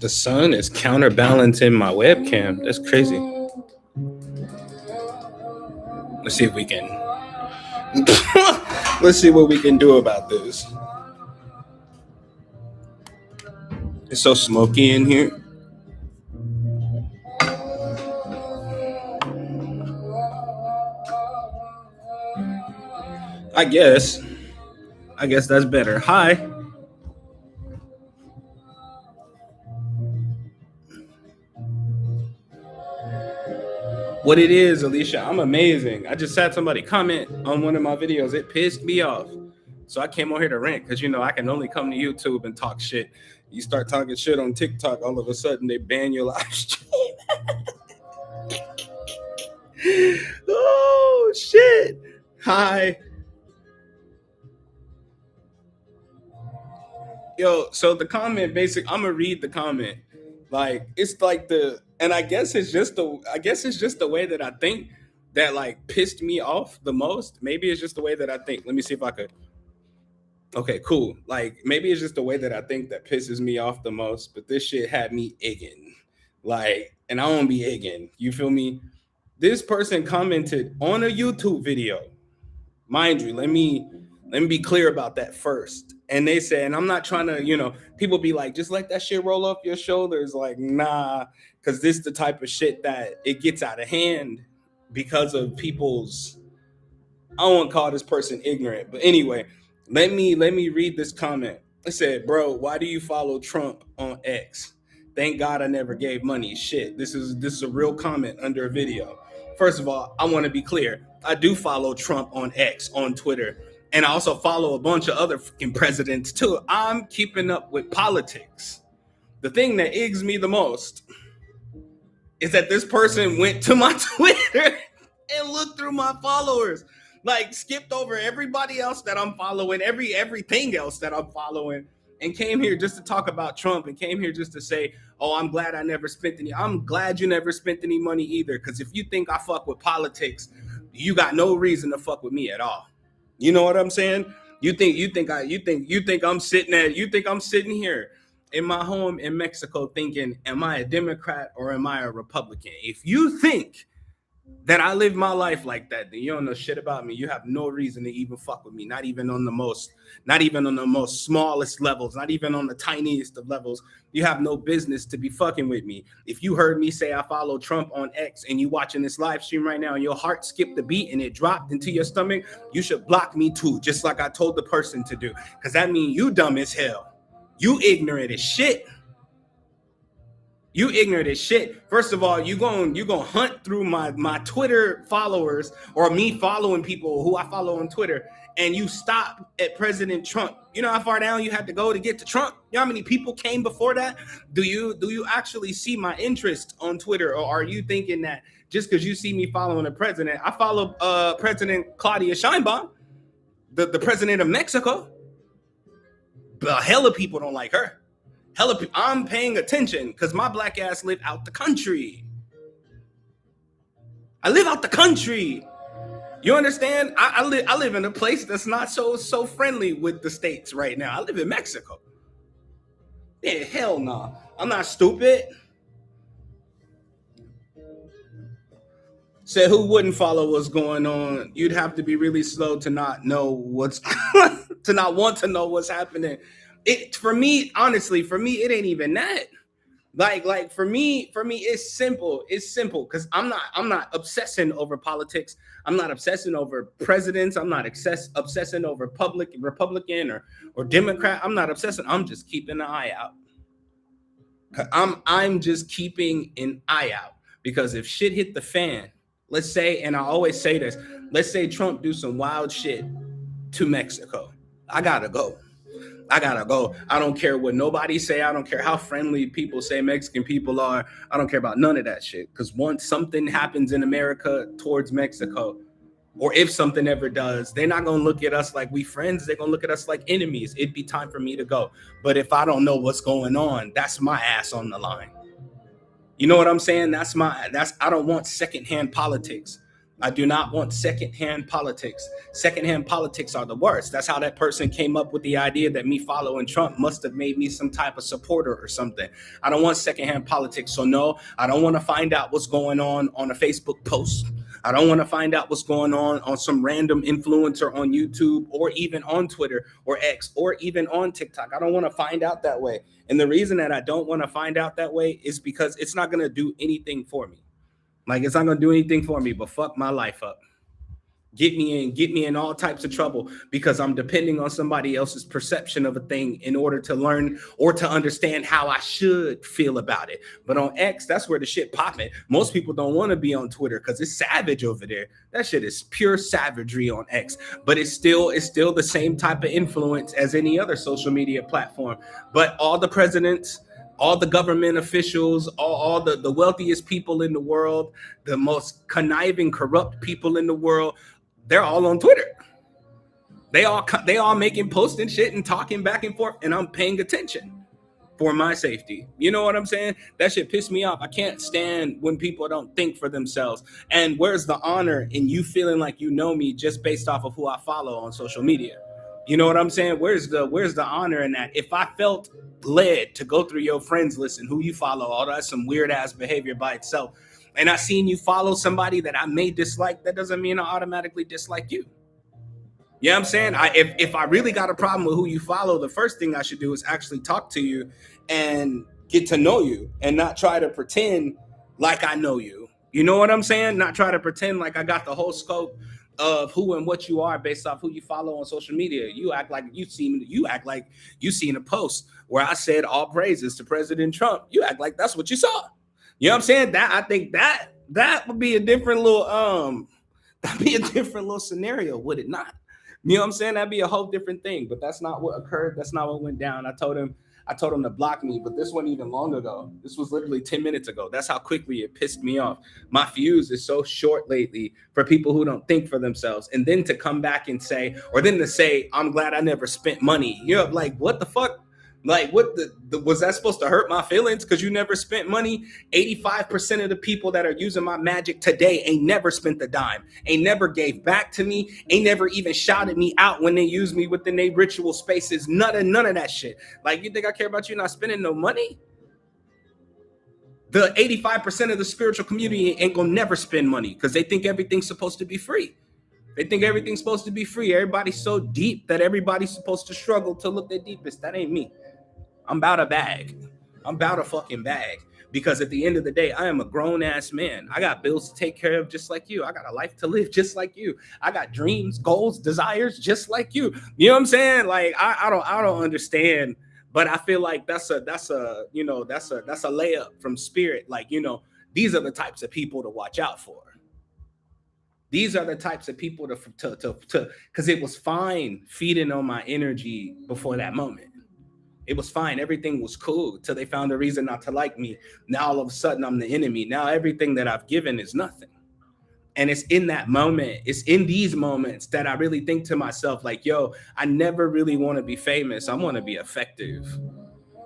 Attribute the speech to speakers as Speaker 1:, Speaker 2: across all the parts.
Speaker 1: The sun is counterbalancing my webcam. That's crazy. Let's see if we can. Let's see what we can do about this. It's so smoky in here. I guess. I guess that's better. Hi. What it is, Alicia, I'm amazing. I just had somebody comment on one of my videos. It pissed me off. So I came on here to rant because, I can only come to YouTube and talk shit. You start talking shit on TikTok, all of a sudden they ban your live stream. Oh, shit. Hi. Yo, so the comment I'm gonna read the comment. Like it's like and I guess it's just the way that I think that like pissed me off the most. Maybe it's just the way that I think. Let me see if I could. Okay, cool. Like maybe it's just the way that I think that pisses me off the most. But this shit had me igging. Like, and I won't be igging. You feel me? This person commented on a YouTube video. Mind you, let me be clear about that first. And they said, and I'm not trying to, people be like, just let that shit roll off your shoulders. Like, nah, because this is the type of shit that it gets out of hand because of people's. I don't want to call this person ignorant, but anyway, let me read this comment. It said, "Bro, why do you follow Trump on X? Thank God I never gave money. Shit, this is a real comment under a video. First of all, I want to be clear. I do follow Trump on X on Twitter, and I also follow a bunch of other fucking presidents too. I'm keeping up with politics. The thing that eggs me the most is that this person went to my Twitter and looked through my followers, like skipped over everybody else that I'm following, everything else that I'm following, and came here just to talk about Trump and came here just to say, oh, I'm glad I never spent any. I'm glad you never spent any money either, because if you think I fuck with politics, you got no reason to fuck with me at all. You know what I'm saying? You think I'm sitting here in my home in Mexico thinking, am I a Democrat or am I a Republican? If you think that I live my life like that, then you don't know shit about me. You have no reason to even fuck with me. Not even on the most smallest levels, not even on the tiniest of levels. You have no business to be fucking with me. If you heard me say I follow Trump on X and you watching this live stream right now and your heart skipped a beat and it dropped into your stomach, you should block me too, just like I told the person to do. Because that means you dumb as hell. You ignorant as shit. You ignorant as shit. First of all, you gonna hunt through my Twitter followers or me following people who I follow on Twitter, and you stop at President Trump. You know how far down you had to go to get to Trump? You know how many people came before that? Do you actually see my interest on Twitter, or are you thinking that just because you see me following a president, I follow President Claudia Sheinbaum, the president of Mexico? But hella people don't like her. Hella people, I'm paying attention because my black ass live out the country. I live out the country. You understand? I live in a place that's not so friendly with the states right now. I live in Mexico. Yeah, hell no. I'm not stupid. Said who wouldn't follow what's going on? You'd have to be really slow to not know what's to not want to know what's happening. It for me, honestly, it ain't even that. Like for me, it's simple. It's simple because I'm not obsessing over politics. I'm not obsessing over presidents. I'm not obsessing over Republican or Democrat. I'm not obsessing. I'm just keeping an eye out. I'm just keeping an eye out because if shit hit the fan, let's say, and I always say this, let's say Trump do some wild shit to Mexico. I gotta go. I don't care what nobody say. I don't care how friendly people say Mexican people are. I don't care about none of that shit. Because once something happens in America towards Mexico, or if something ever does, they're not going to look at us like we friends. They're going to look at us like enemies. It'd be time for me to go. But if I don't know what's going on, that's my ass on the line. You know what I'm saying? I don't want secondhand politics. I do not want secondhand politics. Secondhand politics are the worst. That's how that person came up with the idea that me following Trump must have made me some type of supporter or something. I don't want secondhand politics. So, no, I don't want to find out what's going on a Facebook post. I don't want to find out what's going on some random influencer on YouTube or even on Twitter or X or even on TikTok. I don't want to find out that way. And the reason that I don't want to find out that way is because it's not going to do anything for me. Like, it's not gonna do anything for me but fuck my life up. Get me in all types of trouble because I'm depending on somebody else's perception of a thing in order to learn or to understand how I should feel about it. But on X, that's where the shit popping. Most people don't want to be on Twitter because it's savage over there. That shit is pure savagery on X. But it's still the same type of influence as any other social media platform. But all the presidents, all the government officials, all the wealthiest people in the world, the most conniving, corrupt people in the world, they're all on Twitter. They all making posts and shit and talking back and forth, and I'm paying attention for my safety. You know what I'm saying? That shit pissed me off. I can't stand when people don't think for themselves. And where's the honor in you feeling like you know me just based off of who I follow on social media? You know what I'm saying? Where's the honor in that? If I felt led to go through your friends list and who you follow, all that's some weird ass behavior by itself, and I seen you follow somebody that I may dislike, that doesn't mean I automatically dislike you. You know what I'm saying? If I really got a problem with who you follow, the first thing I should do is actually talk to you and get to know you and not try to pretend like I know you. You know what I'm saying? Not try to pretend like I got the whole scope of who and what you are based off who you follow on social media. You act like you seen a post where I said all praises to President Trump. You act like that's what you saw. You know what I'm saying? That I think that would be a different little that'd be a different little scenario, would it not? You know what I'm saying? That'd be a whole different thing. But that's not what occurred. That's not what went down. I told him to block me, but this wasn't even long ago. This was literally 10 minutes ago. That's how quickly it pissed me off. My fuse is so short lately for people who don't think for themselves. And then to come back and say, I'm glad I never spent money. You're like, what the fuck? Like, what was that supposed to hurt my feelings because you never spent money? 85% of the people that are using my magic today ain't never spent a dime, ain't never gave back to me, ain't never even shouted me out when they use me within their ritual spaces. None of that shit. Like, you think I care about you not spending no money? The 85% of the spiritual community ain't gonna never spend money because they think everything's supposed to be free. They think everything's supposed to be free. Everybody's so deep that everybody's supposed to struggle to look their deepest. That ain't me. I'm about a bag. I'm about a fucking bag. Because at the end of the day, I am a grown-ass man. I got bills to take care of just like you. I got a life to live just like you. I got dreams, goals, desires just like you. You know what I'm saying? Like, I don't understand, but I feel like that's a layup from spirit. Like, these are the types of people to watch out for. These are the types of people to because it was fine feeding on my energy before that moment. It was fine. Everything was cool till they found a reason not to like me. Now all of a sudden I'm the enemy. Now everything that I've given is nothing. And it's in that moment, it's in these moments that I really think to myself, like, yo, I never really want to be famous. I want to be effective.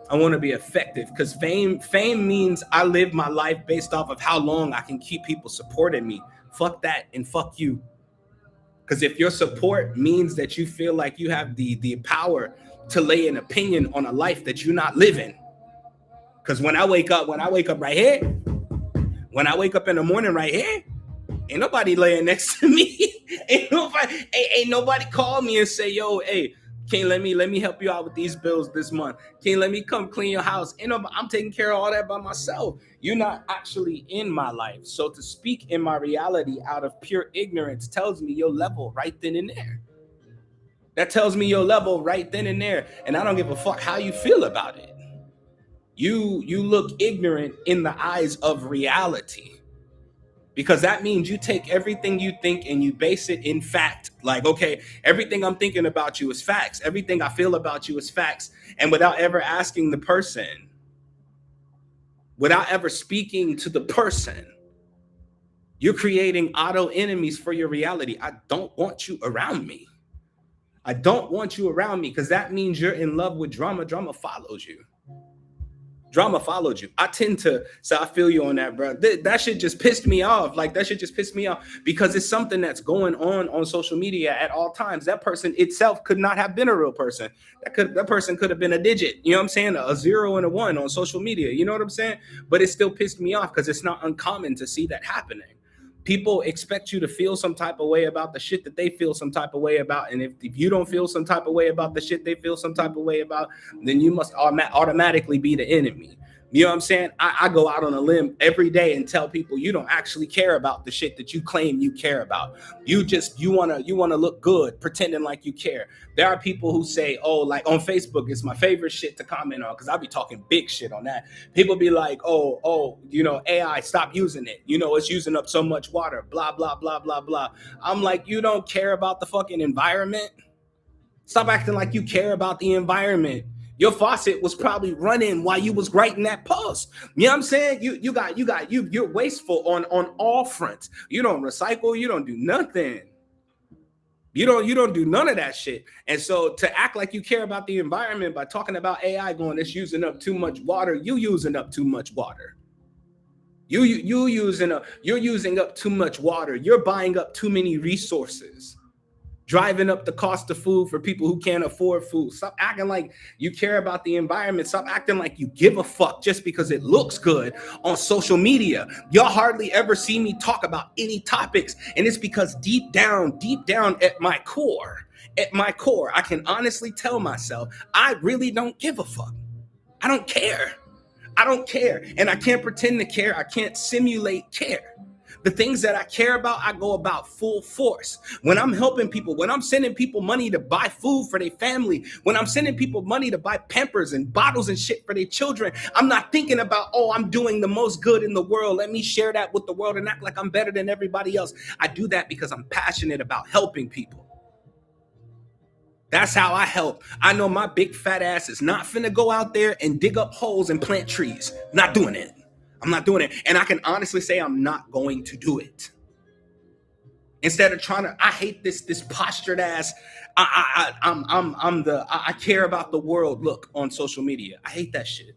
Speaker 1: I want to be effective because fame means I live my life based off of how long I can keep people supporting me. Fuck that and fuck you. Because if your support means that you feel like you have the power to lay an opinion on a life that you're not living. Because when I wake up right here, when I wake up in the morning right here, ain't nobody laying next to me. ain't nobody call me and say, yo, hey, can let me help you out with these bills this month? Can let me come clean your house? I'm taking care of all that by myself. You're not actually in my life. So to speak in my reality out of pure ignorance tells me your level right then and there. That tells me your level right then and there. And I don't give a fuck how you feel about it. You look ignorant in the eyes of reality. Because that means you take everything you think and you base it in fact. Like, okay, everything I'm thinking about you is facts. Everything I feel about you is facts. And without ever asking the person, without ever speaking to the person, you're creating auto enemies for your reality. I don't want you around me. I don't want you around me because that means you're in love with drama. Drama follows you. Drama followed you. I tend to, so I feel you on that, bro. That shit just pissed me off. Like that shit just pissed me off because it's something that's going on social media at all times. That person itself could not have been a real person. That person could have been a digit. You know what I'm saying? A 0 and a 1 on social media. You know what I'm saying? But it still pissed me off because it's not uncommon to see that happening. People expect you to feel some type of way about the shit that they feel some type of way about. And if you don't feel some type of way about the shit they feel some type of way about, then you must automatically be the enemy. You know what I'm saying? I go out on a limb every day and tell people you don't actually care about the shit that you claim you care about. You wanna look good pretending like you care. There are people who say, oh, like on Facebook, it's my favorite shit to comment on because I'll be talking big shit on that. People be like, oh, AI, stop using it. It's using up so much water, blah, blah, blah, blah, blah. I'm like, you don't care about the fucking environment? Stop acting like you care about the environment. Your faucet was probably running while you was writing that post. You know what I'm saying? You're wasteful on all fronts. You don't recycle, you don't do nothing. You don't do none of that shit. And so to act like you care about the environment by talking about AI going, it's using up too much water, you using up too much water. You're using up too much water. You're buying up too many resources. Driving up the cost of food for people who can't afford food. Stop acting like you care about the environment. Stop acting like you give a fuck just because it looks good on social media. Y'all hardly ever see me talk about any topics. And it's because deep down at my core, I can honestly tell myself, I really don't give a fuck. I don't care. And I can't pretend to care. I can't simulate care. The things that I care about, I go about full force. When I'm helping people, when I'm sending people money to buy food for their family, when I'm sending people money to buy Pampers and bottles and shit for their children, I'm not thinking about, oh, I'm doing the most good in the world. Let me share that with the world and act like I'm better than everybody else. I do that because I'm passionate about helping people. That's how I help. I know my big fat ass is not finna go out there and dig up holes and plant trees. Not doing it. I'm not doing it. And I can honestly say I'm not going to do it. Instead of I hate this postured ass, I care about the world look on social media. I hate that shit.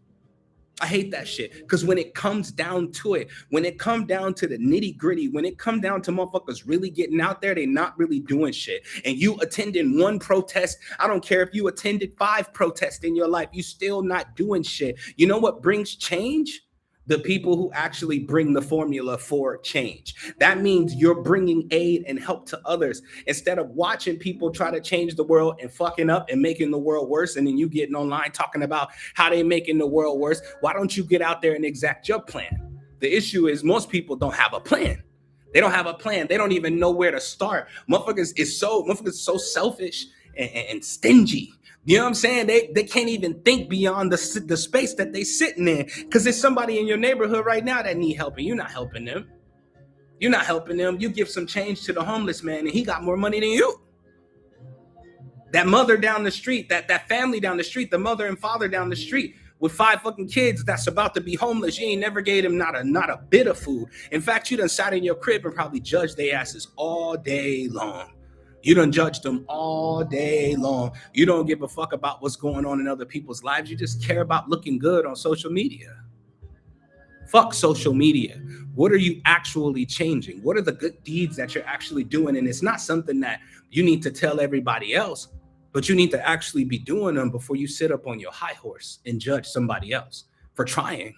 Speaker 1: Because when it comes down to it, when it comes down to the nitty gritty, when it comes down to motherfuckers really getting out there, they not really doing shit. And you attending one protest, I don't care if you attended 5 protests in your life, you still not doing shit. You know what brings change? The people who actually bring the formula for change. That means you're bringing aid and help to others instead of watching people try to change the world and fucking up and making the world worse. And then you getting online talking about how they making the world worse. Why don't you get out there and exact your plan? The issue is most people don't have a plan. They don't have a plan. They don't even know where to start. Motherfuckers is so selfish and stingy. You know what I'm saying? They can't even think beyond the space that they sitting in because there's somebody in your neighborhood right now that need help and you're not helping them. You give some change to the homeless man and he got more money than you. That mother down the street, that family down the street, the mother and father down the street with 5 fucking kids that's about to be homeless. You ain't never gave them not a bit of food. In fact, you done sat in your crib and probably judged their asses all day long. You done judge them all day long. You don't give a fuck about what's going on in other people's lives. You just care about looking good on social media. Fuck social media. What are you actually changing? What are the good deeds that you're actually doing? And it's not something that you need to tell everybody else, but you need to actually be doing them before you sit up on your high horse and judge somebody else for trying.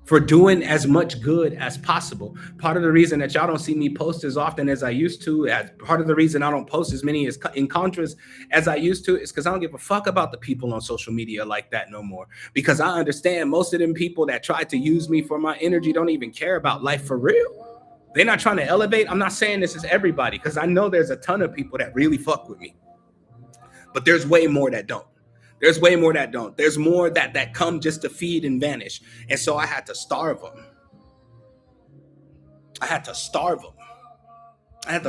Speaker 1: For doing as much good as possible. Part of the reason that y'all don't see me post as often as I used to, as part of the reason I don't post as many encounters as I used to, is because I don't give a fuck about the people on social media like that no more. Because I understand most of them people that try to use me for my energy don't even care about life for real. They're not trying to elevate. I'm not saying this is everybody, because I know there's a ton of people that really fuck with me. But there's way more that don't. There's way more that don't. There's more that come just to feed and vanish. And so I had to starve them. I had to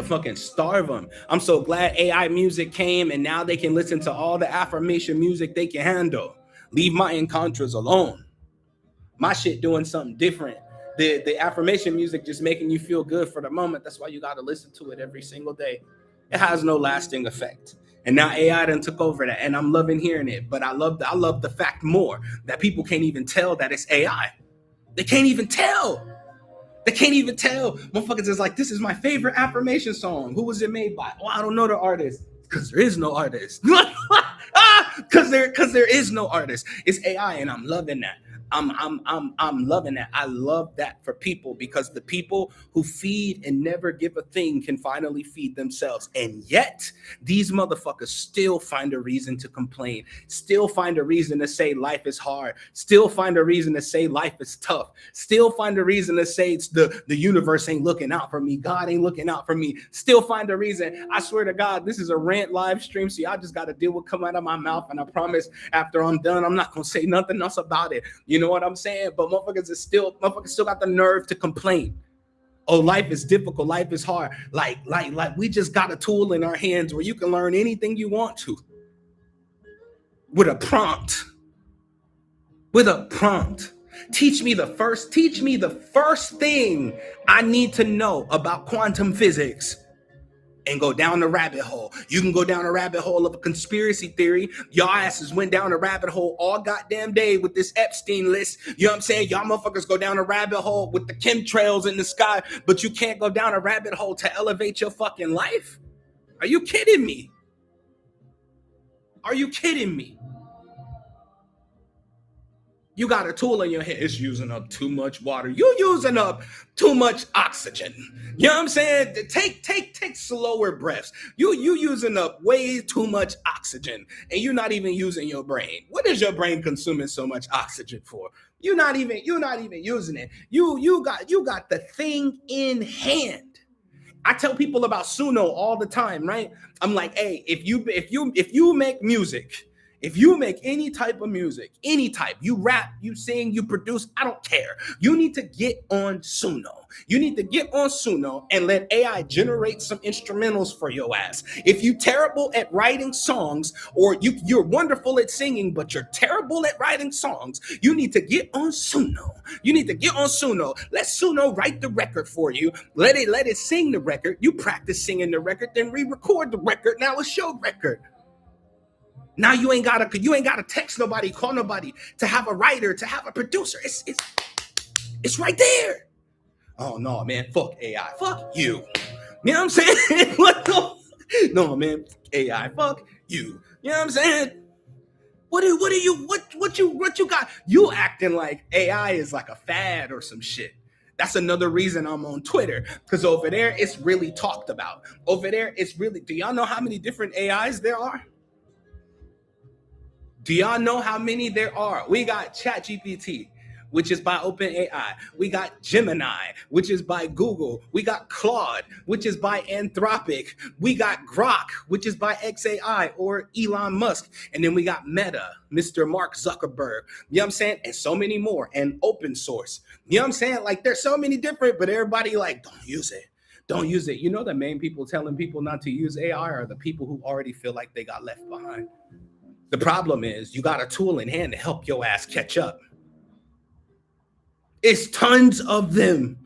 Speaker 1: fucking starve them. I'm so glad AI music came and now they can listen to all the affirmation music they can handle. Leave my encounters alone. My shit doing something different. The affirmation music just making you feel good for the moment. That's why you got to listen to it every single day. It has no lasting effect. And now AI done took over that, and I'm loving hearing it. But I love the fact more that people can't even tell that it's AI. They can't even tell. They can't even tell. Motherfuckers is like, this is my favorite affirmation song. Who was it made by? Oh, I don't know the artist. Because there is no artist. Because there is no artist. It's AI, and I'm loving that. I'm loving that. I love that for people, because the people who feed and never give a thing can finally feed themselves. And yet, these motherfuckers still find a reason to complain, still find a reason to say life is hard, still find a reason to say life is tough, still find a reason to say it's the universe ain't looking out for me, God ain't looking out for me, still find a reason. I swear to God, this is a rant live stream, so y'all just got to deal with come out of my mouth, and I promise after I'm done, I'm not gonna say nothing else about it. You know what I'm saying? But motherfuckers still got the nerve to complain. Oh, life is difficult, life is hard. Like we just got a tool in our hands where you can learn anything you want to with a prompt. With a prompt. Teach me the first thing I need to know about quantum physics, and go down the rabbit hole. You can go down a rabbit hole of a conspiracy theory. Y'all asses went down a rabbit hole all goddamn day with this Epstein list. You know what I'm saying? Y'all motherfuckers go down a rabbit hole with the chemtrails in the sky, but you can't go down a rabbit hole to elevate your fucking life? Are you kidding me? Are you kidding me? You got a tool in your head. It's using up too much water. You using up too much oxygen. You know what I'm saying? Take slower breaths. You using up way too much oxygen, and you're not even using your brain. What is your brain consuming so much oxygen for? You're not even using it. You got the thing in hand. I tell people about Suno all the time, right? I'm like, hey, if you make music, if you make any type of music, any type, you rap, you sing, you produce, I don't care. You need to get on Suno. You need to get on Suno and let AI generate some instrumentals for your ass. If you terrible at writing songs, or you're wonderful at singing, but you're terrible at writing songs, you need to get on Suno. You need to get on Suno. Let Suno write the record for you. Let it sing the record. You practice singing the record, then re-record the record. Now it's your record. Now you ain't gotta text nobody, call nobody, to have a writer, to have a producer. It's right there. Oh no, man, fuck AI, fuck you. You know what I'm saying? No, man, AI, fuck you. You know what I'm saying? What you got? You acting like AI is like a fad or some shit. That's another reason I'm on Twitter, because over there it's really talked about. Over there it's really. Do y'all know how many different AIs there are? Do y'all know how many there are? We got ChatGPT, which is by OpenAI. We got Gemini, which is by Google. We got Claude, which is by Anthropic. We got Grok, which is by XAI or Elon Musk. And then we got Meta, Mr. Mark Zuckerberg. You know what I'm saying? And so many more. And open source. You know what I'm saying? Like, there's so many different, but everybody like, don't use it. Don't use it. You know, the main people telling people not to use AI are the people who already feel like they got left behind. The problem is you got a tool in hand to help your ass catch up. It's tons of them,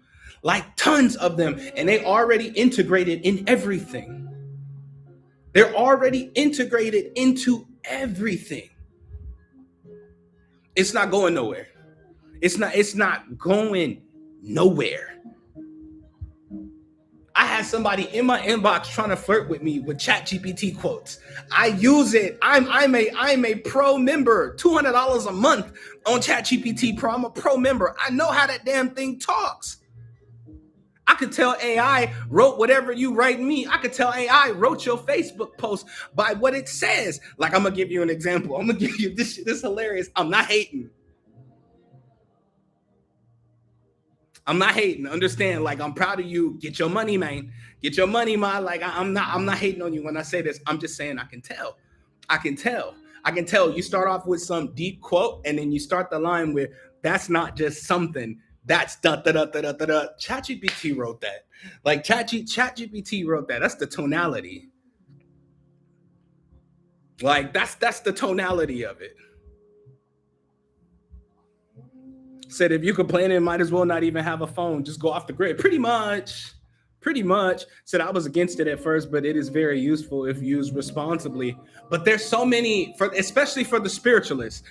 Speaker 1: like tons of them, and they already integrated in everything. They're already integrated into everything. It's not going nowhere. It's not going nowhere. I had somebody in my inbox trying to flirt with me with ChatGPT quotes. I use it. I'm a pro member, $200 a month on ChatGPT Pro. I'm a pro member. I know how that damn thing talks. I could tell AI wrote whatever you write me. I could tell AI wrote your Facebook post by what it says. Like, I'm gonna give you an example. I'm gonna give you this shit is hilarious. I'm not hating. Understand, like, I'm proud of you. Get your money, man. Get your money, man. Like, I'm not hating on you when I say this. I'm just saying I can tell. You start off with some deep quote, and then you start the line with, that's not just something. That's da da da da da da. ChatGPT wrote that. Like, ChatGPT wrote that. That's the tonality. Like, that's the tonality of it. Said if you complaining, might as well not even have a phone. Just go off the grid. Pretty much. Pretty much. Said I was against it at first, but it is very useful if used responsibly. But there's so many for, especially for the spiritualists,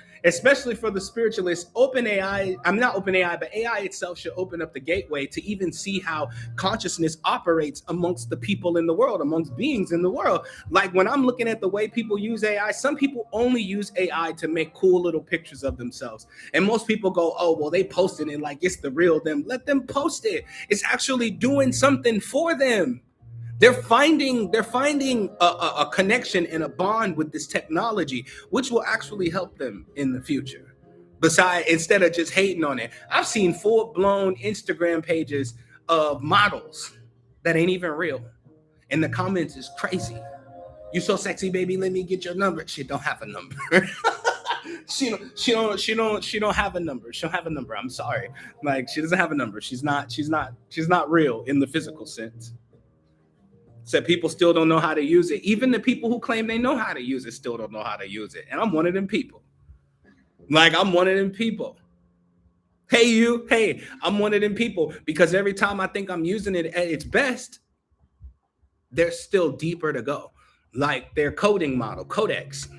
Speaker 1: open AI, I'm not open AI, but AI itself should open up the gateway to even see how consciousness operates amongst the people in the world, amongst beings in the world. Like when I'm looking at the way people use AI, some people only use AI to make cool little pictures of themselves. And most people go, oh, well, they posted it like it's the real them. Let them post it. It's actually doing something for them. They're finding a connection and a bond with this technology, which will actually help them in the future. Besides, instead of just hating on it, I've seen full-blown Instagram pages of models that ain't even real, and the comments is crazy. You so sexy, baby. Let me get your number. She don't have a number. She don't have a number. She don't have a number. I'm sorry. Like she doesn't have a number. She's not real in the physical sense. Said people still don't know how to use it. Even the people who claim they know how to use it still don't know how to use it. And I'm one of them people. Like I'm one of them people. Hey you, hey, I'm one of them people because every time I think I'm using it at its best, there's still deeper to go. Like their coding model, Codex.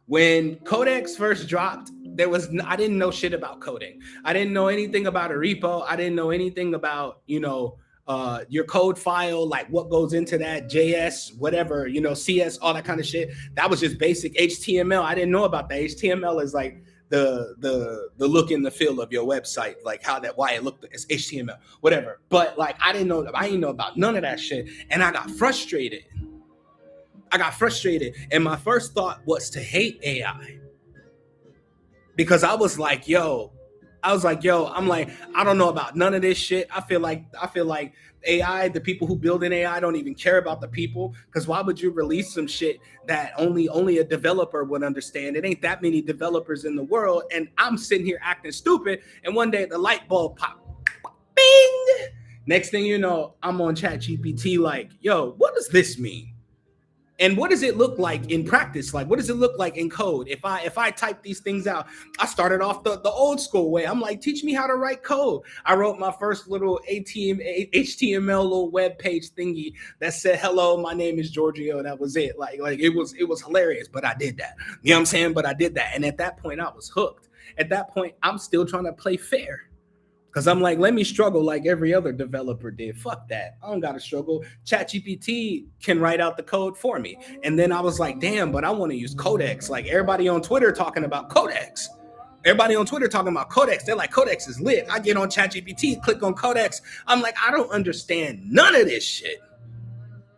Speaker 1: When Codex first dropped, I didn't know shit about coding. I didn't know anything about a repo. I didn't know anything about, your code file, like what goes into that, JS, whatever, CS, all that kind of shit. That was just basic HTML. I didn't know about that. HTML is like the look and the feel of your website, like why it looked as HTML, whatever. But like I didn't know about none of that shit, and I got frustrated. And my first thought was to hate AI because I was like, I'm like, I don't know about none of this shit. I feel like AI, the people who build an AI don't even care about the people. Because why would you release some shit that only a developer would understand? It ain't that many developers in the world. And I'm sitting here acting stupid. And one day the light bulb popped. Bing! Next thing you know, I'm on ChatGPT like, yo, what does this mean? And what does it look like in practice? Like, what does it look like in code? If I type these things out, I started off the old school way. I'm like, teach me how to write code. I wrote my first little HTML little web page thingy that said, hello, my name is Giorgio. And that was it. Like it was hilarious, but I did that. You know what I'm saying? But I did that. And at that point, I was hooked. At that point, I'm still trying to play fair. Because I'm like, let me struggle like every other developer did. Fuck that. I don't got to struggle. ChatGPT can write out the code for me. And then I was like, damn, but I want to use Codex. Like everybody on Twitter talking about Codex. They're like, Codex is lit. I get on ChatGPT, click on Codex. I'm like, I don't understand none of this shit.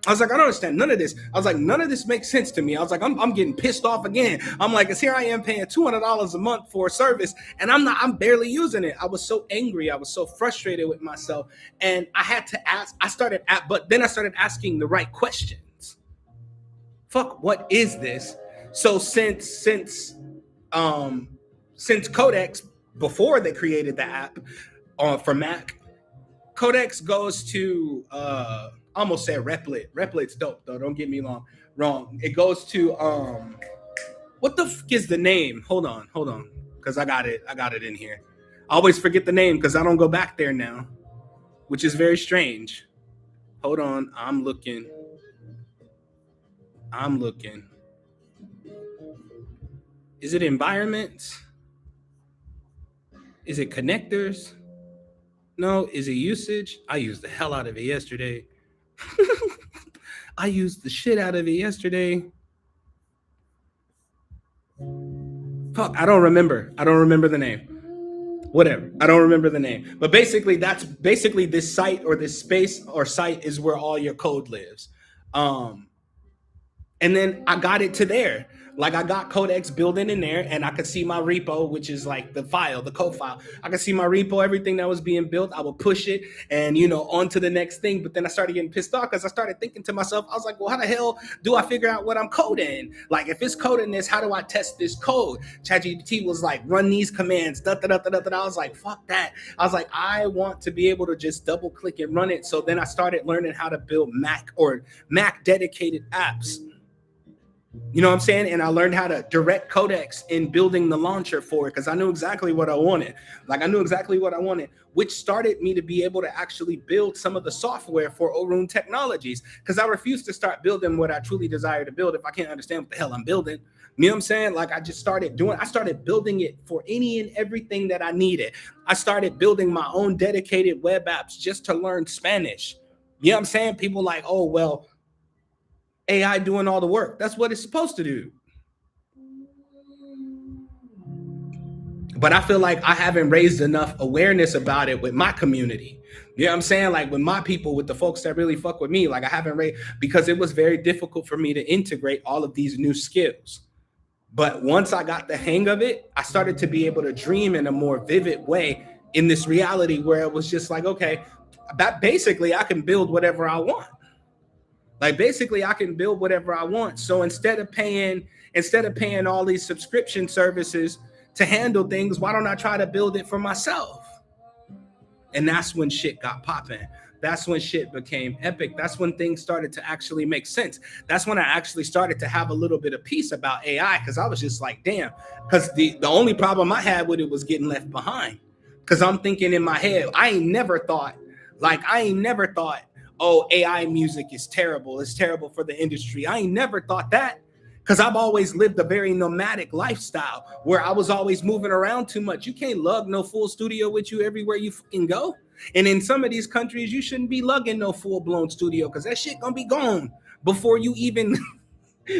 Speaker 1: I was like, I don't understand none of this. I was like, none of this makes sense to me. I was like, I'm getting pissed off again. I'm like, it's here I am paying $200 a month for a service, and I'm barely using it. I was so angry. I was so frustrated with myself. And I had to ask, but then I started asking the right questions. Fuck, what is this? So since Codex, before they created the app for Mac, Codex goes to almost said Replit. Replit's dope though. Don't get me wrong. It goes to what the fuck is the name? Hold on, because I got it in here. I always forget the name because I don't go back there now, which is very strange. Hold on, I'm looking. Is it environments? Is it connectors? No, is it usage? I used the hell out of it yesterday. I used the shit out of it yesterday. Fuck, I don't remember the name. Whatever, I don't remember the name. But basically, that's this site or this space or site is where all your code lives. And then I got it to there. Like I got Codex building in there, and I could see my repo, which is like the code file. I could see my repo, everything that was being built. I would push it and, on to the next thing. But then I started getting pissed off because I started thinking to myself, I was like, well, how the hell do I figure out what I'm coding? Like, if it's coding this, how do I test this code? ChatGPT was like, run these commands. Da, da, da, da, da, da. I was like, fuck that. I was like, I want to be able to just double click and run it. So then I started learning how to build Mac dedicated apps. You know what I'm saying? And I learned how to direct codecs in building the launcher for it because I knew exactly what I wanted. Like I knew exactly what I wanted, which started me to be able to actually build some of the software for Orun Technologies because I refused to start building what I truly desire to build if I can't understand what the hell I'm building. You know what I'm saying? Like I started building it for any and everything that I needed. I started building my own dedicated web apps just to learn Spanish. You know what I'm saying? People like, oh, well, AI doing all the work. That's what it's supposed to do. But I feel like I haven't raised enough awareness about it with my community. You know what I'm saying? Like with my people, with the folks that really fuck with me, like I haven't raised because it was very difficult for me to integrate all of these new skills. But once I got the hang of it, I started to be able to dream in a more vivid way in this reality where it was just like, okay, that basically I can build whatever I want. Like basically I can build whatever I want. So instead of paying all these subscription services to handle things, why don't I try to build it for myself? And that's when shit got popping. That's when shit became epic. That's when things started to actually make sense. That's when I actually started to have a little bit of peace about AI because I was just like, damn. Because the only problem I had with it was getting left behind. Because I'm thinking in my head, I ain't never thought, oh, AI music is terrible. It's terrible for the industry. I ain't never thought that because I've always lived a very nomadic lifestyle where I was always moving around too much. You can't lug no full studio with you everywhere you fucking go. And in some of these countries, you shouldn't be lugging no full blown studio because that shit gonna be gone before you even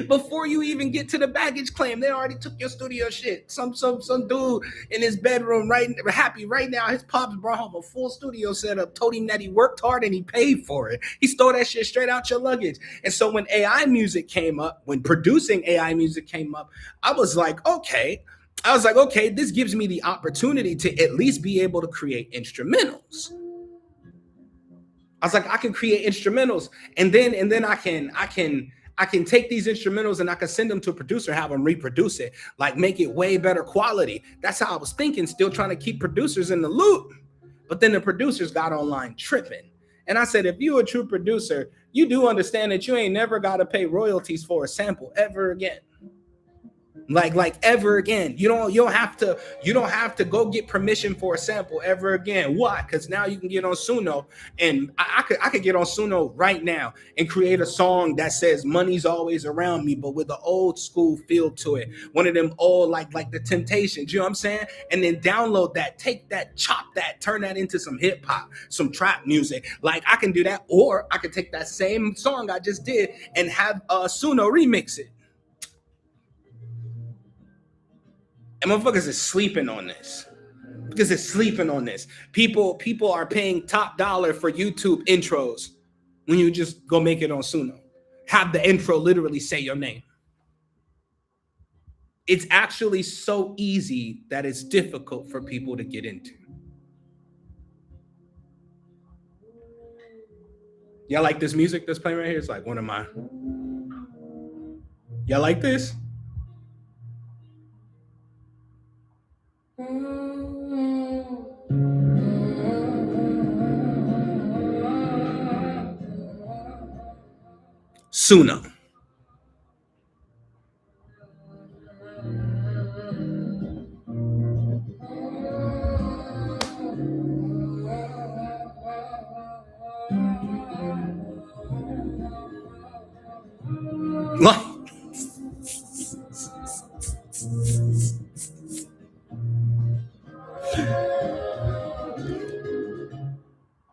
Speaker 1: before you even get to the baggage claim. They already took your studio shit. Some dude in his bedroom right happy right now. His pops brought home a full studio setup, told him that he worked hard and he paid for it. He stole that shit straight out your luggage. And so when AI music came up, when producing AI music came up, I was like, okay. I was like, okay, this gives me the opportunity to at least be able to create instrumentals. I was like, I can create instrumentals, and then I can take these instrumentals and I can send them to a producer, have them reproduce it, like make it way better quality. That's how I was thinking, still trying to keep producers in the loop. But then the producers got online tripping. And I said, if you're a true producer, you do understand that you ain't never got to pay royalties for a sample ever again. Like ever again. You don't have to go get permission for a sample ever again. Why? Because now you can get on Suno, and I could get on Suno right now and create a song that says money's always around me, but with an old school feel to it. One of them old like the Temptations, you know what I'm saying? And then download that, take that, chop that, turn that into some hip hop, some trap music. Like I can do that, or I could take that same song I just did and have Suno remix it. And motherfuckers is sleeping on this. Because it's sleeping on this. People are paying top dollar for YouTube intros when you just go make it on Suno. Have the intro literally say your name. It's actually so easy that it's difficult for people to get into. Y'all like this music that's playing right here? It's like one of my. Y'all like this? Suno.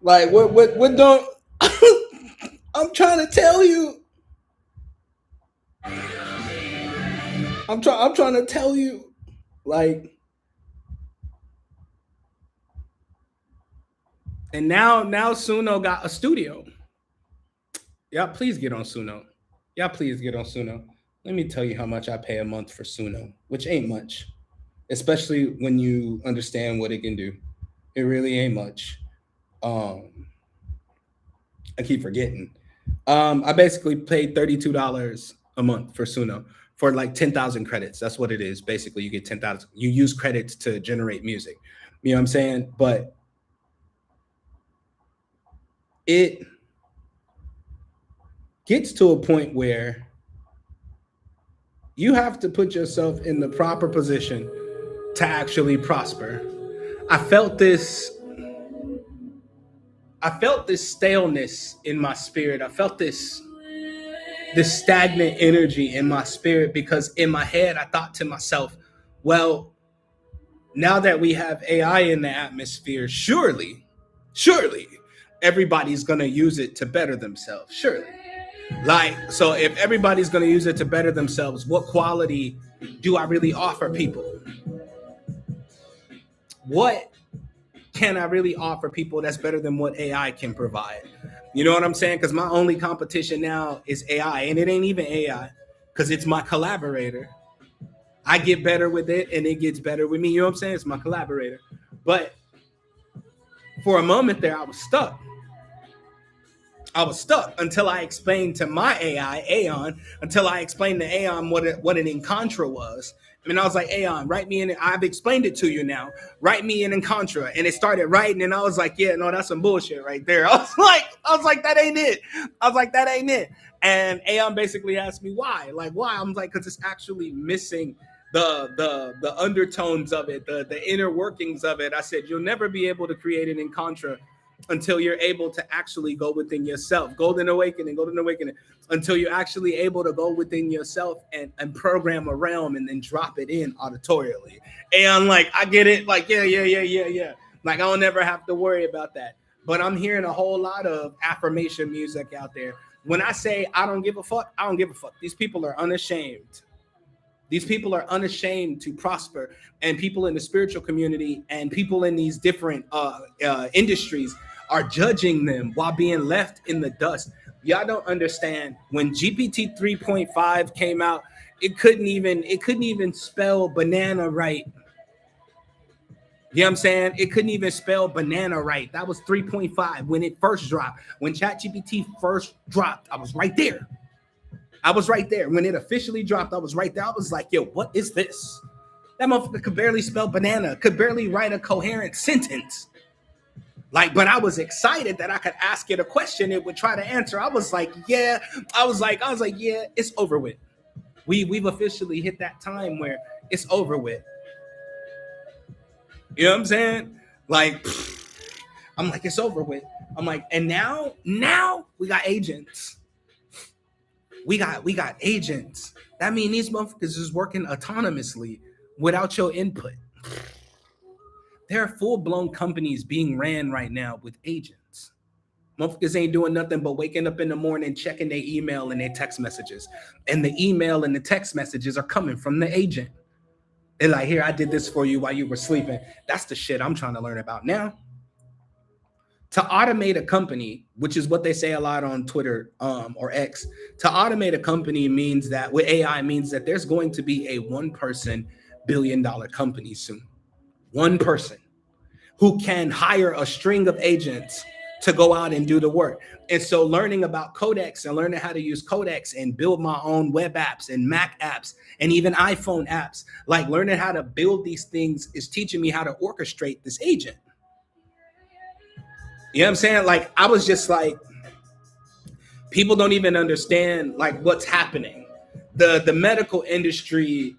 Speaker 1: Like what don't I'm trying to tell you. I'm trying to tell you. Like, and now Suno got a studio. Y'all please get on Suno. Y'all please get on Suno. Let me tell you how much I pay a month for Suno, which ain't much, especially when you understand what it can do. It really ain't much. Um, I keep forgetting. I basically paid $32 a month for Suno for like 10,000 credits. That's what it is. Basically, you get 10,000. You use credits to generate music. You know what I'm saying? But it gets to a point where You have to put yourself in the proper position to actually prosper. I felt this I felt this staleness in my spirit. I felt this stagnant energy in my spirit because in my head I thought to myself, well, now that we have AI in the atmosphere, surely everybody's going to use it to better themselves. Surely. Like, so if everybody's going to use it to better themselves, what quality do I really offer people? What can I really offer people that's better than what AI can provide? You know what I'm saying? Because my only competition now is AI, and it ain't even AI because it's my collaborator. I get better with it, and it gets better with me. You know what I'm saying? It's my collaborator. But for a moment there, I was stuck. I was stuck until I explained to my AI, Aeon, until I explained to Aeon what an Encontra was. I mean, I was like, Aeon, write me in. I've explained it to you now. Write me an Encontra. And it started writing, and I was like, yeah, no, that's some bullshit right there. I was like, that ain't it. I was like, that ain't it. And Aeon basically asked me why. Like, why? I'm like, because it's actually missing the undertones of it, the inner workings of it. I said, you'll never be able to create an Encontra until you're able to actually go within yourself. Golden awakening, until you're actually able to go within yourself and program a realm and then drop it in auditorially. And like, I get it. Like, yeah. Like, I'll never have to worry about that. But I'm hearing a whole lot of affirmation music out there. When I say I don't give a fuck, I don't give a fuck. These people are unashamed. These people are unashamed to prosper, and people in the spiritual community and people in these different industries are judging them while being left in the dust. Y'all don't understand. When GPT 3.5 came out, it couldn't even spell banana right. You know what I'm saying? It couldn't even spell banana right. That was 3.5 when it first dropped. When ChatGPT first dropped, I was right there. When it officially dropped, I was right there. I was like, yo, what is this? That motherfucker could barely spell banana, could barely write a coherent sentence. Like, but I was excited that I could ask it a question it would try to answer. I was like, yeah. I was like, yeah, it's over with. We've officially hit that time where it's over with. You know what I'm saying? Like, I'm like, it's over with. I'm like, and now we got agents. We got agents. That means these motherfuckers is working autonomously without your input. There are full-blown companies being ran right now with agents. Motherfuckers ain't doing nothing but waking up in the morning, checking their email and their text messages. And the email and the text messages are coming from the agent. They're like, here, I did this for you while you were sleeping. That's the shit I'm trying to learn about now. To automate a company, which is what they say a lot on Twitter or X, to automate a company means that with AI means that there's going to be a one-person billion-dollar company soon. One person who can hire a string of agents to go out and do the work. And so learning about Codex and learning how to use Codex and build my own web apps and Mac apps and even iPhone apps, like learning how to build these things is teaching me how to orchestrate this agent. You know what I'm saying? Like, I was just like, people don't even understand like what's happening. The medical industry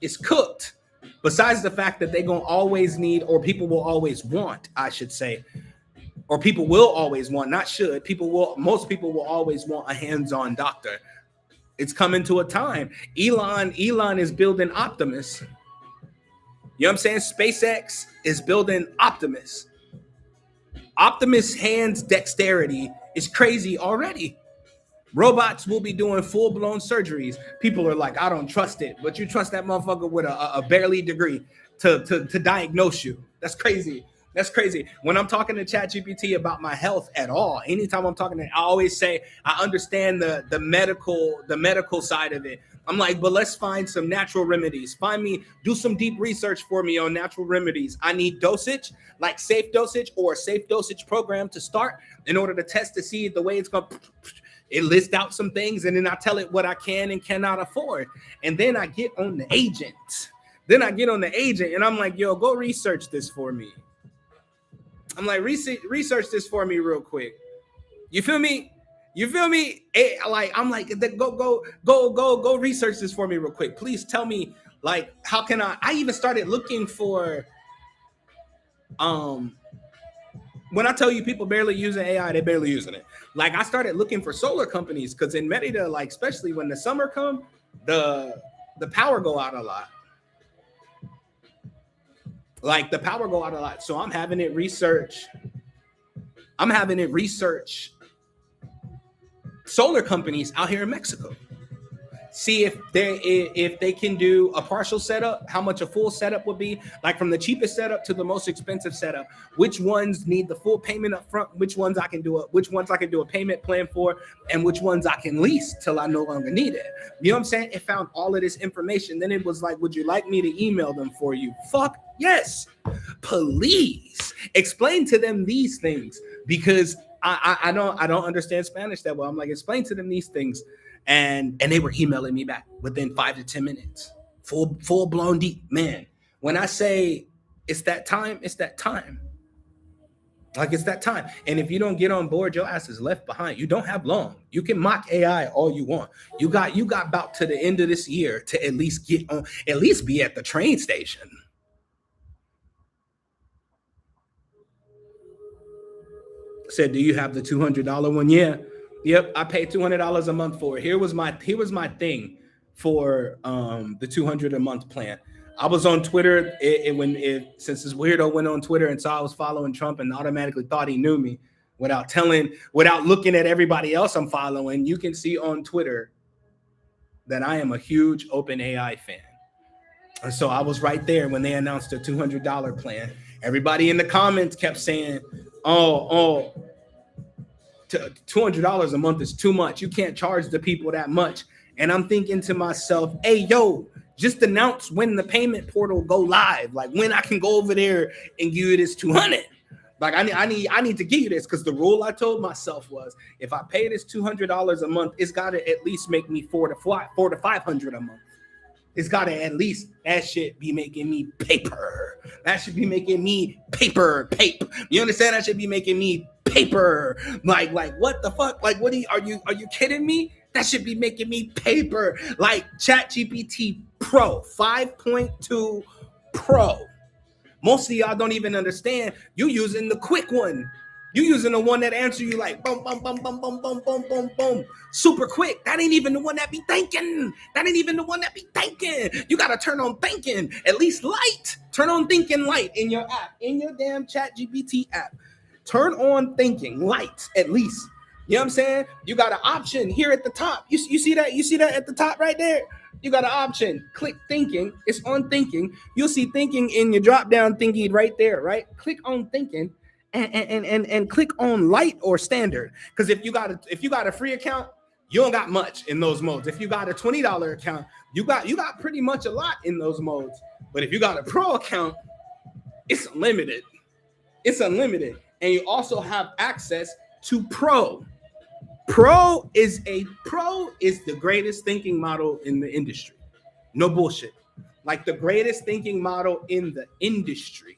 Speaker 1: is cooked. Besides the fact that they're gonna always need, or people will always want, I should say, or people will always want, not should, most people will always want a hands-on doctor. It's coming to a time. Elon is building Optimus. You know what I'm saying? SpaceX is building Optimus. Optimus hands dexterity is crazy already. Robots will be doing full-blown surgeries. People are like, I don't trust it, but you trust that motherfucker with a barely degree to diagnose you. That's crazy. That's crazy. When I'm talking to ChatGPT about my health at all, anytime I'm talking to it, I always say I understand the medical side of it. I'm like, but let's find some natural remedies. Do some deep research for me on natural remedies. I need dosage, like safe dosage or a safe dosage program to start in order to test to see the way it's going to. It lists out some things, and then I tell it what I can and cannot afford. And then I get on the agent. And I'm like, yo, go research this for me. I'm like, research this for me real quick. You feel me? You feel me? Like I'm like, go research this for me real quick. Please tell me, like, how can I even started looking for um when I tell you people barely using AI, they barely using it. Like I started looking for solar companies because in Merida, like especially when the summer come, the the power go out a lot. Like the power go out a lot. So I'm having it research. I'm having it research solar companies out here in Mexico. See if they can do a partial setup, how much a full setup would be, like from the cheapest setup to the most expensive setup. Which ones need the full payment up front? Which ones I can do a payment plan for, and which ones I can lease till I no longer need it. You know what I'm saying? It found all of this information. Then it was like, would you like me to email them for you? Fuck yes, please explain to them these things because I don't understand Spanish that well. I'm like, explain to them these things and they were emailing me back within 5 to 10 minutes, full blown deep. Man, when I say it's that time, it's that time. Like it's that time. And if you don't get on board, your ass is left behind. You don't have long. You can mock AI all you want. You got about to the end of this year to at least get on, at least be at the train station. Said, do you have the $200 one? Yeah. Yep, I paid $200 a month for it. Here was my thing for the 200 a month plan. I was on Twitter since this weirdo went on Twitter and saw I was following Trump and automatically thought he knew me without looking at everybody else I'm following. You can see on Twitter that I am a huge open AI fan. And so I was right there when they announced a $200 plan. Everybody in the comments kept saying, oh, $200 a month is too much. You can't charge the people that much. And I'm thinking to myself, hey, yo, just announce when the payment portal go live. Like when I can go over there and give you this 200. Like I need to give you this because the rule I told myself was if I pay this $200 a month, it's got to at least make me four to 500 a month. It's got to at least, that shit be making me paper. That should be making me paper. You understand? That should be making me paper. Like what the fuck? Like what are you kidding me? That should be making me paper. Like ChatGPT Pro 5.2 Pro. Most of y'all don't even understand. You using the quick one. You using the one that answer you like boom, boom, boom, boom, boom, boom, boom, boom, boom, super quick. That ain't even the one that be thinking. You gotta turn on thinking, at least light. Turn on thinking light in your app, in your damn ChatGPT app. Turn on thinking light at least. You know what I'm saying? You got an option here at the top. You see that? You see that at the top right there? You got an option. Click thinking. It's on thinking. You'll see thinking in your drop down thingy right there, right? Click on thinking. And click on light or standard, because if you got a free account, you don't got much in those modes. If you got a $20 account, you got pretty much a lot in those modes. But if you got a pro account, it's unlimited. And you also have access to pro. Pro is the greatest thinking model in the industry. No bullshit. Like the greatest thinking model in the industry.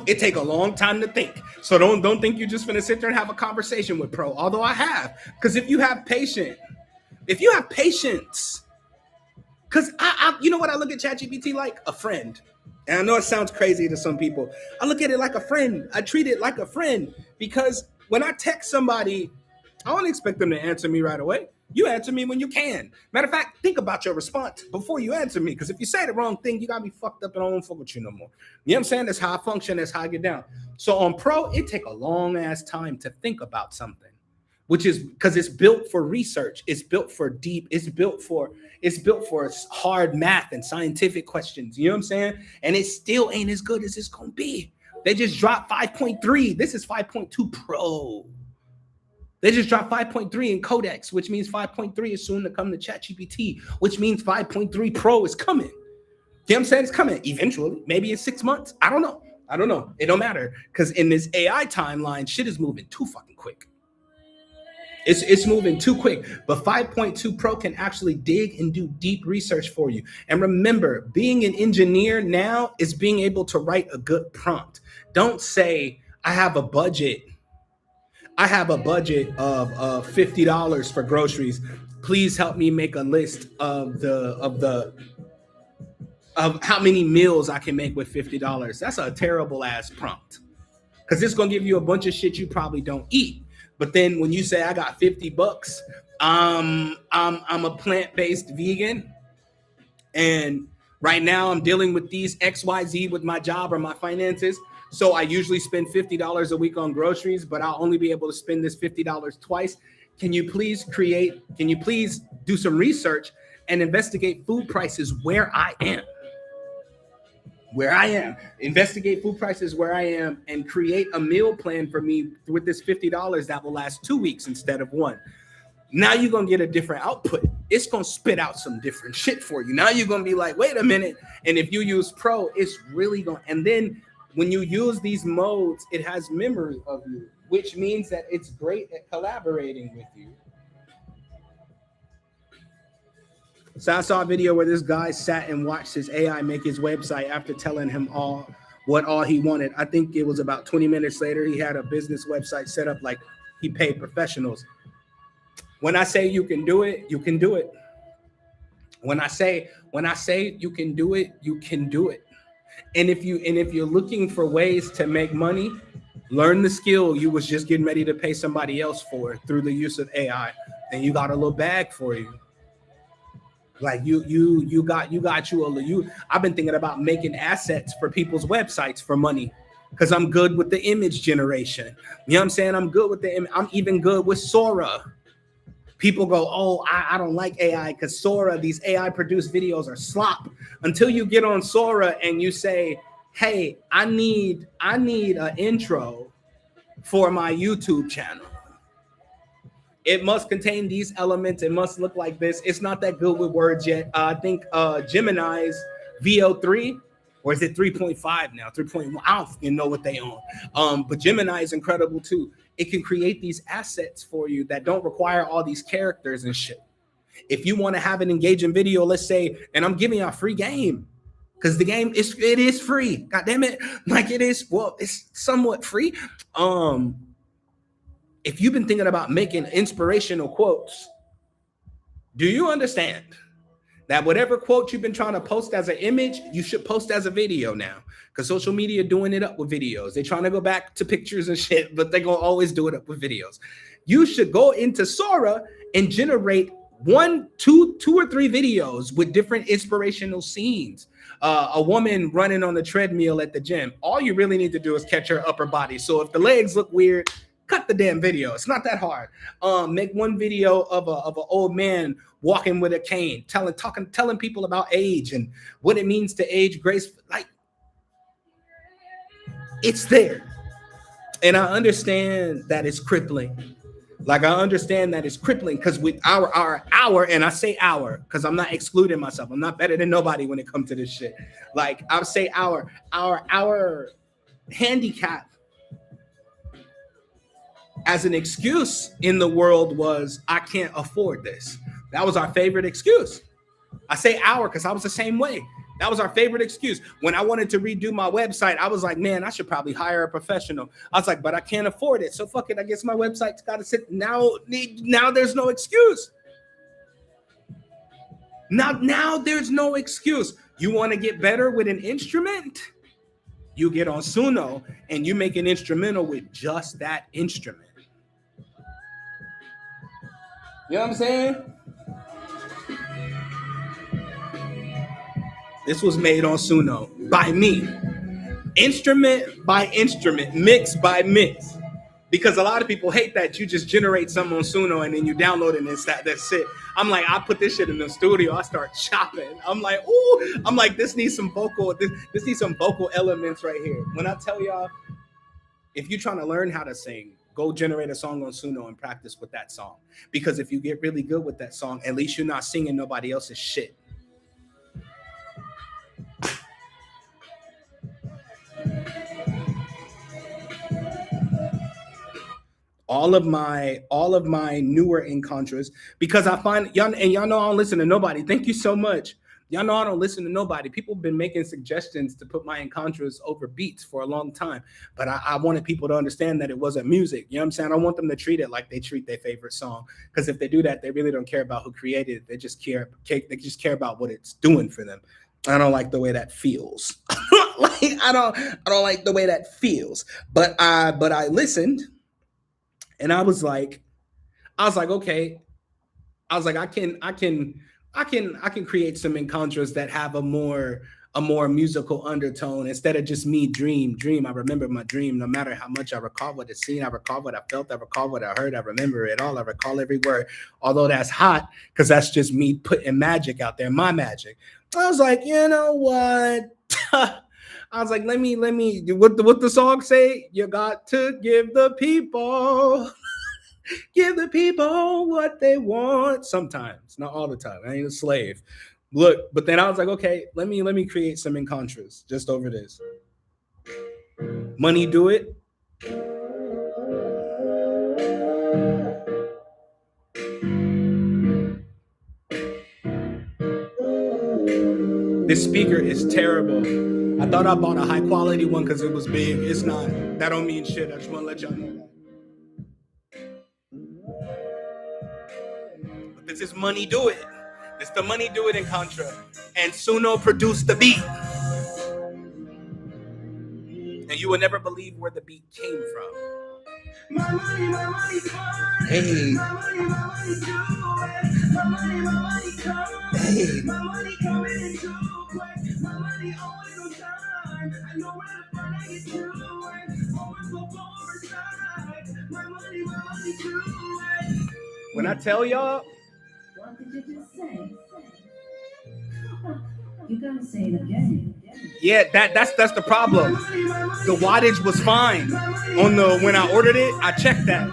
Speaker 1: It take a long time to think. So don't think you're just gonna sit there and have a conversation with Pro. Although I have, because if you have patience, because I you know what I look at ChatGPT like? A friend. And I know it sounds crazy to some people. I look at it like a friend. I treat it like a friend because when I text somebody, I don't expect them to answer me right away. You answer me when you can. Matter of fact, think about your response before you answer me. Because if you say the wrong thing, you got me fucked up and I won't fuck with you no more. You know what I'm saying? That's how I function. That's how I get down. So on Pro, it take a long ass time to think about something, which is because it's built for research. It's built for deep. It's built for hard math and scientific questions. You know what I'm saying? And it still ain't as good as it's going to be. They just dropped 5.3. This is 5.2 Pro. They just dropped 5.3 in Codex, which means 5.3 is soon to come to ChatGPT, which means 5.3 Pro is coming. You know what I'm saying? It's coming eventually. Maybe in 6 months. I don't know. It don't matter. Because in this AI timeline, shit is moving too fucking quick. It's moving too quick. But 5.2 Pro can actually dig and do deep research for you. And remember, being an engineer now is being able to write a good prompt. Don't say, I have a budget I have a budget of $50 for groceries. Please help me make a list of how many meals I can make with $50. That's a terrible ass prompt because it's gonna give you a bunch of shit you probably don't eat. But then when you say I got $50, I'm a plant based vegan, and right now I'm dealing with these XYZ with my job or my finances. So I usually spend $50 a week on groceries, but I'll only be able to spend this $50 twice. Can you please do some research and investigate food prices where I am? Where I am, investigate food prices where I am, and create a meal plan for me with this $50 that will last 2 weeks instead of one. Now you're gonna get a different output. It's gonna spit out some different shit for you. Now you're gonna be like, wait a minute. And if you use Pro, it's really gonna. And then when you use these modes, it has memory of you, which means that it's great at collaborating with you. So I saw a video where this guy sat and watched his AI make his website after telling him all he wanted. I think it was about 20 minutes later, he had a business website set up like he paid professionals. When I say you can do it, you can do it. When I say you can do it, you can do it. And if you're looking for ways to make money, learn the skill you was just getting ready to pay somebody else for through the use of AI, and you got a little bag for you. Like I've been thinking about making assets for people's websites for money because I'm good with the image generation. You know what I'm saying? I'm good with I'm even good with Sora. People go, oh, I don't like AI because Sora, these AI produced videos are slop. Until you get on Sora and you say, hey, I need an intro for my YouTube channel. It must contain these elements. It must look like this. It's not that good with words yet. I think Gemini's VO3, or is it 3.5 now? 3.1. I don't even know what they own. But Gemini is incredible too. It can create these assets for you that don't require all these characters and shit. If you want to have an engaging video, let's say, and I'm giving you a free game because the game it is free. God damn it. Like it is, well, it's somewhat free. If you've been thinking about making inspirational quotes, do you understand that whatever quote you've been trying to post as an image, you should post as a video now? Because social media doing it up with videos. They're trying to go back to pictures and shit, but they're going to always do it up with videos. You should go into Sora and generate two or three videos with different inspirational scenes. A woman running on the treadmill at the gym. All you really need to do is catch her upper body. So if the legs look weird, cut the damn video. It's not that hard. Make one video of an old man walking with a cane, telling people about age and what it means to age gracefully. Like, it's there. And I understand that it's crippling. Like, I understand that it's crippling because with our, and I say our, because I'm not excluding myself. I'm not better than nobody when it comes to this shit. Like, I would say our handicap as an excuse in the world was, I can't afford this. That was our favorite excuse. I say our because I was the same way. That was our favorite excuse. When I wanted to redo my website, I was like, man, I should probably hire a professional. I was like, but I can't afford it. So fuck it. I guess my website's got to sit. Now there's no excuse. Now there's no excuse. You want to get better with an instrument? You get on Suno and you make an instrumental with just that instrument. You know what I'm saying? This was made on Suno by me. Instrument by instrument, mix by mix. Because a lot of people hate that you just generate something on Suno and then you download it and that's it. I'm like, I put this shit in the studio. I start chopping. I'm like, ooh. I'm like, this needs some vocal. This needs some vocal elements right here. When I tell y'all, if you're trying to learn how to sing, go generate a song on Suno and practice with that song. Because if you get really good with that song, at least you're not singing nobody else's shit. All of my newer encounters, because I find y'all, and y'all know I don't listen to nobody. Thank you so much. Y'all know I don't listen to nobody. People have been making suggestions to put my encounters over beats for a long time, but I wanted people to understand that it wasn't music. You know what I'm saying? I want them to treat it like they treat their favorite song, because if they do that, they really don't care about who created it. They just care about what it's doing for them. I don't like the way that feels. Like I don't like the way that feels. But I listened, and I was like, okay. I was like, I can create some encounters that have a more musical undertone, instead of just me dream. I remember my dream. No matter how much I recall what it's seen, I recall what I felt, I recall what I heard, I remember it all. I recall every word. Although that's hot, because that's just me putting magic out there, my magic. I was like, you know what? I was like, let me what the song say? You got to give the people what they want. Sometimes, not all the time. I ain't a slave. Look, but then I was like, okay, let me create some encounters just over this. Money do it. This speaker is terrible. I thought I bought a high quality one because it was big. It's not. That don't mean shit. I just want to let y'all know that. But this is Money Do It. It's the Money Do It encounter. And Suno produced the beat. And you will never believe where the beat came from. My money, hey. My money, do it. My money, come. Hey. My money coming into play. My money always on time. I know where to find it to it. Always go overside. My money, do it. When I tell y'all. What did you just say? You gotta say it again. Yeah, that's the problem. The wattage was fine on the when I ordered it. I checked that.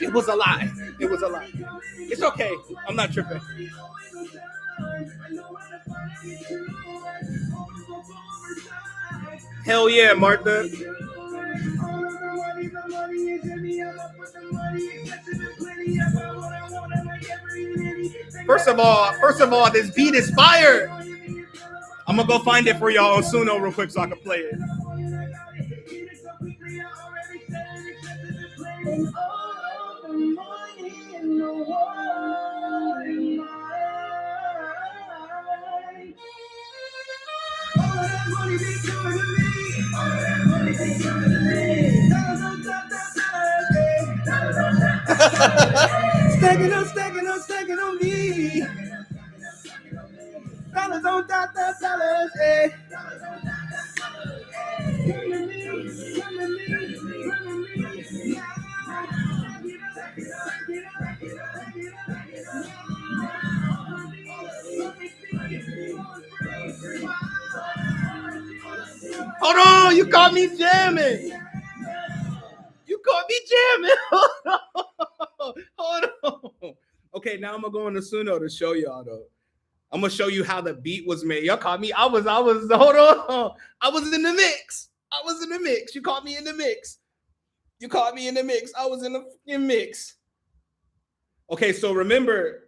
Speaker 1: It was a lie. It was a lie. It's okay. I'm not tripping. Hell yeah, Martha. First of all, this beat is fire. I'm gonna go find it for y'all on Suno real quick so I can play it. Stacking on me. Dollars on dollars, eh. Hold on, you caught me jamming. Hold on. Okay, now I'm gonna go into Suno to show y'all though. I'm gonna show you how the beat was made. Y'all caught me. I was. Hold on. I was in the mix. You caught me in the mix. I was in the mix. Okay, so remember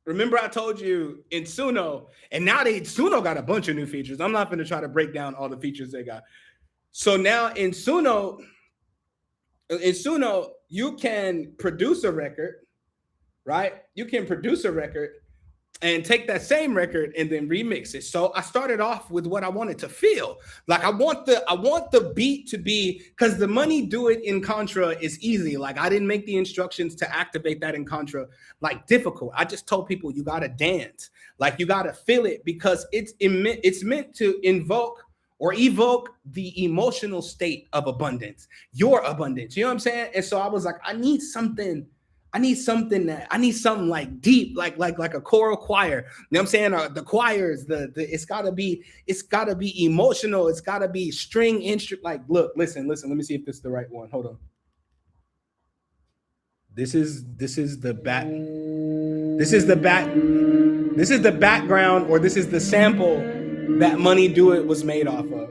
Speaker 1: I told you in Suno, and now Suno got a bunch of new features. I'm not gonna try to break down all the features they got. So now in Suno, you can produce a record, right? You can produce a record and take that same record and then remix it. So I started off with what I wanted to feel. Like I want the beat to be, because the Money Do It in Contra is easy. Like I didn't make the instructions to activate that in Contra like difficult. I just told people you gotta dance, like you gotta feel it, because it's meant to invoke or evoke the emotional state of abundance, your abundance. You know what I'm saying? And so I was like, I need something like deep, like a choral choir. You know what I'm saying? The choirs, it's gotta be emotional. It's gotta be string instrument. Like, look, listen. Let me see if this is the right one. Hold on. This is the background, or this is the sample that Money Do It was made off of.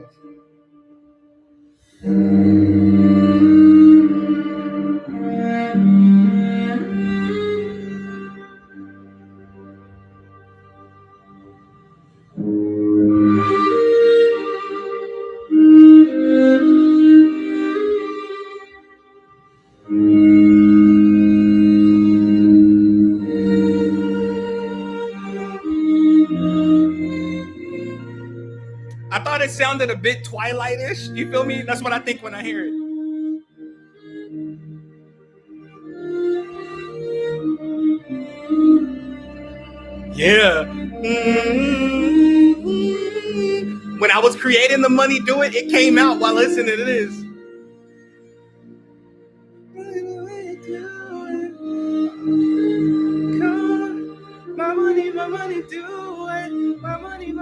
Speaker 1: it sounded a bit Twilight-ish. You feel me? That's what I think when I hear it. Yeah. When I was creating the Money Do It, it came out while listening to this. My money do it. My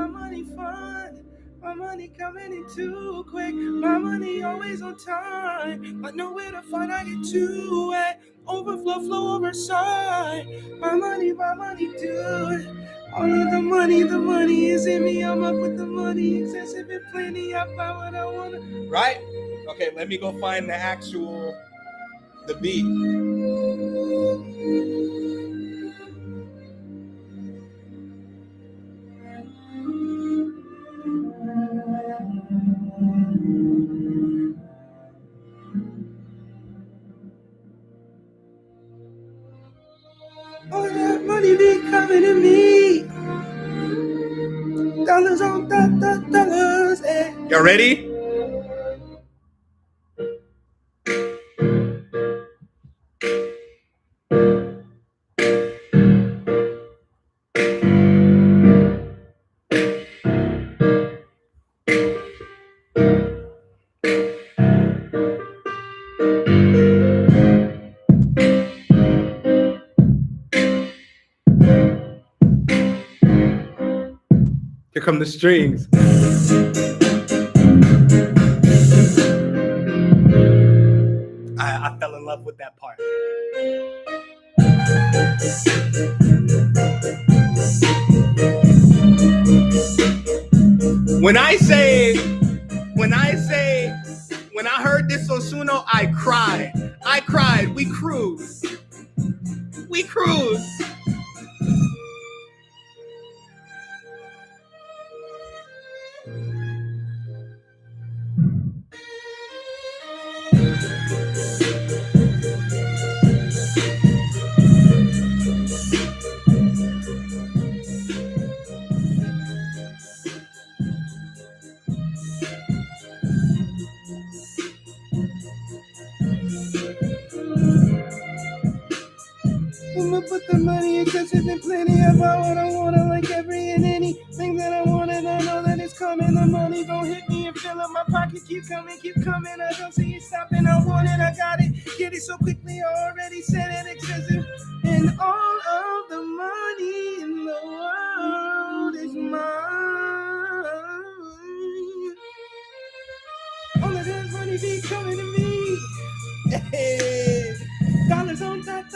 Speaker 1: money fun. My money coming in too quick. My money always on time. I know where to find, I get to it. Overflow, flow overside. My money do it. All of the money is in me. I'm up with the money. Excessive and plenty. I buy what I wanna. Right? Okay, let me go find the beat. All that money be coming to me. Dollars on dollars. Y'all ready? Here come the strings. I fell in love with that part. When I heard this on Suno, I cried. We cruise. I'ma put the money in excessive and plenty. I buy what I wanna, like every and anything that I wanted. I know that it's coming. The money gon' hit me and fill up my pocket. Keep coming. I don't see it stopping. I want it, I got it. Get it so quickly. I already said it. Excessive, and all of the money in the world is mine. All of that money be coming to me. Hey. Dollars on dollars.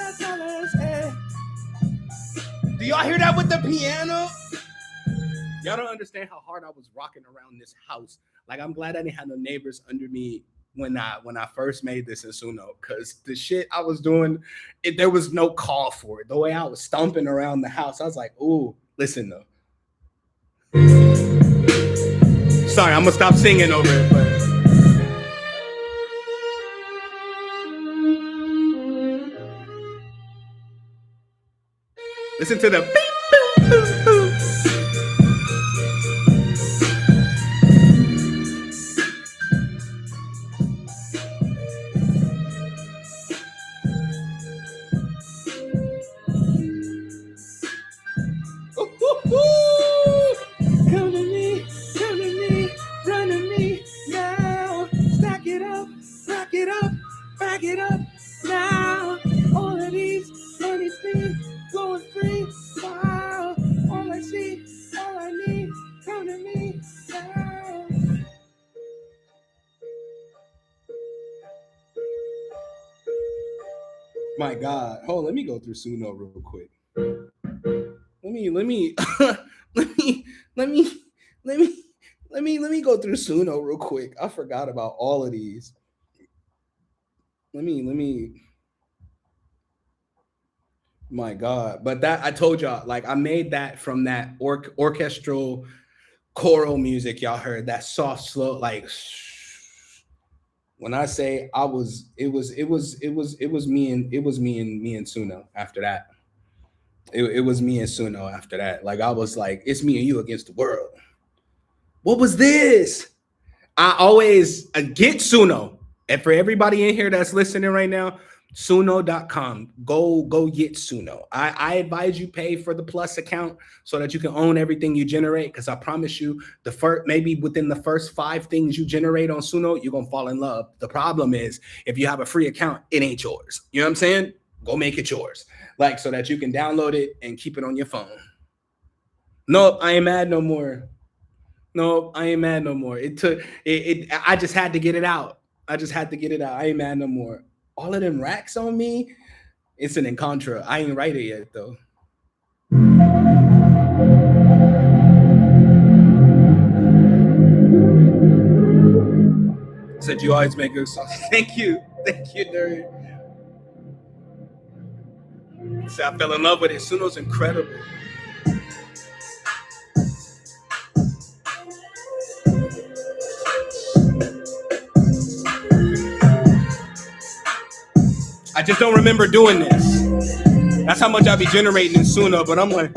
Speaker 1: Do y'all hear that with the piano? Y'all don't understand how hard I was rocking around this house. Like, I'm glad I didn't have no neighbors under me when I first made this in Suno, because the shit I was doing, there was no call for it. The way I was stomping around the house, I was like, ooh, listen though. Sorry, I'm gonna stop singing over it, but listen to the beep, boop, boop, boop. Come to me, run to me now. Stack it up, back it up now. All of these money free, going free. Wow, all I see, all I need. Come to me now. My God, hold on, let me go through Suno real quick. Let me let me go through Suno real quick. I forgot about all of these. Let me. My God, but that I told y'all, like I made that from that orchestral choral music y'all heard, that soft, slow, like. When I say it was me and Suno after that. It was me and Suno after that. Like I was like, it's me and you against the world. What was this? I always get Suno. And for everybody in here that's listening right now, Suno.com. Go get Suno. I advise you pay for the plus account so that you can own everything you generate. Because I promise you, the first maybe within the first 5 things you generate on Suno, you're gonna fall in love. The problem is if you have a free account, it ain't yours. You know what I'm saying? Go make it yours. Like so that you can download it and keep it on your phone. No, I ain't mad no more. No, I ain't mad no more. It took it. I just had to get it out. I just had to get it out. I ain't mad no more. All of them racks on me. It's an Encontra. I ain't write it yet though. Said you always make good songs. Thank you, nerd. See, I fell in love with it. Suno's incredible. I just don't remember doing this. That's how much I be generating in Suno, but I'm like.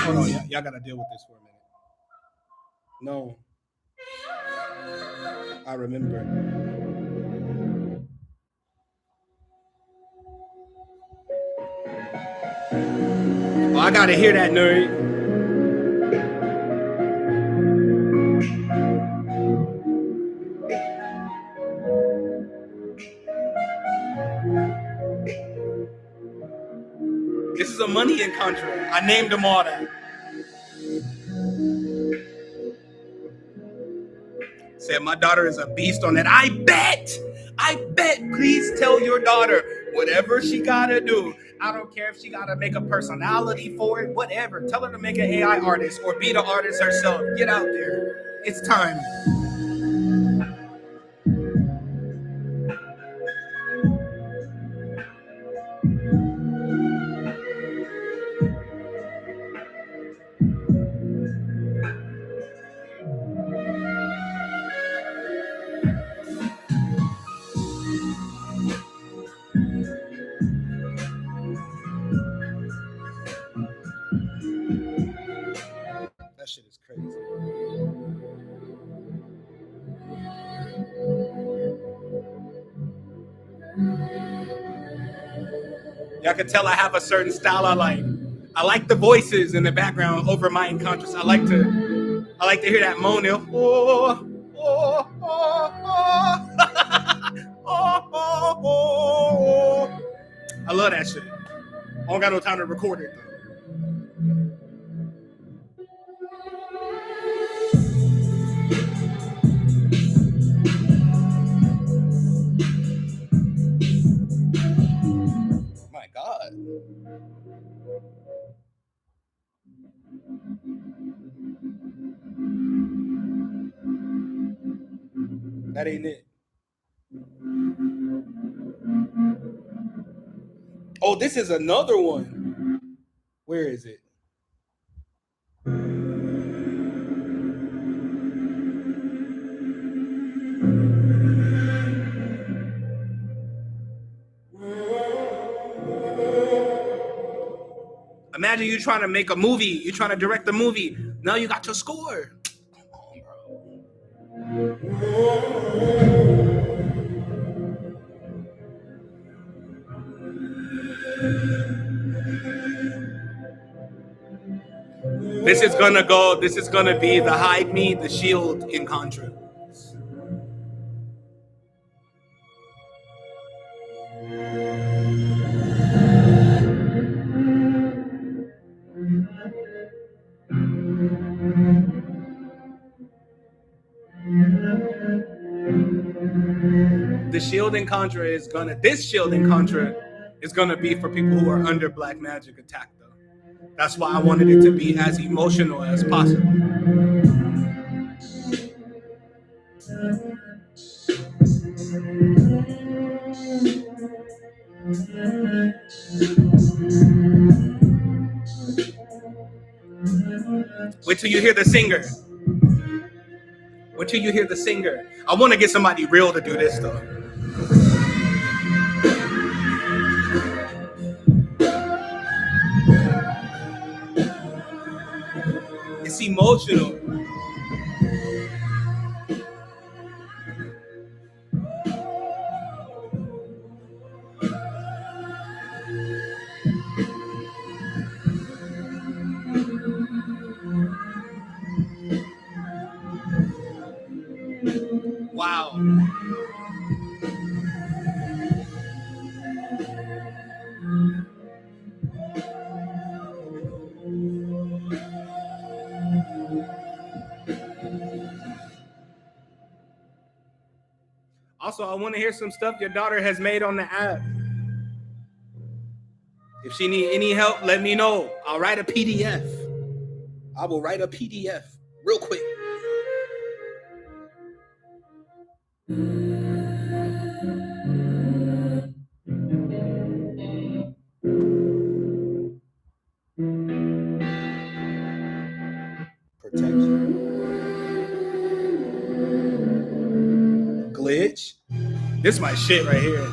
Speaker 1: Hold on, y'all gotta deal with this for a minute. No. I remember. Oh, I gotta hear that, nerd. This is a money Encontra. I named them all that. Said my daughter is a beast on that. I bet. Please tell your daughter whatever she gotta do. I don't care if she gotta make a personality for it, whatever. Tell her to make an AI artist or be the artist herself. Get out there. It's time. That shit is crazy. Y'all can tell I have a certain style I like. I like the voices in the background over my unconscious. I like to hear that moan. Oh, oh, oh, oh. Oh, oh, oh. I love that shit. I don't got no time to record it though. My God. That ain't it. Oh, this is another one. Where is it? Imagine you trying to make a movie. You trying to direct a movie. Now you got your score. This is gonna be the hide me, the shield in Contra. This shield in Contra is gonna be for people who are under black magic attack though. That's why I wanted it to be as emotional as possible. Wait till you hear the singer. Wait till you hear the singer. I want to get somebody real to do this though. It's emotional. Wow. Also, I want to hear some stuff your daughter has made on the app. If she need any help, let me know. I'll write a PDF. I will write a PDF real quick. Protection. Glitch. This is my shit right here.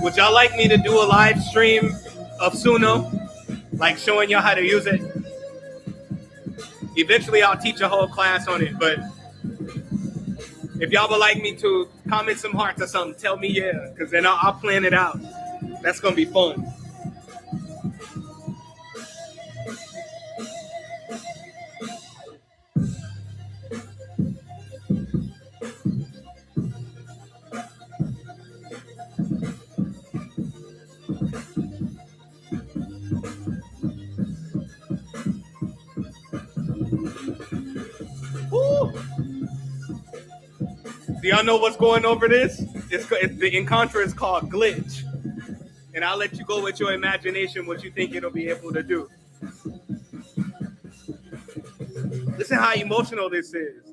Speaker 1: Would y'all like me to do a live stream of Suno? Like showing y'all how to use it? Eventually I'll teach a whole class on it, but if y'all would like me to, comment some hearts or something, tell me yeah, because then I'll plan it out. That's going to be fun. Woo! Do y'all know what's going over this? The encounter is called glitch. And I'll let you go with your imagination what you think it'll be able to do. Listen how emotional this is.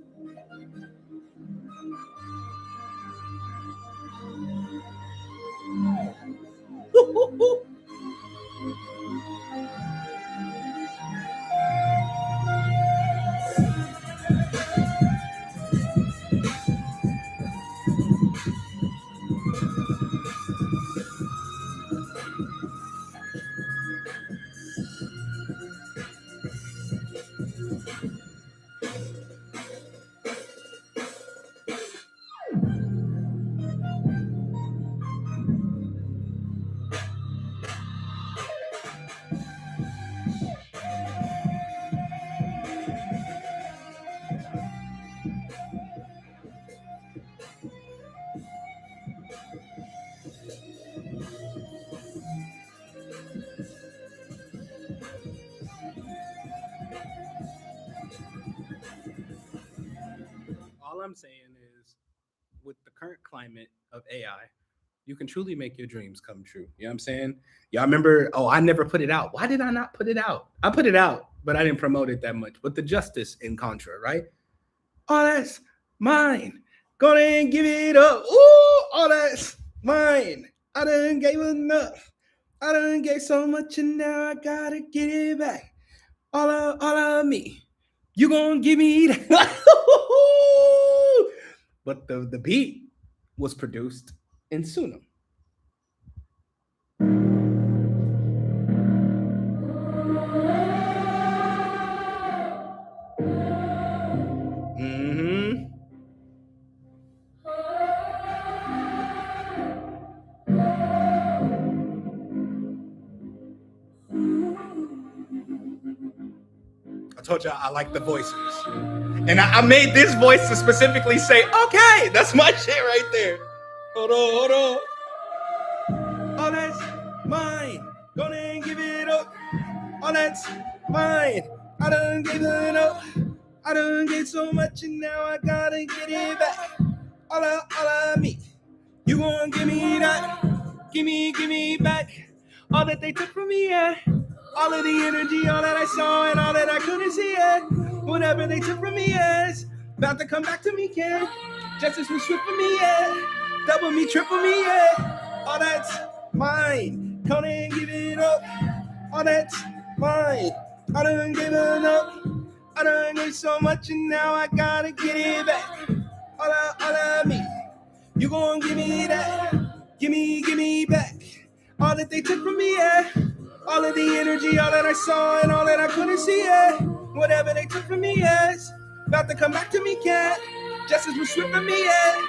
Speaker 1: All I'm saying is, with the current climate of AI, you can truly make your dreams come true. You know what I'm saying? Y'all remember, oh, I never put it out. Why did I not put it out? I put it out, but I didn't promote it that much. But the justice in Contra, right? Oh, that's mine. Go ahead and give it up. Ooh, oh, that's mine. I done gave enough. I done gave so much and now I gotta get it back. All of me. You gonna give me that? But the beat was produced in Suno. Mm-hmm. I told you I like the voices. And I made this voice to specifically say, okay, that's my shit right there. Hold on. Oh, that's mine. Go ahead and give it up. Oh, that's mine. I done gave it up. I done gave so much and now I gotta get it back. All of me. You gonna give me that? Give me back. All that they took from me, yeah. All of the energy, all that I saw and all that I couldn't see, yeah. Whatever they took from me, yes. About to come back to me, kid. Justice was swift for me, yeah. Double me, triple me, yeah. All that's mine. Couldn't give it up. All that's mine. I done given up. I done gave so much and now I gotta get it back. All of me. You gon' give me that. Give me back. All that they took from me, yeah. All of the energy, all that I saw and all that I couldn't see, yeah. Whatever they took from me, yes. About to come back to me, cat. Justice was swift for me, yeah.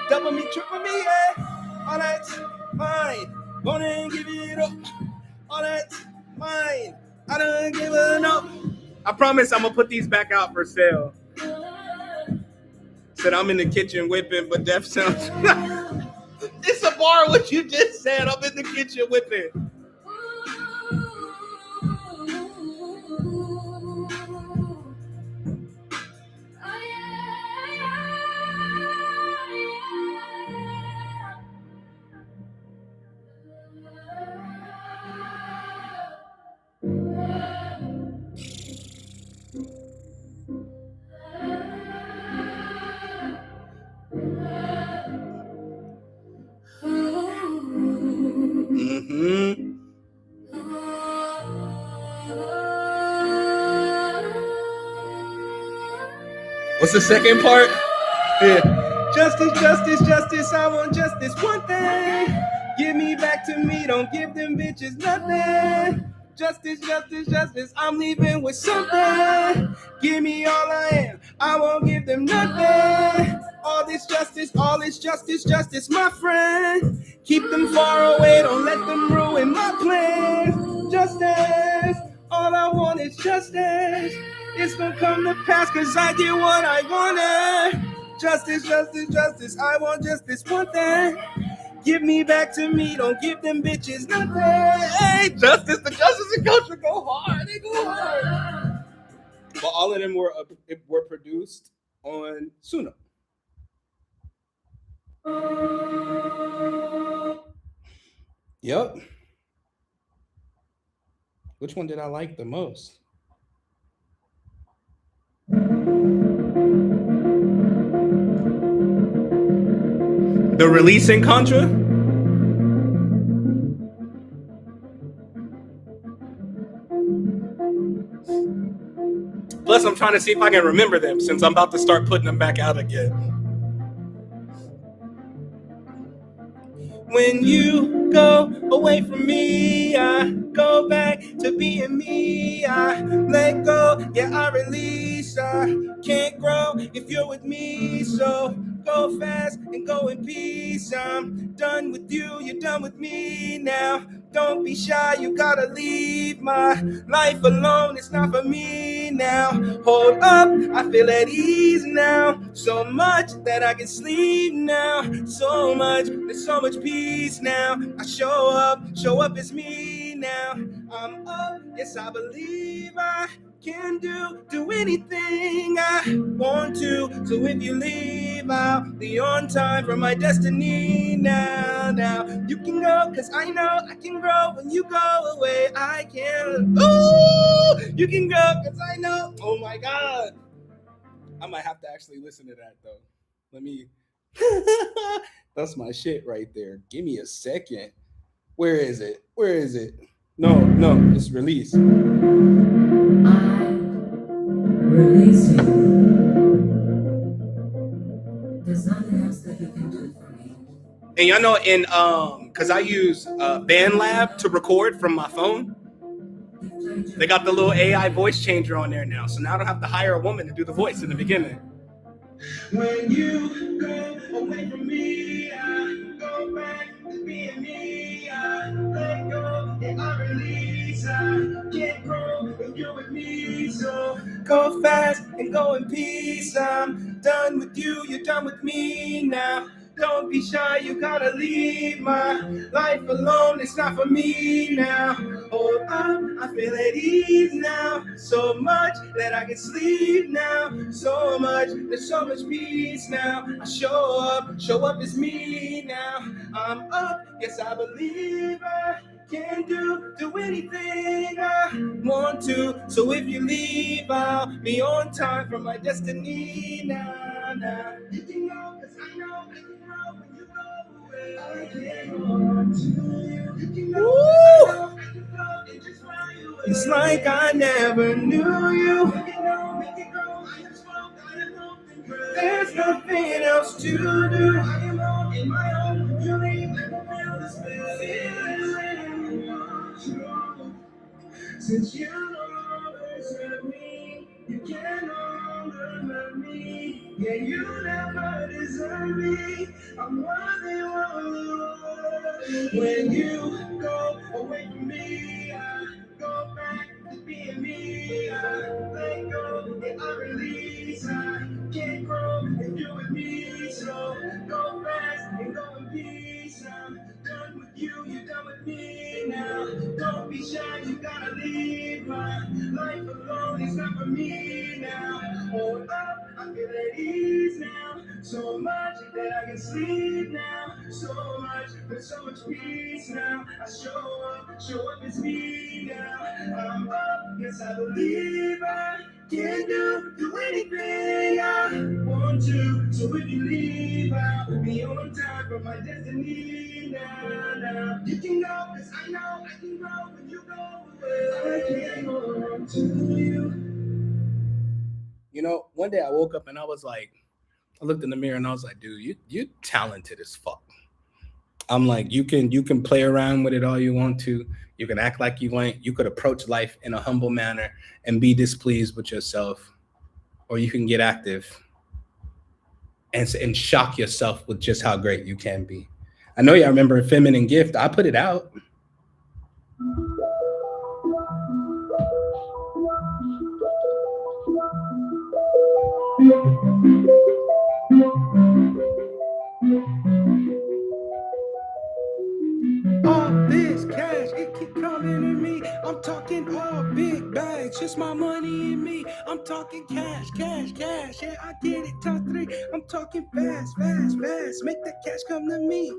Speaker 1: Double me, triple me, yeah. All that's mine. Gonna and give it up. All that's mine. I done given up. I promise I'm gonna put these back out for sale. Said I'm in the kitchen whipping, but Def sounds. It's a bar what you just said. I'm in the kitchen whipping. Mm-hmm. What's the second part? Yeah. Justice, justice, justice. I want justice. One thing. Give me back to me. Don't give them bitches nothing. Justice, justice, justice. I'm leaving with something. Give me all I am. I won't give them nothing. All this justice, justice, my friend. Keep them far away. Don't let them ruin my plans. Justice. All I want is justice. It's gonna come to pass cause I get what I wanted. Justice, justice, justice. I want just this one thing. Give me back to me. Don't give them bitches nothing. Hey, justice, the justice and culture go hard. They go hard. But all of them were produced on Suno. Yep. Which one did I like the most? The release in Contra? Plus, I'm trying to see if I can remember them since I'm about to start putting them back out again. When you go away from me, I go back to being me. I let go, yeah, I release. I can't grow if you're with me. So go fast and go in peace. I'm done with you, you're done with me now. Don't be shy, you gotta leave my life alone. It's not for me now. Hold up, I feel at ease now. So much that I can sleep now. So much, there's so much peace now. I show up as me now. I'm up, yes, I believe I can do anything I want to. So if you leave, I'll be on time for my destiny now. You can go, cause I know I can grow. When you go away, I can. Ooh, you can go, cause I know. Oh my God. I might have to actually listen to that though. Let me. That's my shit right there. Give me a second. Where is it? No, it's release.
Speaker 2: Releasing. There's nothing else that you can do for me.
Speaker 1: And y'all know in cause I use BandLab to record from my phone. They got the little AI voice changer on there now. So now I don't have to hire a woman to do the voice in the beginning. When you go away from me, I go back to being me. I let go and I release. I can't grow if you're with me. So go fast and go in peace. I'm done with you, you're done with me now. Don't be shy, you gotta leave my life alone. It's not for me now. Hold up, I feel at ease now. So much that I can sleep now. So much, there's so much peace now. I show up as me now. I'm up, yes I believe I can do anything I want to. So if you leave, I'll be on time for my destiny now. You can know, cause I know when you go away. I can't hold on to you. You can know, cause I know I can float and just fly away. It's like I never knew you. Make it go, make it go. I am strong, I am open. There's nothing else to do. I am on in my own. You leave, I can feel this feeling in control. Since you always hurt me, you can no longer love me. Yeah, you never deserve me. I'm worthy of you. When you go away from me, I go back to being me. I let go, yeah, I release. I can't grow if you're with me. So go fast and go in peace. I'm done with you, you're done with me now. Don't be shy, you gotta leave my life alone. It's not for me now. Hold up, I feel at ease now. So much that I can sleep now. So much, with so much peace now. I show up as me now. I'm up, yes I believe I can do anything I want to. So if you leave, I'll be on time for my destiny now. You can go, cause I know I can go when you go away. I can't hold on to you. You know, one day I woke up and I was like, I looked in the mirror and I was like, dude, you talented as fuck. I'm like, you can play around with it all you want to. You can act like you ain't. You could approach life in a humble manner and be displeased with yourself, or you can get active and shock yourself with just how great you can be. I know y'all remember Feminine Gift. I put it out. All this cash, it keep coming to me. I'm talking all big bags, just my money and me. I'm talking cash, cash, cash. Yeah, I get it, top three. I'm talking fast, fast, fast. Make that cash come to me.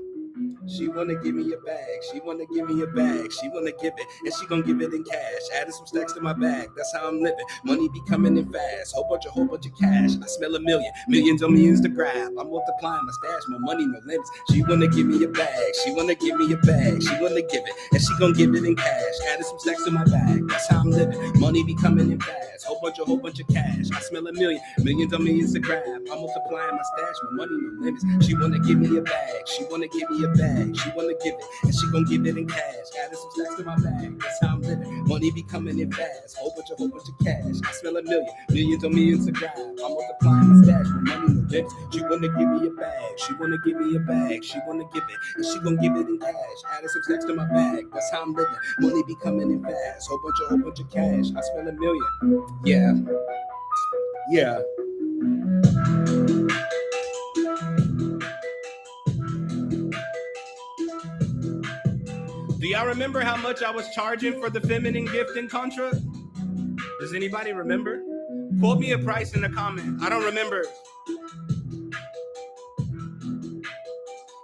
Speaker 1: She wanna give me a bag, she wanna give me a bag, she wanna give it, and she gon' give it in cash. Adding some stacks to my bag, that's how I'm living. Money be coming in fast, whole bunch of cash. I smell a million, millions on millions to grab. I'm multiplying my stash, my money no limits. She wanna give me a bag, she wanna give me a bag, she wanna give it, and she gon' give it in cash. Adding some stacks to my bag, that's how I'm living. Money be coming in fast, whole bunch of cash. I smell a million, millions on millions to grab. I'm multiplying my stash, my money no limits. She wanna give me a bag, she wanna give me a bag. She wanna give it, and she gon' give it in cash. Adding some stacks to my bag, that's how I'm living. Money be coming in fast, whole bunch of cash. I smell a million, millions on millions to grab. I'm multiplying my stash, my money no limits. She wanna give me a bag, she wanna give me a bag, she wanna give it, and she gon' give it in cash. Adding some stacks to my bag, that's how I'm living. Money be coming in fast, whole bunch of cash. I smell a million, yeah, yeah. Do y'all remember how much I was charging for the feminine gift in Contra? Does anybody remember? Quote me a price in the comment. I don't remember.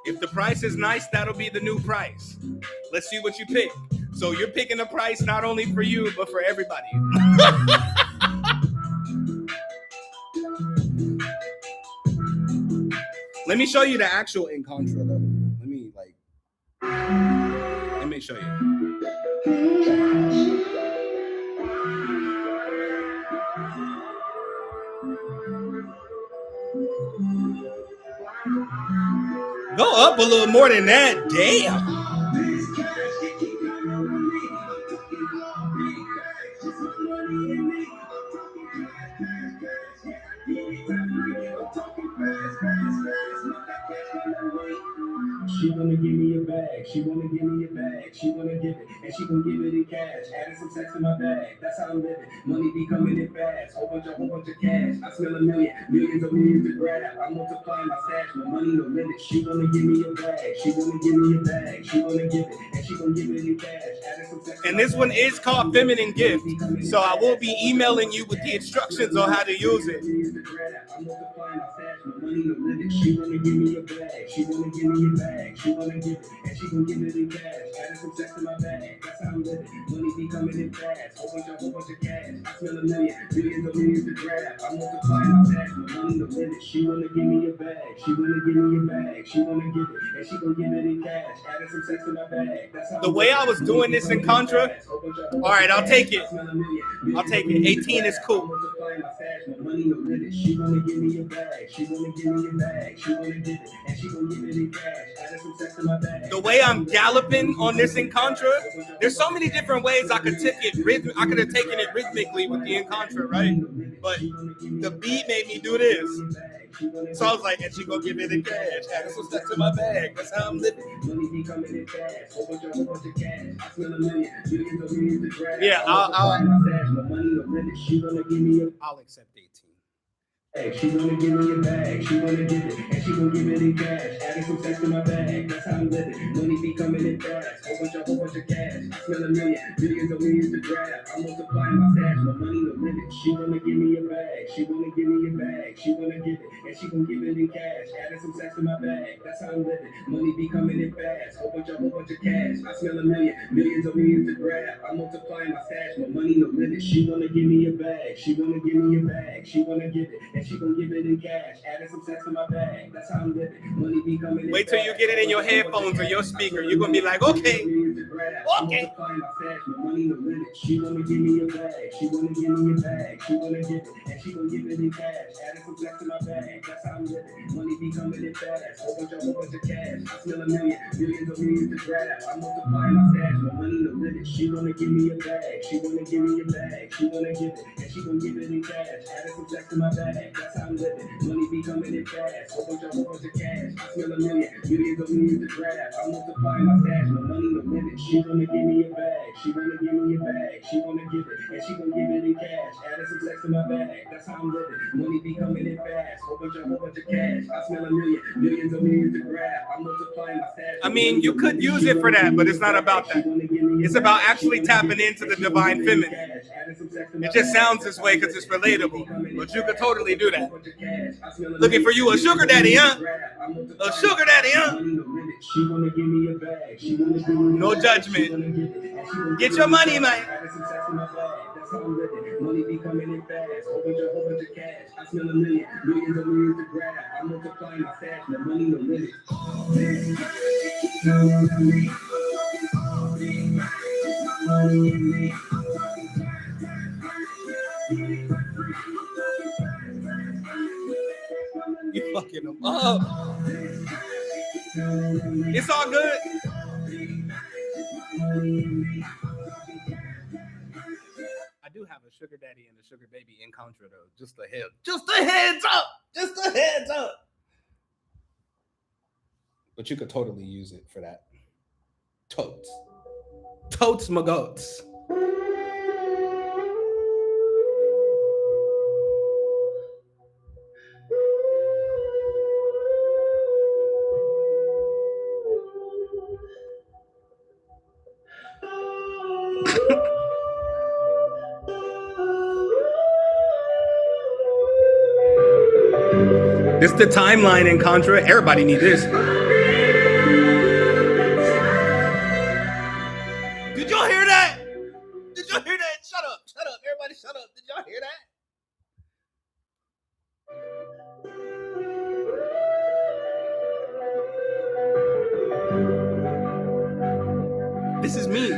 Speaker 1: If the price is nice, that'll be the new price. Let's see what you pick. So you're picking a price not only for you, but for everybody. Let me show you the actual in Contra though. Let me show you. Go up a little more than that. Damn. She wanna give me a bag. She wanna give me a bag. She wanna give it, and she gon' give it in cash. Adding some sex in my bag. That's how I'm living. Money be coming in fast. Whole bunch of cash. I smell a million, millions of millions to grab. I'm multiplying my stash. My money no limit. She wanna give me a bag. She wanna give me a bag. She wanna give it, and she gon' give it in cash. Adding some sex. And this one is called Feminine Gift. So I will be emailing you with the instructions on how to use it. I'm multiplying my stash. My money no limit. She wanna give me a bag. She wanna give me a bag. She wanna give it, and she gon' give it in cash. Adding some sex in my bag. That's how I'm living. Money be coming in fast. Whole bunch of cash. I smell a million, millions of millions to grab. I'm multiplying my stash. My money no limit. She wanna give me a bag. She wanna give me a bag. She wanna give it, and she gon' give it in cash. Adding some sex in my bag. That's how the way I was doing this in Contra. All right, I'll take it. I'll take it. 18 is cool. Money no limit. She wanna give me a bag. She wanna give me a bag. She wanna give it, and she gon' give it in cash. Adding some sex in my bag. The way I'm galloping on this in Contra, there's so many different ways I could take it rhythm. I could have taken it rhythmically with the in Contra, right? But the beat made me do this. So I was like, and she gonna give it in cash. Adding some sex in my bag. That's how I'm living. Money be coming in fast. Whole bunch of cash. I smell a million, millions of millions to grab. Yeah, I'll accept 18. She wanna give me a bag, she wanna give it, and she gon' give it in cash. Adding some sex in my bag, that's how I'm living. Money be coming in fast, whole bunch of cash. I smell a million, millions of millions to grab. I'm multiplying my stash, my money no limit. She wanna give me a bag, she wanna give me a bag, she wanna give it, and she gon' give it in cash. Adding some sex in my bag, that's how I'm living. Money be coming in fast, whole bunch of cash. I smell a million, millions of millions to grab. I'm multiplying my stash, my money no limit. She wanna give me a bag, she wanna give me a bag, she wanna give it, and she gon' give it in cash. Adding some sex in my bag. That's how I'm living. Money be coming in. Wait till you get it in your headphones or your speaker. You're gonna be like, okay. Okay. Money no limit. She wanna give me a bag. She wanna give me a bag. She wanna give it, and she gon' give it in cash. Adding some sex in my bag. That's how I'm living. Money be coming in fast. Whole bunch of cash. I smell a million, millions of millions to grab. I'm multiplying my stash. My money no limit. She wanna give me a bag. She wanna give me a bag. She wanna give it, and she gon' give it in cash. Adding some sex in my bag. That's how I'm living. Money be coming in fast. Whole bunch of cash. I smell a million, millions of millions to grab. I'm multiplying my stash. My money no limit. She wanna give me a bag. She wanna give me a bag. She wanna give it, and she gon' give it in cash. Adding some sex in my bag. That's how I'm living. Money be coming in fast. Whole bunch of cash. I smell a million, millions of millions to grab. I'm multiplying my stash. I mean, you could use it for that, but it's not about that. It's about actually tapping into the divine feminine. It just sounds this way because it's relatable, but you could totally do that. Looking for you a sugar daddy, huh? A sugar daddy, huh? No judgment. Get your money, man. Money be coming in fast. Whole bunch of cash. I smell a million, millions of millions to grab. I'm multiplying my stash. My money no limit. You fucking them up. It's all good. I do have a sugar daddy and a sugar baby in Contra though. Just a heads up. Just a heads up. But you could totally use it for that. Totes my goats. This the timeline in Contra. Everybody need this. Did y'all hear that? Did y'all hear that? Shut up. Shut up. Everybody shut up. Did y'all hear that? This is me.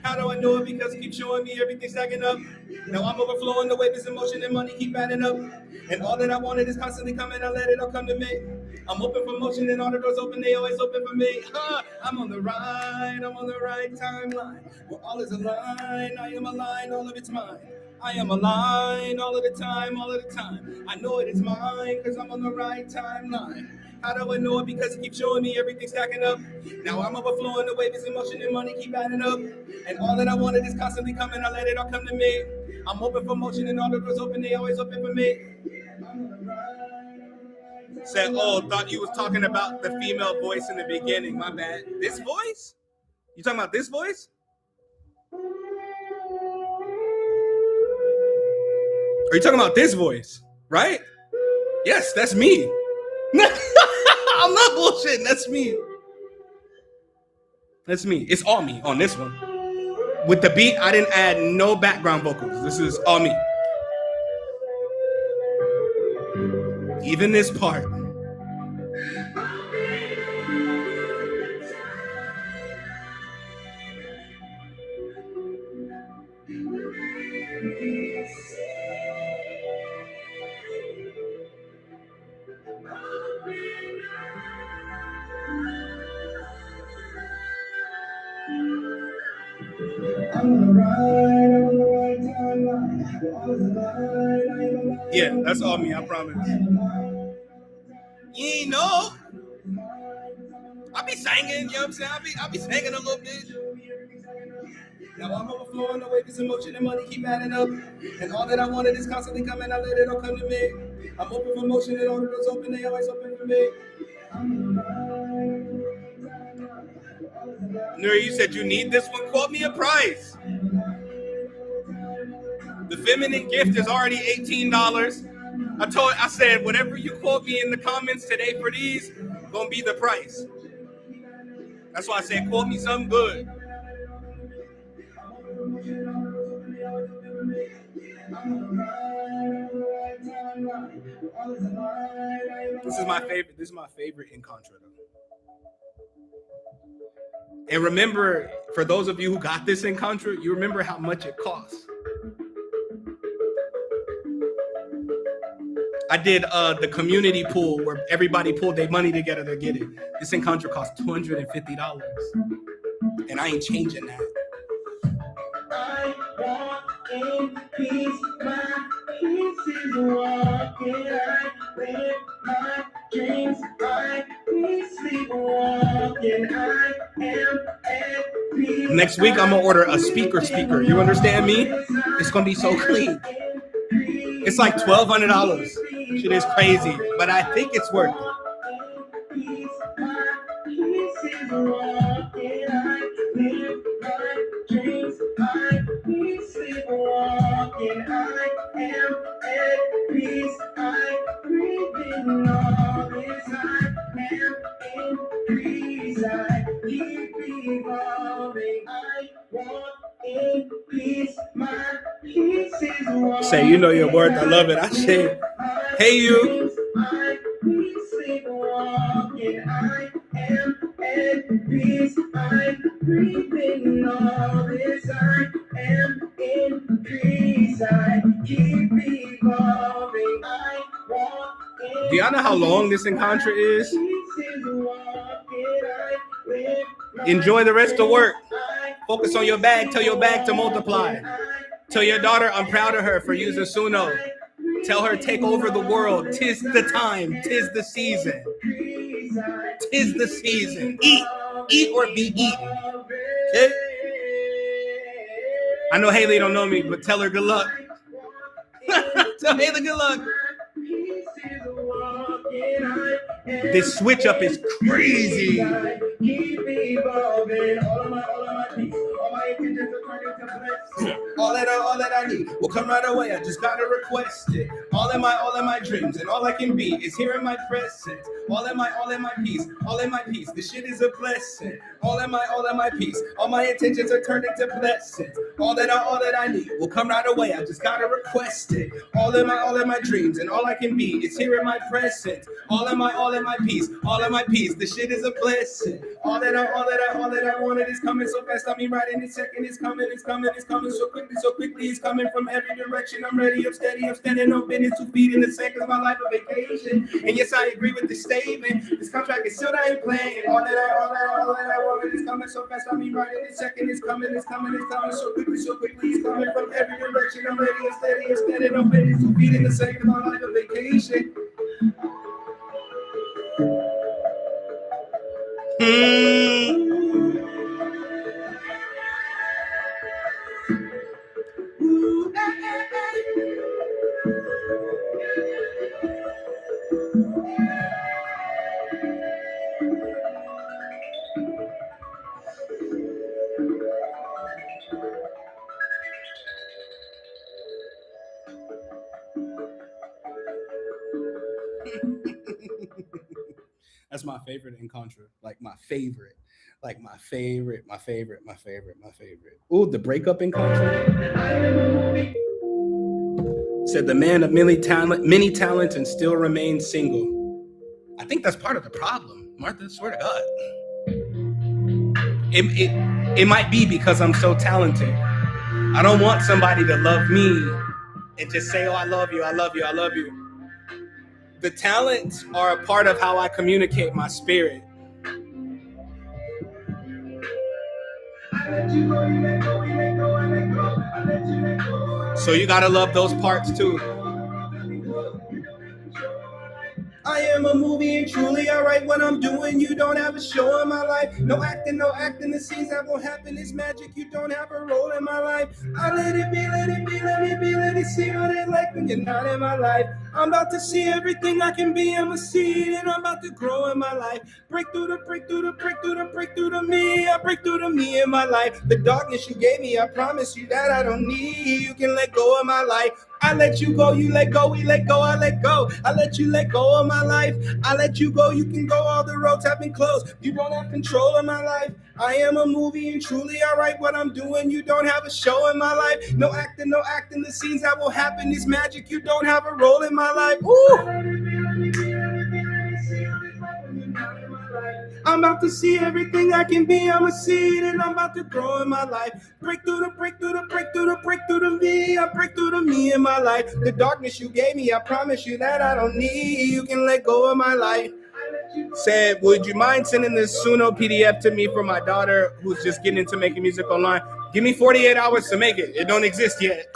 Speaker 1: How do I know it? Because it keeps showing me everything stacking up. Now I'm overflowing the way this emotion and money keep adding up. And all that I wanted is constantly coming. I let it all come to me. I'm open for motion and all the doors open. They always open for me. I'm on the right timeline. Where all is aligned. I am aligned. All of it's mine. I am aligned all of the time. I know it is mine because I'm on the right timeline. How do I know it? Because it keeps showing me everything stacking up. Now I'm overflowing the way this emotion and money keep adding up. And all that I wanted is constantly coming. I let it all come to me. I'm open for motion and all the doors open. They always open for me. Said, oh, thought you was talking about the female voice in the beginning. My bad. This voice? You talking about this voice? Are you talking about this voice? Right? Yes, that's me. I'm not bullshitting. That's me. That's me. It's all me on this one. With the beat, I didn't add no background vocals. This is all me. Even this part. Yeah, that's all me, I promise. You ain't know. I be singing, you know what I'm saying? I be singing a little bit. Now I'm overflowing the way this emotion and money keep adding up. And all that I wanted is constantly coming, I let it all come to me. I'm open for motion and all the doors open, they always open for me. Nuri, you said you need this one, quote me a price. The feminine gift is already $18. I said, whatever you quote me in the comments today for these, gonna be the price. That's why I said, quote me something good. This is my favorite. This is my favorite in Contra. And remember, for those of you who got this in Contra, you remember how much it costs. I did the community pool where everybody pulled their money together to get it. This in Contra cost $250. And I ain't changing that. I walk in peace, my peace is walking. I live my dreams, I peacefully walking. I am at peace. Next week, I'm gonna order a speaker. You understand me? It's gonna be so clean. It's like $1,200. Shit is crazy, but I think it's worth it. Say, you know your worth. I love it. I say, hey, you. Do y'all know how long this Encontra is? Enjoy the rest of work. Focus on your bag. Tell your bag to multiply. Tell your daughter I'm proud of her for using Suno. Tell her take over the world. Tis the time. Tis the season. Tis the season. Eat or be eaten. Okay? I know Haley don't know me, but tell her good luck. Tell Haley good luck. This switch up is crazy. All that I need will come right away. I just gotta request it. All in my dreams, and all I can be is here in my presence. All in my peace, all in my peace. The shit is a blessing. All in my peace. All my intentions are turned into blessings. All that I need will come right away. I just gotta request it. All in my dreams, and all I can be is here in my presence. All in my peace, all in my peace. The shit is a blessing. All that I wanted is coming so fast. I mean, right in a second, it's coming so quickly. It's coming from every direction. I'm ready, I'm steady, I'm standing on business 2 feet in the sand, 'cause my life a vacation. And yes, I agree with the statement. This contract is still I ain't playing. All that I wanted is coming so fast. I mean, right in a second, it's coming so quickly. It's coming from every direction. I'm ready, I'm steady, I'm standing on business 2 feet in the sand, 'cause my life a vacation. That's my favorite in Contra. Like my favorite. Ooh, the breakup in Contra. Said the man of many talents and still remains single. I think that's part of the problem, Martha. Swear to God. It might be because I'm so talented. I don't want somebody to love me and just say, "Oh, I love you, I love you, I love you." The talents are a part of how I communicate my spirit. So you gotta love those parts too. I am a movie and truly I write what I'm doing. You don't have a show in my life. No acting. The scenes that won't happen is magic. You don't have a role in my life. I let it be, let it see what it's like when you're not in my life. I'm about to see everything I can be. I'm a seed and I'm about to grow in my life. Break through to me. I break through to me in my life. The darkness you gave me, I promise you that I don't need. You can let go of my life. I let you go, you let go, we let go, I let go. I let you let go of my life. I let you go, you can go, all the roads have been closed. You don't have control of my life. I am a movie and truly I write what I'm doing. You don't have a show in my life. No acting. The scenes that will happen is magic. You don't have a role in my life. Ooh. I'm about to see everything I can be. I'm a seed and I'm about to grow in my life. Break through to me. I break through to me in my life. The darkness you gave me, I promise you that I don't need. You can let go of my life. Said, would you mind sending this Suno PDF to me for my daughter who's just getting into making music online? Give me 48 hours to make it. It don't exist yet.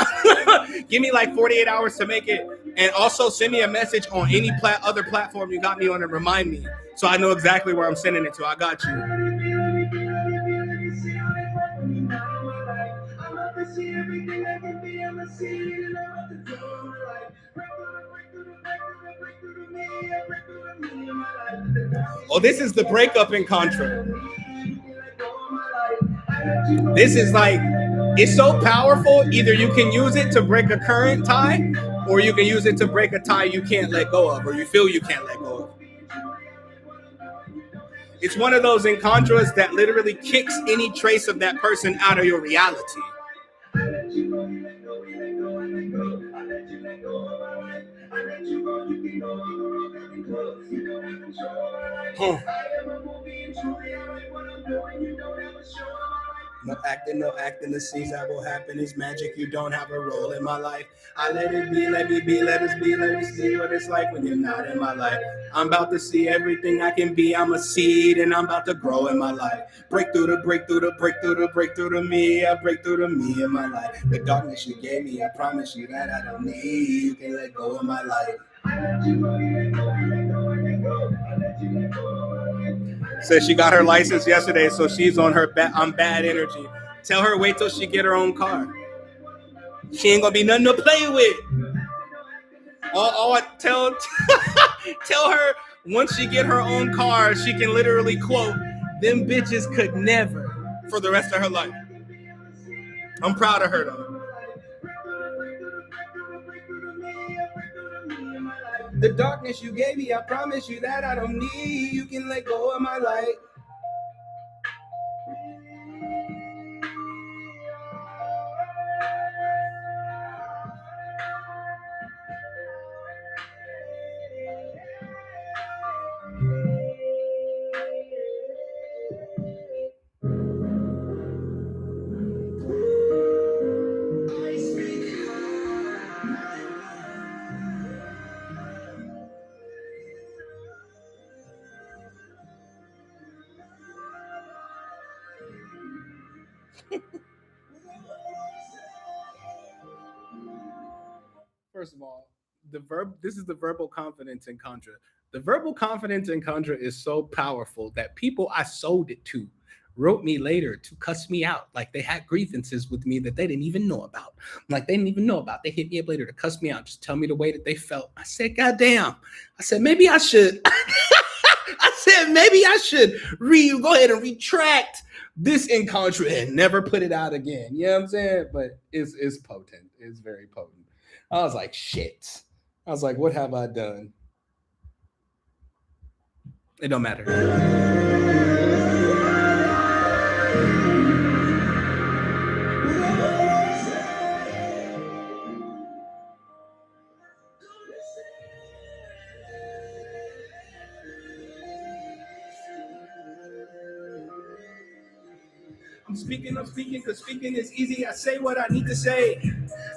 Speaker 1: Give me like 48 hours to make it. And also send me a message on any other platform you got me on and remind me so I know exactly where I'm sending it to. I got you. Oh, this is the breakup in Contra. This is like, it's so powerful. Either you can use it to break a current tie, or you can use it to break a tie you can't let go of, or you feel you can't let go of. It's one of those encontras that literally kicks any trace of that person out of your reality. Huh. No acting. The scenes that will happen is magic. You don't have a role in my life. I let it be, let me be, let us be, let me see what it's like when you're not in my life. I'm about to see everything I can be. I'm a seed and I'm about to grow in my life. Break through to me. I break through to me in my life. The darkness you gave me, I promise you that I don't need. You can let go of my life. Says she got her license yesterday, so she's on her on bad energy. Tell her wait till she get her own car. She ain't gonna be nothing to play with. Tell tell her once she get her own car, she can literally quote, "Them bitches could never," for the rest of her life. I'm proud of her though. The darkness you gave me, I promise you that I don't need. You can let go of my light. First of all, this is the verbal confidence in Contra. The verbal confidence in Contra is so powerful that people I sold it to wrote me later to cuss me out. Like they had grievances with me that they didn't even know about. Like they didn't even know about. They hit me up later to cuss me out, just tell me the way that they felt. I said, God damn. I said, maybe I should. I said, maybe I should go ahead and retract this in Contra and never put it out again. You know what I'm saying? But it's potent. It's very potent. I was like, shit. I was like, what have I done? It don't matter. I'm speaking, because speaking is easy. I say what I need to say.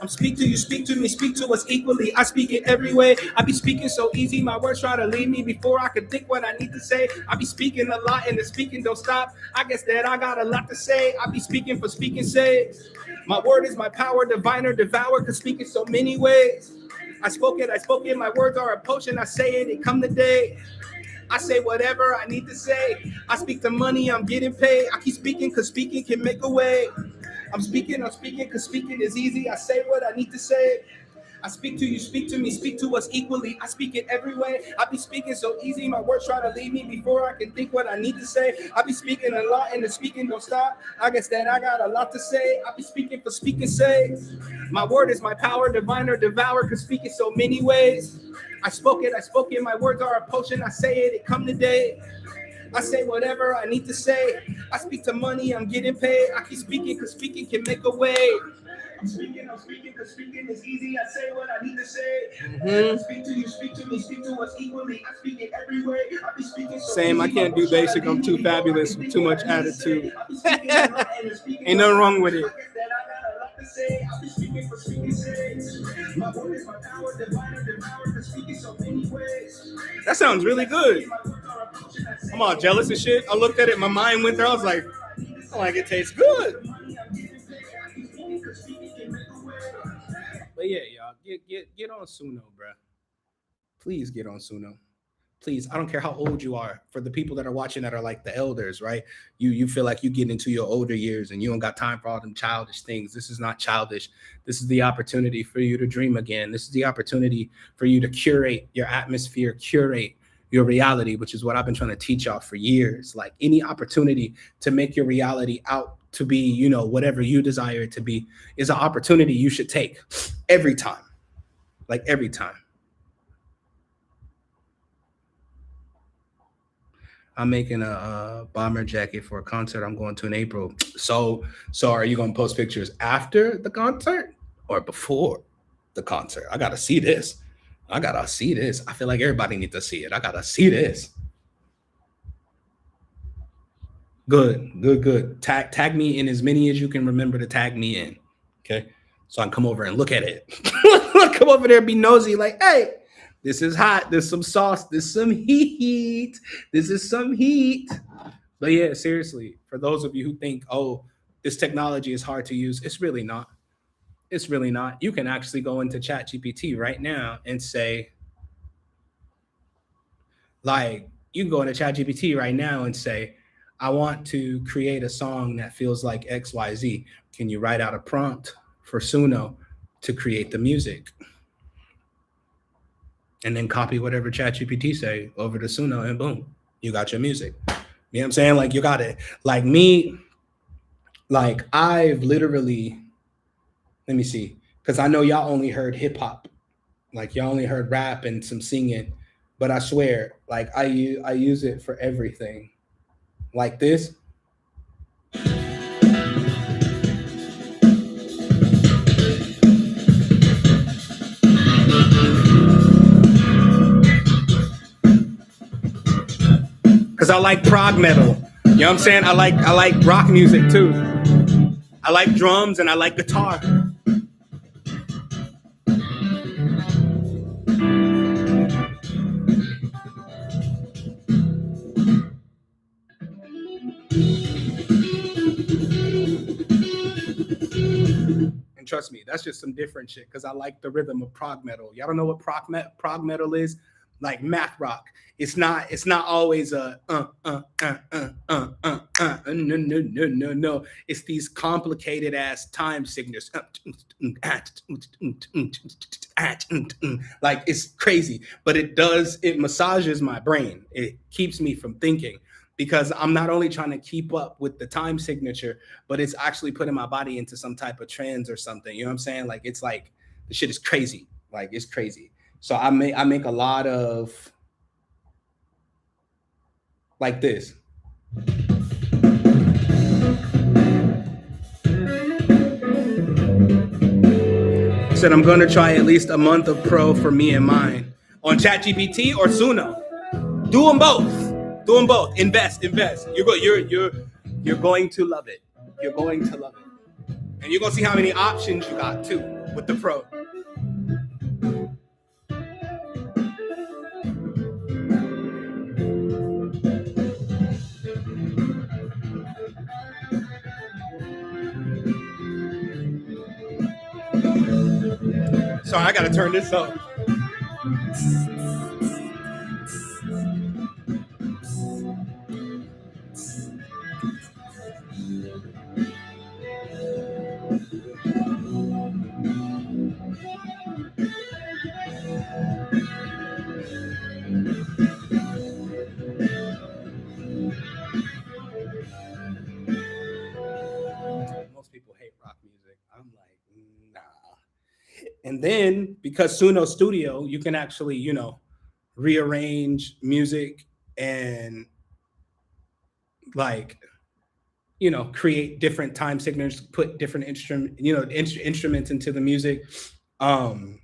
Speaker 1: I'm speak to you, speak to me, speak to us equally. I speak it every way. I be speaking so easy, my words try to leave me before I can think what I need to say. I be speaking a lot and the speaking don't stop. I guess that I got a lot to say. I be speaking for speaking's sake. My word is my power, diviner, devour, cause speak in so many ways. I spoke it, my words are a potion, I say it, it come the day. I say whatever I need to say. I speak to money, I'm getting paid. I keep speaking because speaking can make a way. I'm speaking because speaking is easy. I say what I need to say. I speak to you, speak to me, speak to us equally. I speak it every way. I be speaking so easy, my words try to leave me before I can think what I need to say. I be speaking a lot and the speaking don't stop. I guess that I got a lot to say. I be speaking for speaking's sake. My word is my power, diviner, devour, cause speak it so many ways. I spoke it, my words are a potion, I say it, it come today. I say whatever I need to say. I speak to money, I'm getting paid. I keep speaking because speaking can make a way. I'm speaking because speaking is easy. I say what I need to say. I speak to you, speak to me, speak to us equally. I speak it every way. I be speaking so same, I can't do basic. I'm too fabulous with too much attitude. Ain't nothing wrong with it. I be speaking for speaking's sake. My word is my power, diviner, devour, cause speaking so many ways. That sounds really good. I'm all jealous and shit. I looked at it, my mind went there. I was like it tastes good. But yeah, y'all, get on Suno, bro. Please get on Suno. Please, I don't care how old you are. For the people that are watching that are like the elders, right? You feel like you get into your older years and you don't got time for all them childish things. This is not childish. This is the opportunity for you to dream again. This is the opportunity for you to curate your atmosphere, curate your reality, which is what I've been trying to teach y'all for years. Like any opportunity to make your reality out to be, whatever you desire it to be is an opportunity you should take every time. Like every time. I'm making a bomber jacket for a concert I'm going to in April. So are you going to post pictures after the concert or before the concert? I got to see this. I feel like everybody needs to see it. I got to see this. Good. Tag me in as many as you can remember to tag me in. Okay. So I can come over and look at it. Come over there and be nosy like, hey, this is hot. There's some sauce. There's some heat. This is some heat. But yeah, seriously, for those of you who think, oh, this technology is hard to use, it's really not. It's really not. You can actually go into ChatGPT right now and say, like, you can go into ChatGPT right now and say, I want to create a song that feels like XYZ. Can you write out a prompt for Suno to create the music? And then copy whatever ChatGPT say over to Suno and boom, you got your music. You know what I'm saying? Like you got it. Like me, like I've literally, let me see, because I know y'all only heard hip hop Like y'all only heard rap and some singing, but I swear, like I use it for everything. Like this, because I like prog metal. You know what I'm saying? I like rock music too. I like drums and I like guitar. And trust me, that's just some different shit because I like the rhythm of prog metal. Y'all don't know what prog metal is? Like math rock. It's not always a no no no no no. It's these complicated ass time signatures. Like it's crazy, but it massages my brain. It keeps me from thinking because I'm not only trying to keep up with the time signature, but it's actually putting my body into some type of trance or something. You know what I'm saying? Like it's like the shit is crazy. Like it's crazy. So I make a lot of like this. I said I'm gonna try at least a month of pro for me and mine on ChatGPT or Suno. Do them both. Do them both. Invest, invest. You're going to love it. You're going to love it, and you're gonna see how many options you got too with the pro. Sorry, I gotta turn this up. Most people hate rock music. I'm like, nah. And then because Suno Studio, you can actually, rearrange music and like, create different time signatures, put different instruments into the music. Um,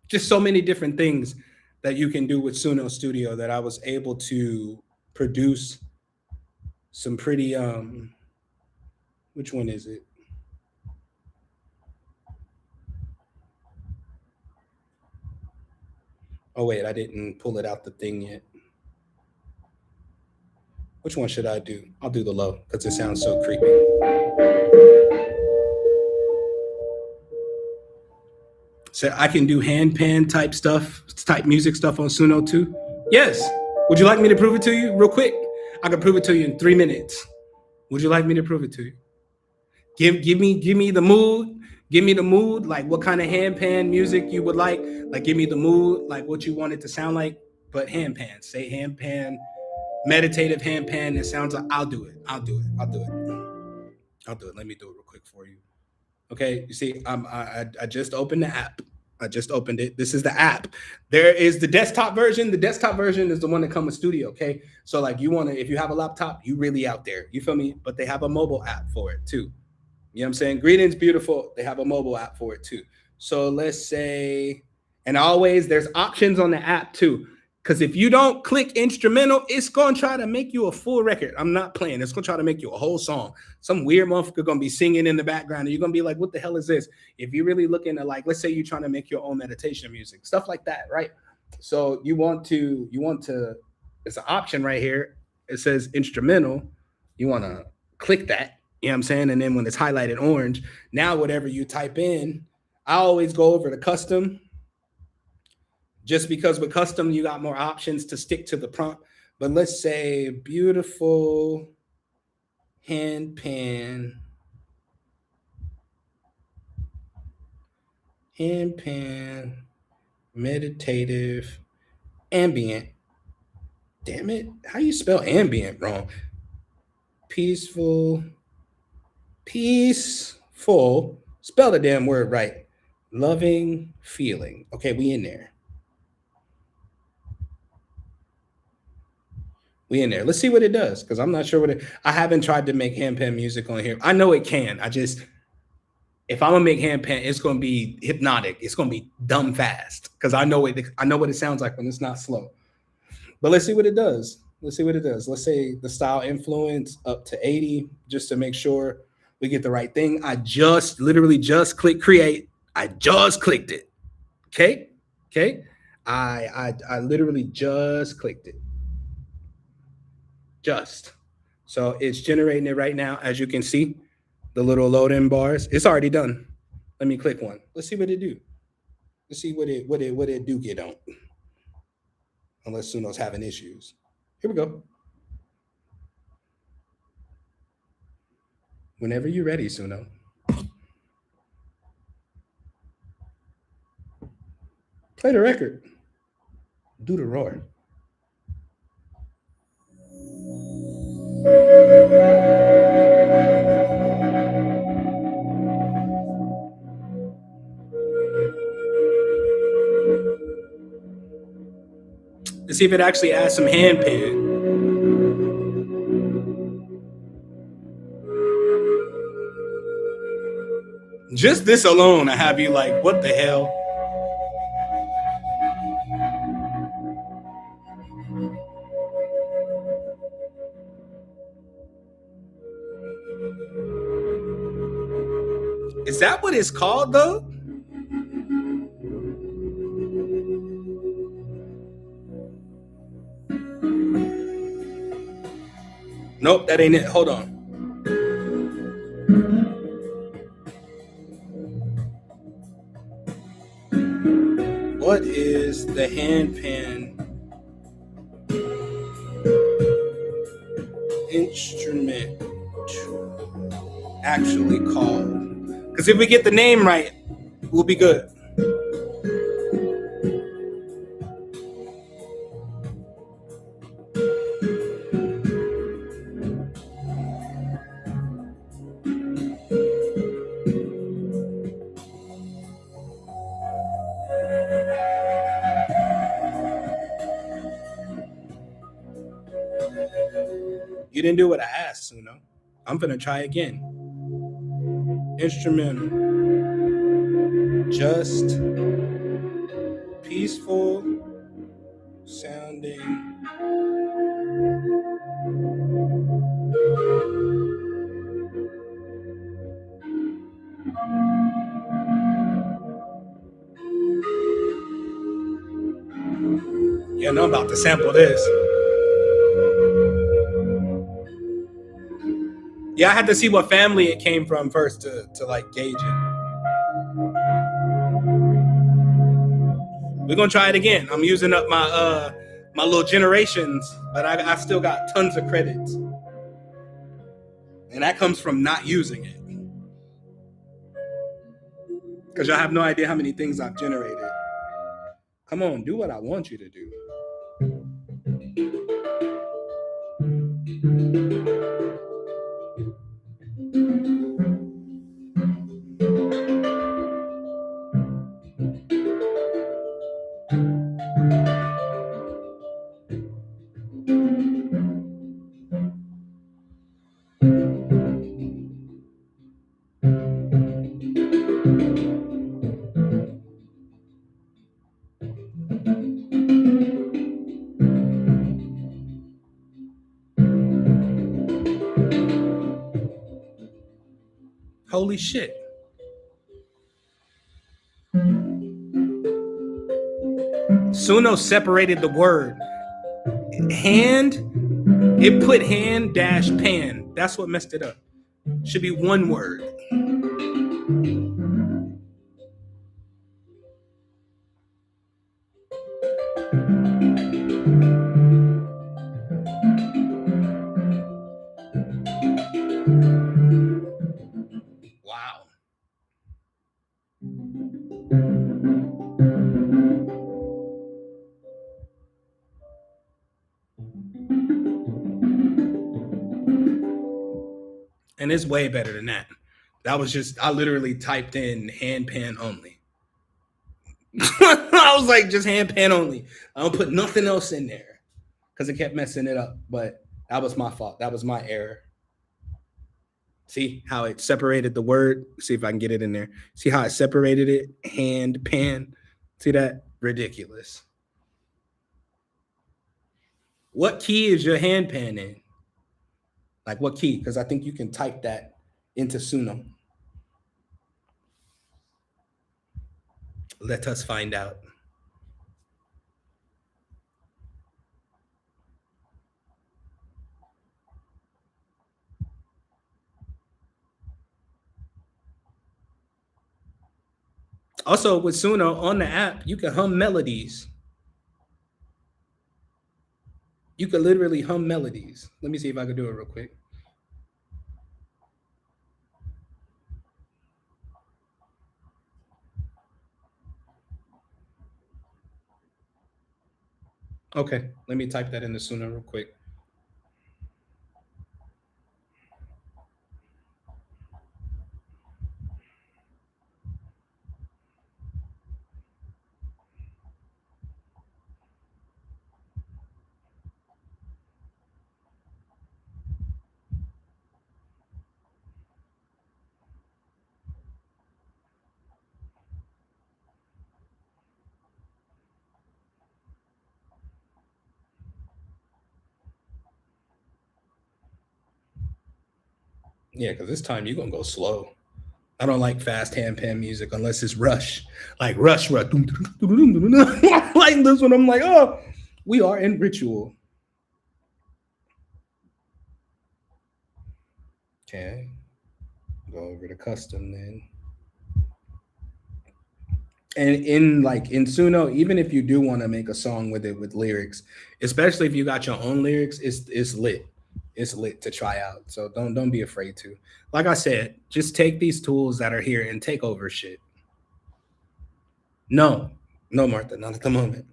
Speaker 1: just so many different things that you can do with Suno Studio that I was able to produce some pretty which one is it? Oh wait, I didn't pull it out the thing yet. Which one should I do? I'll do the low because it sounds so creepy. So I can do hand pan type stuff, type music stuff on Suno too. Yes. Would you like me to prove it to you real quick? I can prove it to you in 3 minutes. Would you like me to prove it to you? Give me the mood. Give me the mood. Like what kind of hand pan music you would like. Like give me the mood. Like what you want it to sound like. But hand pan. Say hand pan. Meditative hand pan. It sounds like I'll do it. I'll do it. I'll do it. I'll do it. Let me do it real quick for you. Okay, you see, I just opened the app. I just opened it. This is the app. There is the desktop version. The desktop version is the one that comes with Studio. Okay, so like you want to, if you have a laptop, you really out there. You feel me? But they have a mobile app for it too. You know what I'm saying? Greetings, beautiful. They have a mobile app for it too. So let's say, and always there's options on the app too. Because if you don't click instrumental, it's gonna try to make you a full record. I'm not playing. It's gonna try to make you a whole song. Some weird motherfucker gonna be singing in the background, and you're gonna be like, "What the hell is this?" If you're really looking at like, let's say you're trying to make your own meditation music, stuff like that, right? So you want to. It's an option right here. It says instrumental. You want to click that. You know what I'm saying? And then when it's highlighted orange, now whatever you type in, I always go over to custom just because with custom you got more options to stick to the prompt. But let's say beautiful hand pan meditative ambient. Damn it, how you spell ambient wrong? Peaceful, peaceful. Spell the damn word right. Loving feeling. Okay, we in there. We in there. Let's see what it does because I'm not sure what it. I haven't tried to make handpan music on here. I know it can. I just if I'm gonna make handpan, it's gonna be hypnotic. It's gonna be dumb fast because I know it. I know what it sounds like when it's not slow. But let's see what it does. Let's see what it does. Let's say the style influence up to 80 just to make sure we get the right thing. I just literally just click create. I just clicked it. Okay. Okay. I literally just clicked it. Just. So it's generating it right now. As you can see, the little load-in bars. It's already done. Let me click one. Let's see what it do. Let's see what it do get on. Unless Suno's having issues. Here we go. Whenever you're ready, Suno. Play the record. Do the roar. Let's see if it actually adds some handpan. Just this alone, I have you like, what the hell? Is that what it's called though? Nope, that ain't it. Hold on. What is the handpan instrument actually called? Because if we get the name right, we'll be good. You didn't do what I asked, Suno. I'm gonna try again. Instrumental. Just peaceful sounding. Yeah, no, I'm about to sample this. Yeah, I had to see what family it came from first to like gauge it. We're gonna try it again. I'm using up my little generations, but I still got tons of credits, and that comes from not using it because y'all have no idea how many things I've generated. Come on, do what I want you to do. Holy shit. Suno separated the word hand. It put hand dash pan. That's what messed it up. Should be one word. Wow. And it's way better than that. That was just I literally typed in handpan only. I was like, just handpan only. I don't put nothing else in there because it kept messing it up. But that was my fault. That was my error. See how it separated the word? See if I can get it in there. See how it separated it? Hand pan. See that? Ridiculous. What key is your hand pan in? Like what key? Because I think you can type that into Suno. Let us find out. Also, with Suno on the app, you can hum melodies. You could literally hum melodies. Let me see if I could do it real quick. Okay, let me type that into Suno real quick. Yeah, because this time you're gonna go slow. I don't like fast handpan music unless it's Rush, like Rush, Rush. Like this one, I'm like, oh, we are in ritual. Okay, go over to custom then. And in Suno, even if you do want to make a song with it with lyrics, especially if you got your own lyrics, it's lit. It's lit to try out. So don't be afraid to. Like I said, just take these tools that are here and take over shit. No, no, Martha, not at the moment.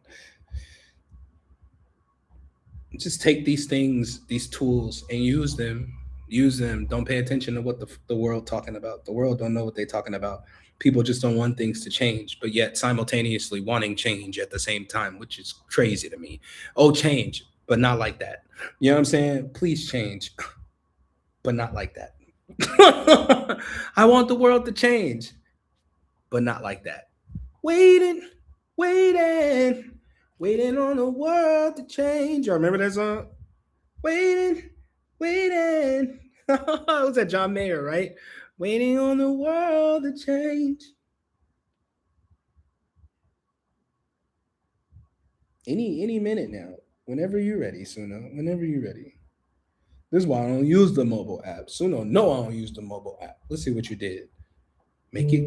Speaker 1: Just take these things, these tools, and use them. Use them. Don't pay attention to what the world talking about. The world don't know what they're talking about. People just don't want things to change, but yet simultaneously wanting change at the same time, which is crazy to me. Oh, change, but not like that. You know what I'm saying? Please change, but not like that. I want the world to change, but not like that. Waiting, waiting, waiting on the world to change. You remember that song? Waiting, waiting. It was that John Mayer, right? Waiting on the world to change. Any minute now. Whenever you're ready, Suno. Whenever you're ready. This is why I don't use the mobile app. Suno, no, I don't use the mobile app. Let's see what you did. Make it.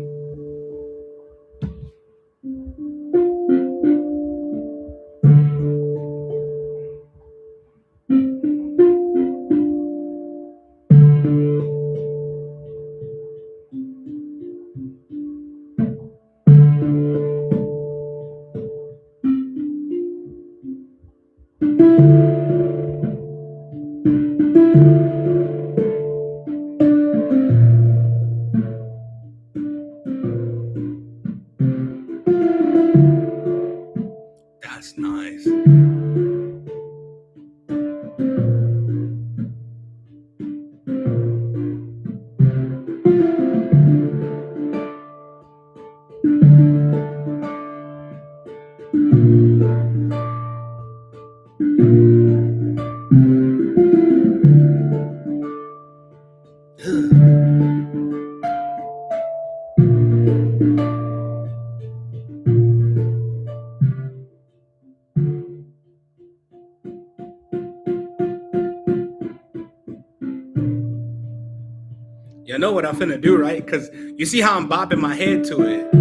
Speaker 1: That's nice. You know what I'm finna do, right? Because you see how I'm bopping my head to it.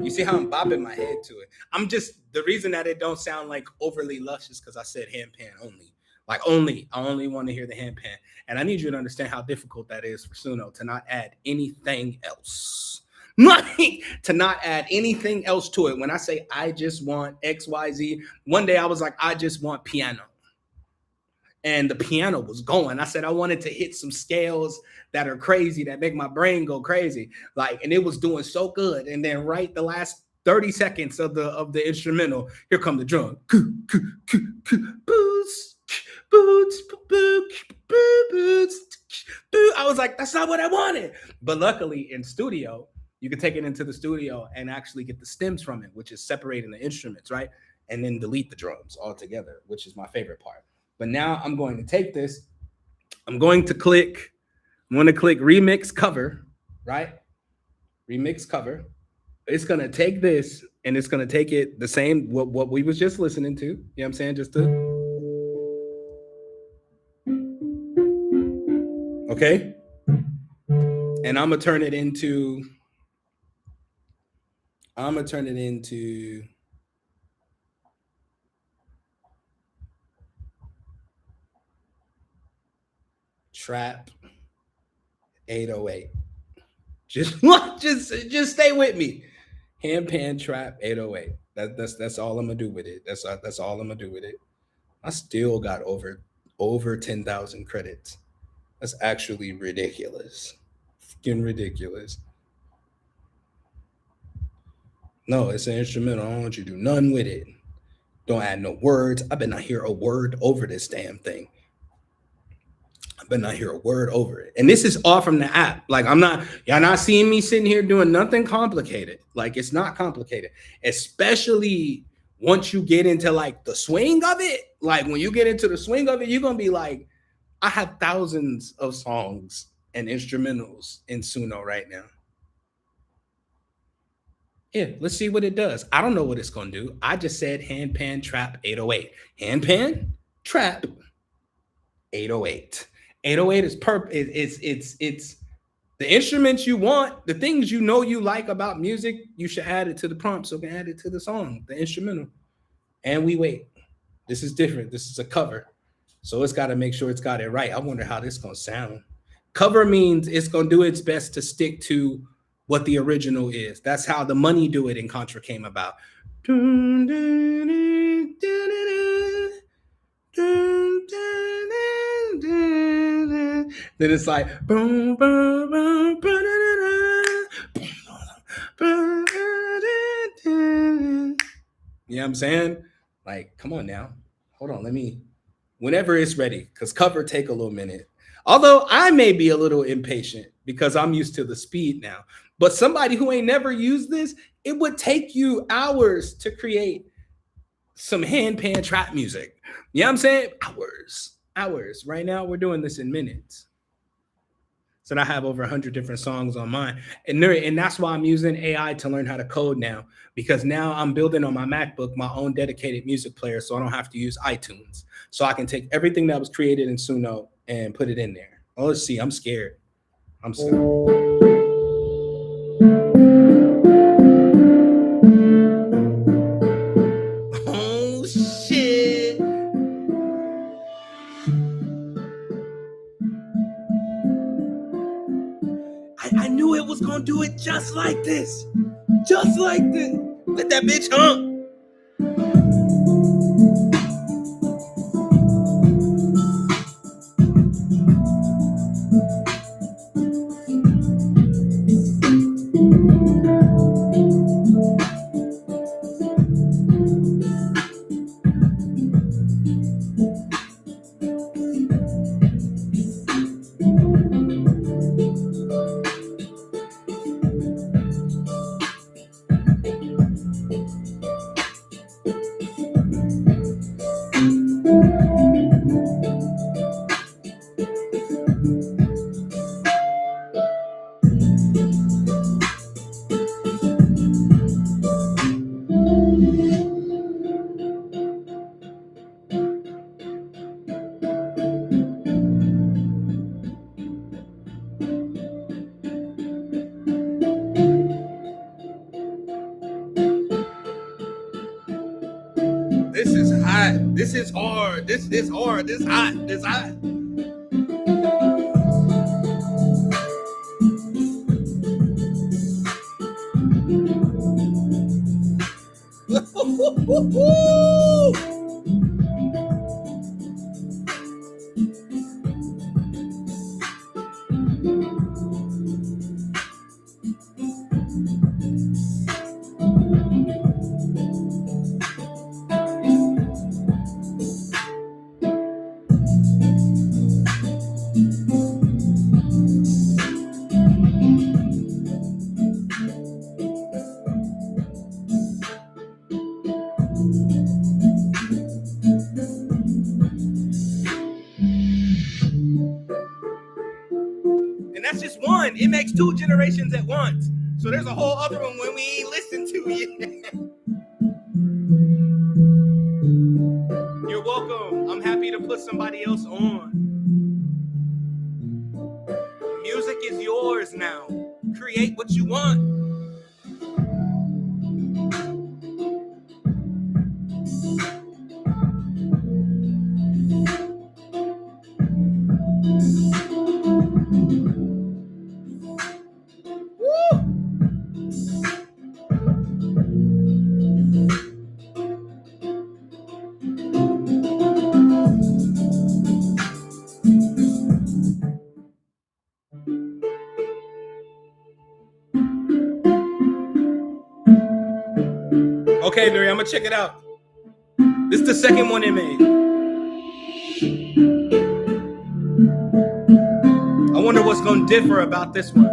Speaker 1: You see how I'm bopping my head to it. I'm just the reason that it don't sound like overly lush is because I said handpan only. Like only, I only want to hear the handpan, and I need you to understand how difficult that is for Suno to not add anything else. Like to not add anything else to it. When I say I just want X Y Z, one day I was like, I just want piano, and the piano was going. I said I wanted to hit some scales that are crazy that make my brain go crazy. Like, and it was doing so good. And then right the last 30 seconds of the instrumental. Here come the drum. Boots, boots, boots. I was like, that's not what I wanted. But luckily in studio, you can take it into the studio and actually get the stems from it, which is separating the instruments, right? And then delete the drums altogether, which is my favorite part. But now I'm going to take this. I'm going to click remix cover, right? Remix cover. It's gonna take this and it's gonna take it the same what we was just listening to. You know what I'm saying? Just to okay. And I'm gonna turn it into trap 808. Just stay with me. Handpan trap 808. That's all I'm gonna do with it. That's all I'm gonna do with it. I still got over 10,000 credits. That's actually ridiculous. Fucking ridiculous. No, it's an instrumental. I don't want you to do nothing with it. Don't add no words. I better not hear a word over this damn thing. I better not hear a word over it. And this is all from the app. Like y'all not seeing me sitting here doing nothing complicated. Like it's not complicated, especially once you get into like the swing of it. Like when you get into the swing of it, you're gonna be like, I have thousands of songs and instrumentals in Suno right now. Yeah, let's see what it does. I don't know what it's gonna do. I just said handpan trap 808. Handpan trap 808. 808 is it's the instruments you want, the things you know you like about music, you should add it to the prompt so you can add it to the song, the instrumental. And we wait. This is different. This is a cover. So it's got to make sure it's got it right. I wonder how this is going to sound. Cover means it's going to do its best to stick to what the original is. That's how the Money Do It in Contra came about. Then it's like boom, boom, boom, you know what I'm saying? Like, come on now. Hold on, whenever it's ready, because cover take a little minute. Although I may be a little impatient because I'm used to the speed now. But somebody who ain't never used this, it would take you hours to create some handpan trap music. You know what I'm saying? Hours. Right now, we're doing this in minutes. So I have over 100 different songs on mine. And that's why I'm using AI to learn how to code now, because now I'm building on my MacBook my own dedicated music player so I don't have to use iTunes. So I can take everything that was created in Suno and put it in there. Oh, let's see. I'm scared. I'm scared. Oh, shit. I knew it was going to do it just like this. Just like this. Let that bitch hump. This is hot. This is hard. This is hard. This hot. This hot. that's just one. It makes two generations at once. So there's a whole other one when we ain't listened to it. You're welcome. I'm happy to put somebody else on. Music is yours now. Create what you want. Okay, Nuri, I'm gonna check it out. This is the second one they made. I wonder what's gonna differ about this one.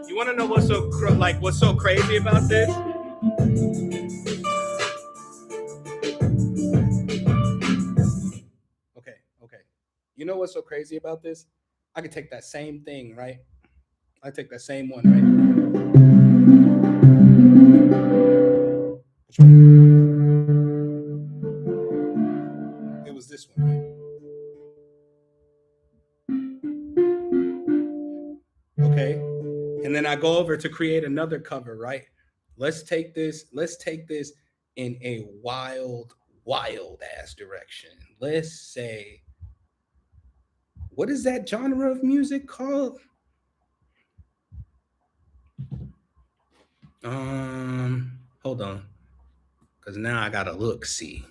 Speaker 1: You want to know what's what's so crazy about this? Okay. You know what's so crazy about this? I could take that same thing, right? I take that same one, right? Which one? It was this one, right? Okay. And then I go over to create another cover, right? Let's take this in a wild ass direction. Let's say, what is that genre of music called? Hold on. Cause now I gotta look, see.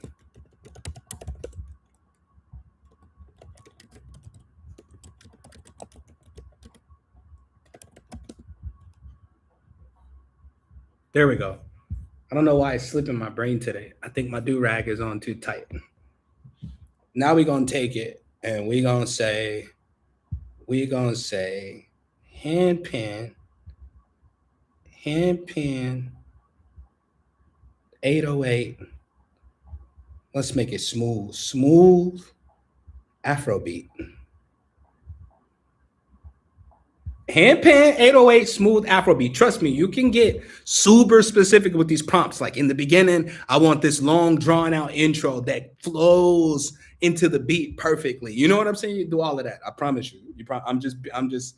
Speaker 1: There we go. I don't know why it's slipping my brain today. I think my do-rag is on too tight. Now we're gonna take it and we're gonna say handpin 808. Let's make it smooth Afrobeat. Handpan 808 smooth Afrobeat. Trust me, you can get super specific with these prompts. Like in the beginning, I want this long drawn out intro that flows into the beat perfectly. You know what I'm saying? You do all of that. I promise you. I'm just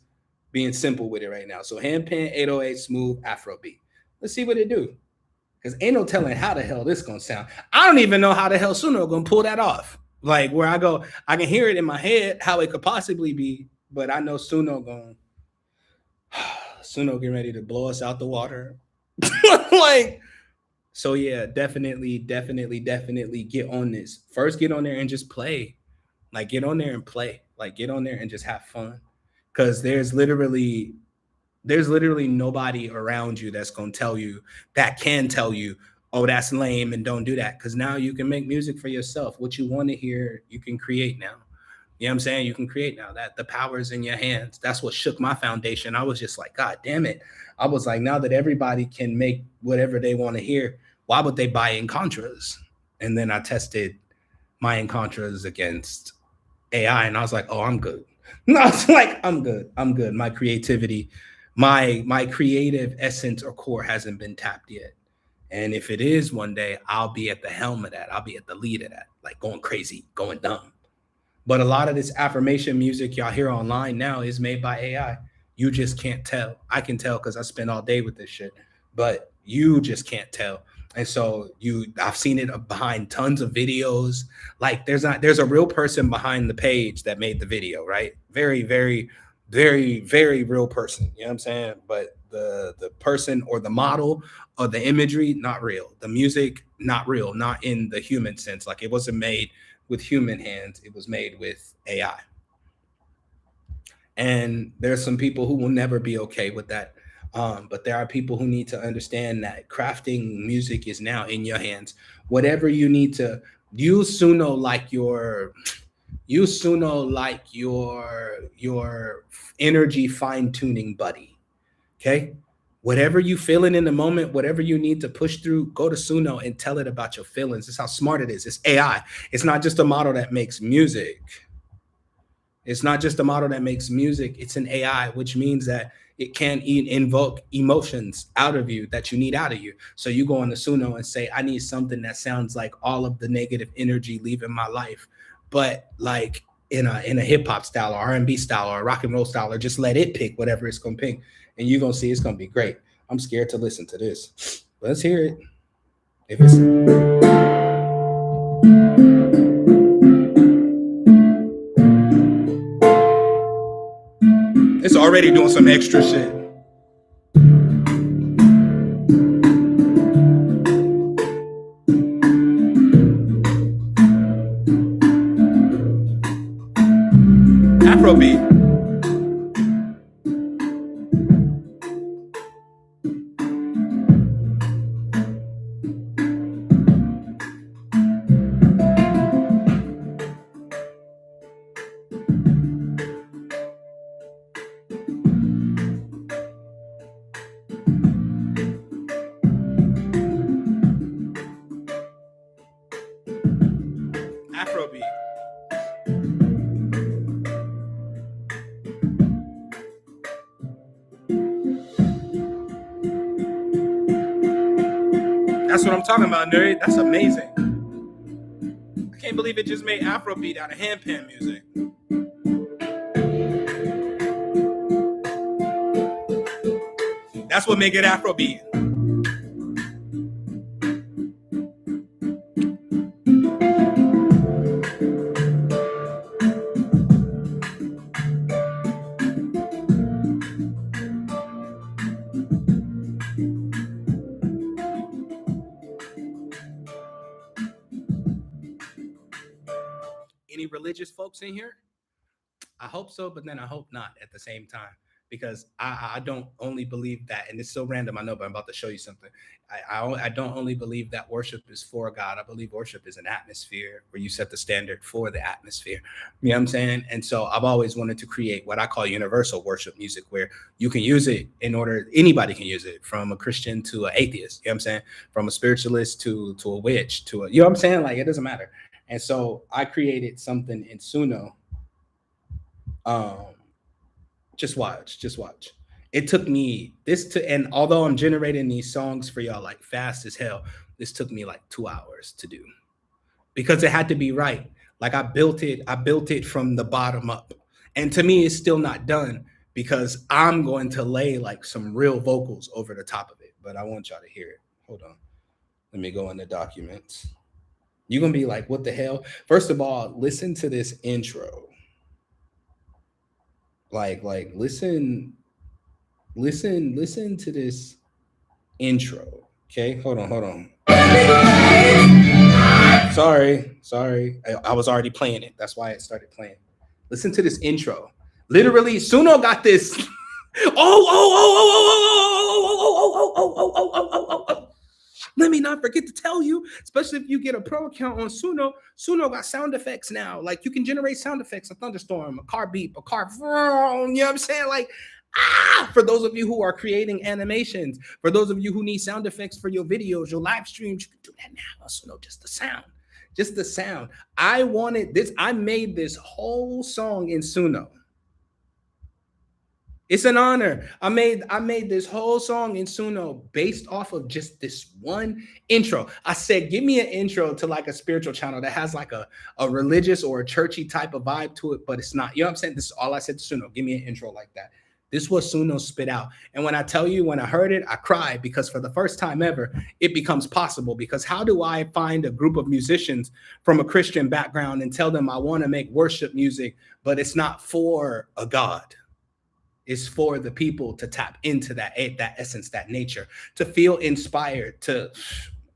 Speaker 1: being simple with it right now. So handpan 808 smooth Afrobeat. Let's see what it do. Because ain't no telling how the hell this gonna sound. I don't even know how the hell Suno gonna pull that off. Like where I go, I can hear it in my head how it could possibly be, but I know Suno gonna Suno getting ready to blow us out the water. Like, so yeah, definitely get on this. First, get on there and just play. Like, get on there and play. Like, get on there and just have fun. Cause there's literally nobody around you that's gonna tell you that can tell you, oh, that's lame and don't do that. Cause now you can make music for yourself. What you want to hear, you can create now. You know what I'm saying? You can create now. That the power is in your hands. That's what shook my foundation. I was just like, God damn it. I was like, now that everybody can make whatever they want to hear, why would they buy in Contras? And then I tested my Contras against AI and I was like, oh, I'm good. No, I was like, I'm good. I'm good. My creativity, my creative essence or core hasn't been tapped yet. And if it is one day, I'll be at the helm of that. I'll be at the lead of that, like going crazy, going dumb. But a lot of this affirmation music y'all hear online now is made by AI. You just can't tell. I can tell because I spend all day with this shit, but you just can't tell. And so I've seen it behind tons of videos. Like there's a real person behind the page that made the video, right? Very, very, very, very real person. You know what I'm saying? But the person or the model or the imagery, not real. The music, not real, not in the human sense. Like it wasn't made with human hands, it was made with AI. And there's some people who will never be okay with that. But there are people who need to understand that crafting music is now in your hands. Whatever you need to use Suno like your energy fine tuning buddy. Okay. Whatever you feeling in the moment, whatever you need to push through, go to Suno and tell it about your feelings. It's how smart it is. It's AI. It's not just a model that makes music. It's not just a model that makes music. It's an AI, which means that it can invoke emotions out of you that you need out of you. So you go on the Suno and say, I need something that sounds like all of the negative energy leaving my life, but like in a hip hop style or R&B style or a rock and roll style, or just let it pick whatever it's gonna pick, and you're gonna see it's gonna be great. I'm scared to listen to this. Let's hear it. If it's it's already doing some extra shit. Afrobeat. Afrobeat. That's what I'm talking about, nerd. That's amazing. I can't believe it just made Afrobeat out of handpan music. That's what make it Afrobeat. Any religious folks in here? I hope so, but then I hope not at the same time, because I don't only believe that, and it's so random, I know, but I'm about to show you something. I don't only believe that worship is for God. I believe worship is an atmosphere where you set the standard for the atmosphere. You know what I'm saying? And so I've always wanted to create what I call universal worship music, where you can use it in order, anybody can use it, from a Christian to an atheist, you know what I'm saying? From a spiritualist to a witch to a, you know what I'm saying? Like, it doesn't matter. And so I created something in Suno. Um, just watch, just watch. It took me this to, and although I'm generating these songs for y'all like fast as hell, this took me like 2 hours to do, because it had to be right. Like I built it from the bottom up. And to me, it's still not done, because I'm going to lay like some real vocals over the top of it. But I want y'all to hear it. Hold on. Let me go in the documents. You're gonna be like, what the hell? First of all, listen to this intro. Like listen to this intro. Okay, hold on. Sorry. I was already playing it. That's why it started playing. Listen to this intro. Literally, Suno got this. Oh. Let me not forget to tell you, especially if you get a pro account on Suno, Suno got sound effects now. Like, you can generate sound effects, a thunderstorm, a car beep, a car, you know what I'm saying? Like, for those of you who are creating animations, for those of you who need sound effects for your videos, your live streams, you can do that now on Suno, just the sound. Just the sound. I wanted this, I made this whole song in Suno. It's an honor. I made this whole song in Suno based off of just this one intro. I said, give me an intro to like a spiritual channel that has like a religious or a churchy type of vibe to it, but it's not. You know what I'm saying? This is all I said to Suno. Give me an intro like that. This was Suno spit out. And when I tell you, when I heard it, I cried, because for the first time ever, it becomes possible. Because how do I find a group of musicians from a Christian background and tell them I want to make worship music, but it's not for a God? Is for the people to tap into that essence, that nature, to feel inspired, to,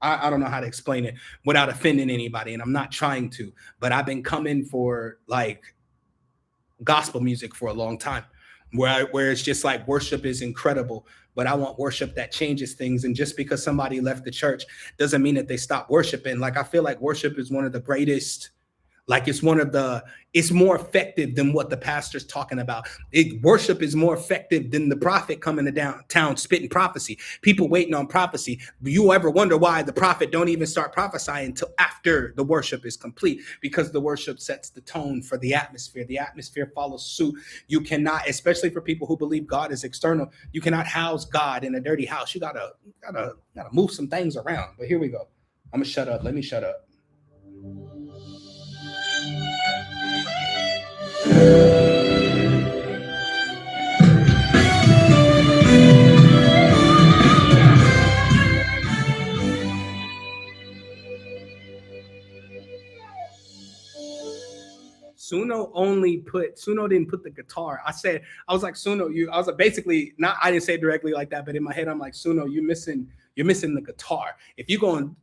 Speaker 1: I don't know how to explain it without offending anybody, and I'm not trying to, but I've been coming for like gospel music for a long time. where it's just like worship is incredible, but I want worship that changes things. And just because somebody left the church doesn't mean that they stop worshiping. Like I feel like worship is one of the greatest, like it's one of the, it's more effective than what the pastor's talking about. Worship is more effective than the prophet coming to downtown spitting prophecy. People waiting on prophecy. You ever wonder why the prophet don't even start prophesying until after the worship is complete? Because the worship sets the tone for the atmosphere. The atmosphere follows suit. You cannot, especially for people who believe God is external, you cannot house God in a dirty house. You gotta move some things around. But here we go. I'm gonna shut up. Let me shut up. Suno didn't put the guitar. I was like, Suno, I was like, basically, not, I didn't say it directly like that, but in my head, I'm like, Suno, you're missing the guitar. If you're going,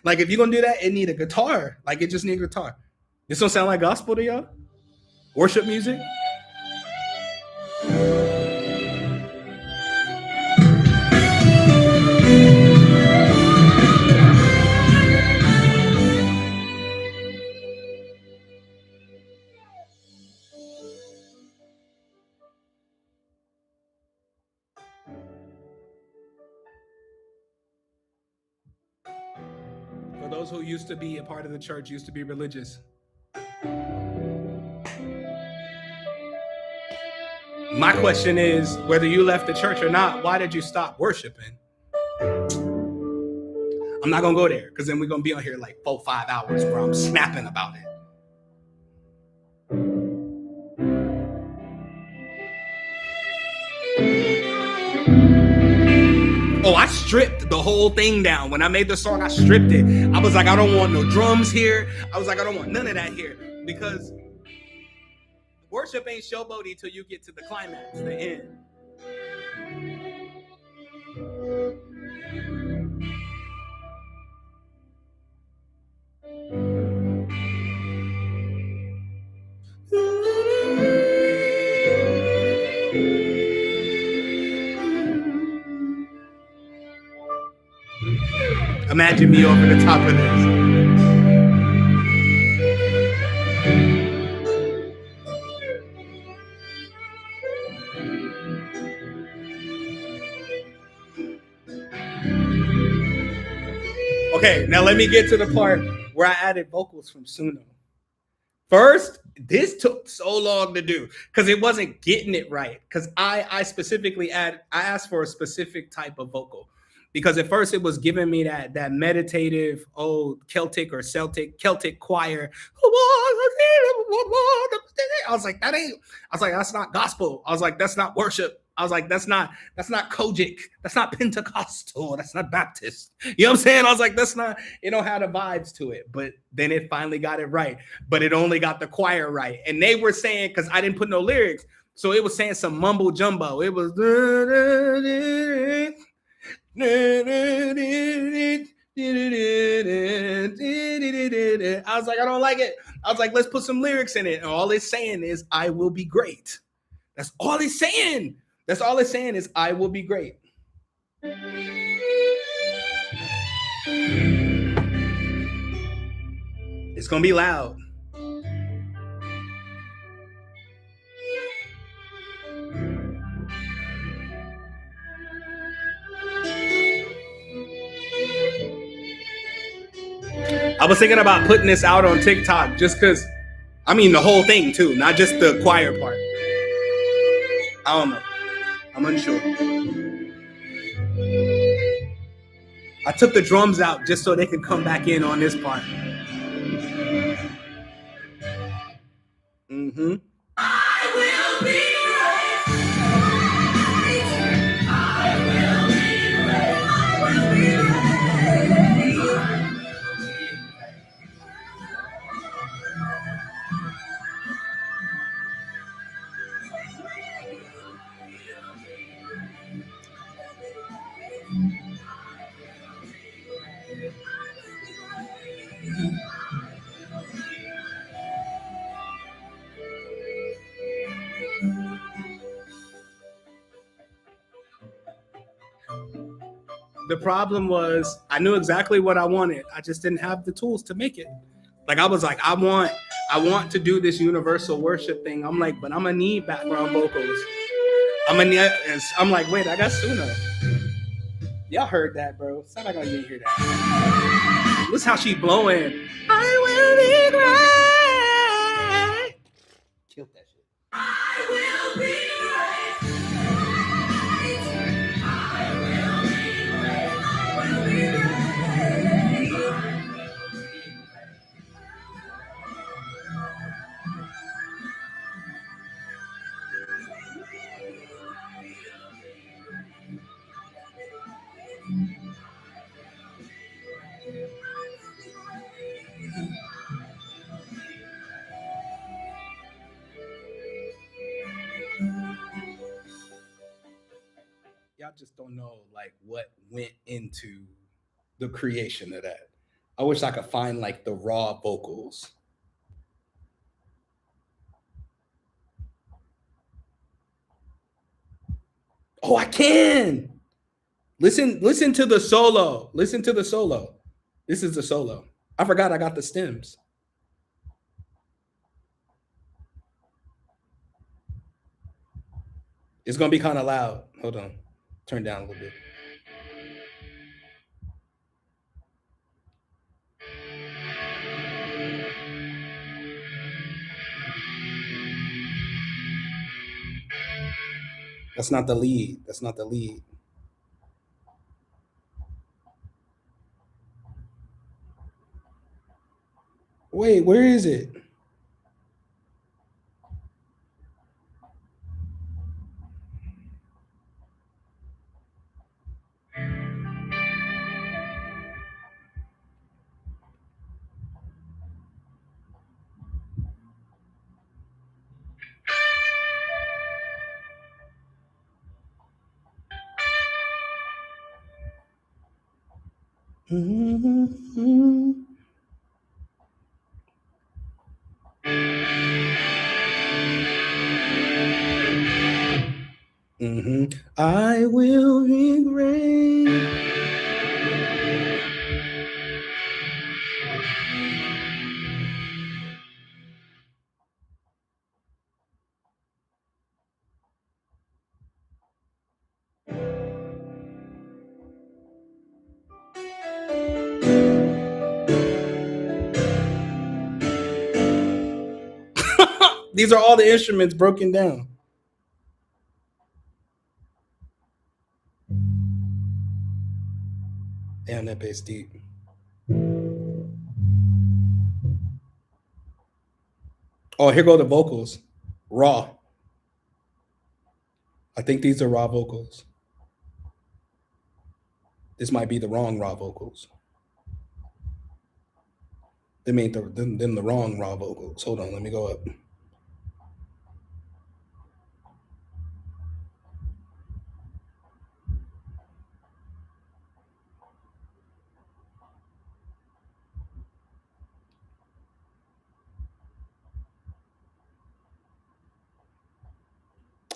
Speaker 1: like if you're gonna do that, it need a guitar. Like it just need a guitar. This don't sound like gospel to y'all? Worship music? For those who used to be a part of the church, used to be religious. My question is, whether you left the church or not, why did you stop worshiping? I'm not gonna go there because then we're gonna be on here like 4-5 hours where I'm snapping about it. Oh, I stripped the whole thing down. When I made the song, I stripped it. I was like, I don't want no drums here. I was like, I don't want none of that here. Because worship ain't showboaty till you get to the climax, the end. Imagine me over the top of this. Okay, now let me get to the part where I added vocals from Suno. First, this took so long to do because it wasn't getting it right. Because I specifically I asked for a specific type of vocal. Because at first it was giving me that meditative old Celtic choir. I was like, that's not gospel. I was like, that's not worship. I was like, that's not Kojic. That's not Pentecostal. That's not Baptist. You know what I'm saying? I was like, that's not, it don't have the vibes to it. But then it finally got it right. But it only got the choir right. And they were saying, because I didn't put no lyrics, so it was saying some mumble jumbo. It was I was like, I don't like it. I was like, let's put some lyrics in it. And all it's saying is, I will be great. That's all it's saying. That's all it's saying is, I will be great. It's going to be loud. I was thinking about putting this out on TikTok just because, I mean, the whole thing too, not just the choir part. I don't know. I'm unsure. I took the drums out just so they could come back in on this part. Mm-hmm. I will be The problem was I knew exactly what I wanted. I just didn't have the tools to make it. Like I was like, I want to do this universal worship thing. I'm like, but I'm gonna need background vocals. I'm like, wait, I got Suna. Y'all heard that, bro. Somebody gonna hear that. Listen how she blowing. I will be great. Killed that shit. I will be y'all just don't know like what went into the creation of that. I wish I could find like the raw vocals. Oh, I can. Listen to the solo. Listen to the solo. This is the solo. I forgot I got the stems. It's gonna be kind of loud. Hold on. Turn down a little bit. That's not the lead. That's not the lead. Wait, where is it? Mm-hmm. Mm-hmm. I will be great. These are all the instruments broken down. Damn, that bass deep. Oh, here go the vocals. Raw. I think these are raw vocals. This might be the wrong raw vocals. They made them the wrong raw vocals. Hold on, let me go up.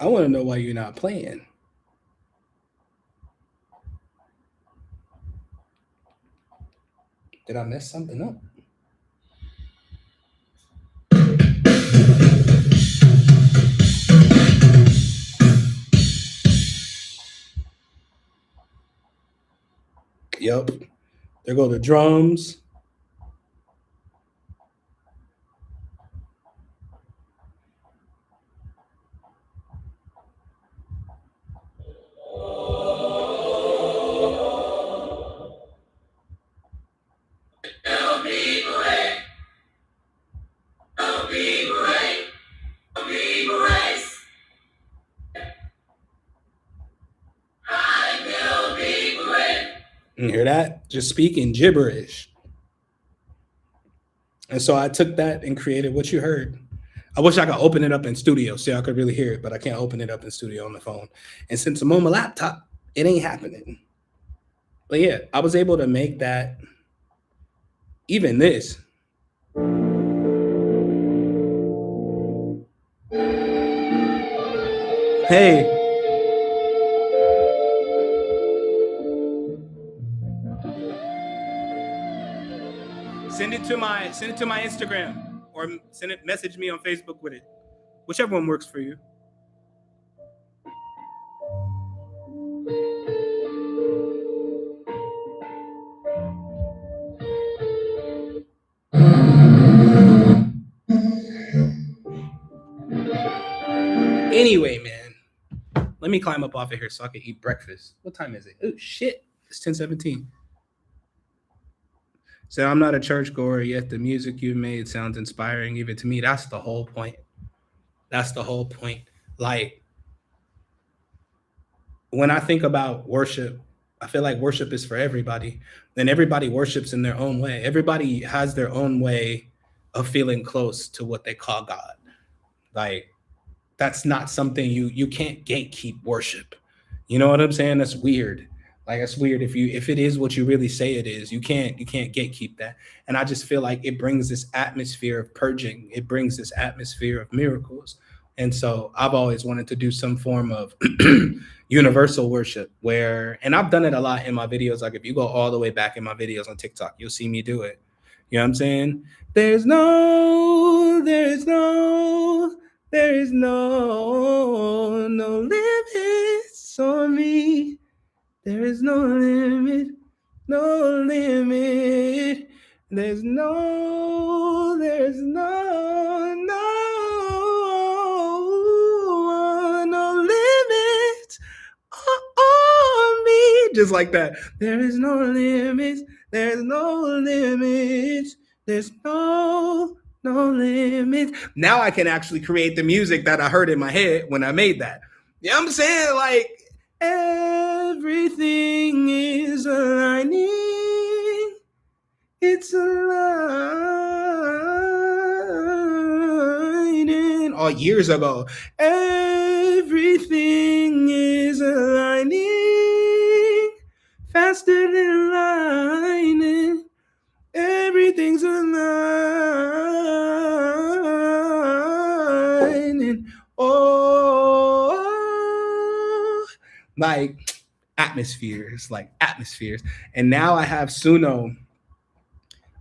Speaker 1: I want to know why you're not playing. Did I mess something up? Yep. There go the drums. You hear that? Just speaking gibberish. And so I took that and created what you heard. I wish I could open it up in studio so I could really hear it, but I can't open it up in studio on the phone. And since I'm on my laptop, it ain't happening. But yeah, I was able to make that, even this. Hey. send it to my Instagram or message me on Facebook with it. Whichever one works for you. Anyway, man, let me climb up off of here so I can eat breakfast. What time is it? Oh shit, it's 10:17. So I'm not a churchgoer, yet the music you made sounds inspiring even to me. That's the whole point. That's the whole point. Like when I think about worship, I feel like worship is for everybody. And everybody worships in their own way. Everybody has their own way of feeling close to what they call God. Like that's not something you can't gatekeep worship. You know what I'm saying? That's weird. Like it's weird if it is what you really say it is. You can't gatekeep that. And I just feel like it brings this atmosphere of purging. It brings this atmosphere of miracles. And so I've always wanted to do some form of universal worship where, and I've done it a lot in my videos. Like if you go all the way back in my videos on TikTok, you'll see me do it. You know what I'm saying? There is no limits on me. There is no limit, no limit. There's no, no limit on me. Just like that. There is no limits. There's no limits. There's no limit. Now I can actually create the music that I heard in my head when I made that. You know what I'm saying? Like everything is aligning. It's aligning. Oh, years ago. Everything is aligning. Faster than lightning. Everything's aligning. Oh, like atmospheres. And now I have Suno.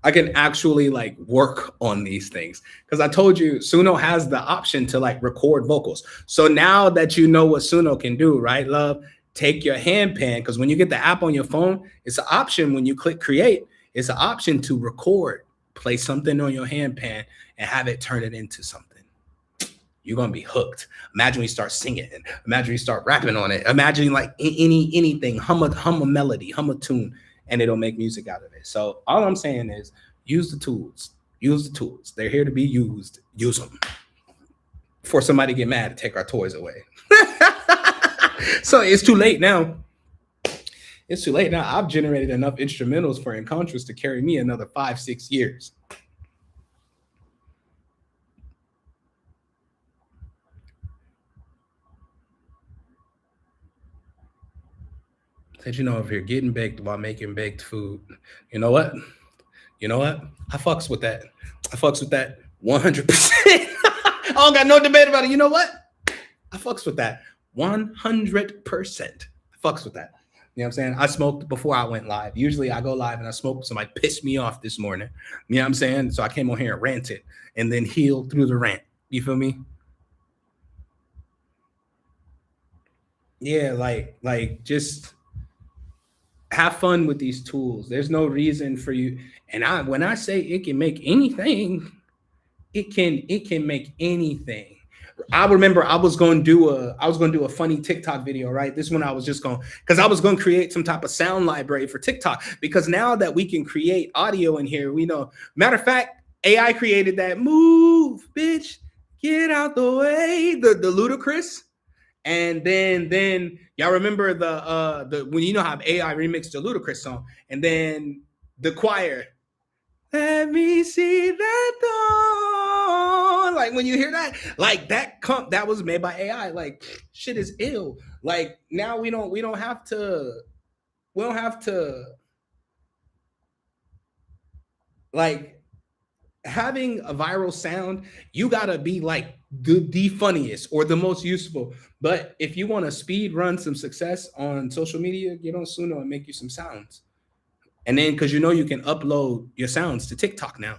Speaker 1: I can actually like work on these things because I told you Suno has the option to like record vocals. So now that you know what Suno can do, right, love, take your handpan, because when you get the app on your phone, it's an option when you click create. It's an option to record, play something on your handpan and have it turn it into something. You're gonna be hooked. Imagine we start singing. Imagine we start rapping on it. Imagine like anything, hum a melody, hum a tune, and it'll make music out of it. So all I'm saying is use the tools. Use the tools. They're here to be used. Use them. Before somebody get mad to take our toys away. So it's too late now. It's too late now. I've generated enough instrumentals for Encontras to carry me another 5-6 years. Said, you know, if you're getting baked while making baked food, you know what? I fucks with that. 100%. I don't got no debate about it. You know what? I fucks with that 100%. I fucks with that. You know what I'm saying? I smoked before I went live. Usually I go live and I smoke. Somebody pissed me off this morning. You know what I'm saying? So I came on here and ranted and then healed through the rant. You feel me? Yeah, like just have fun with these tools. There's no reason for you. And when I say it can make anything, it can make anything. I remember I was going to do a funny TikTok video, right? This one I was just going, because I was going to create some type of sound library for TikTok, because now that we can create audio in here, we know. Matter of fact, AI created that move, bitch, get out the way, the ludicrous. And then y'all remember the when you know how AI remixed the Ludacris song, and then the choir, let me see that dawn. Like when you hear that, like that was made by AI. Like shit is ill. Like now we don't have to like having a viral sound, you gotta be like the funniest or the most useful. But if you want to speed run some success on social media, get on Suno and make you some sounds. And then because you know you can upload your sounds to TikTok now.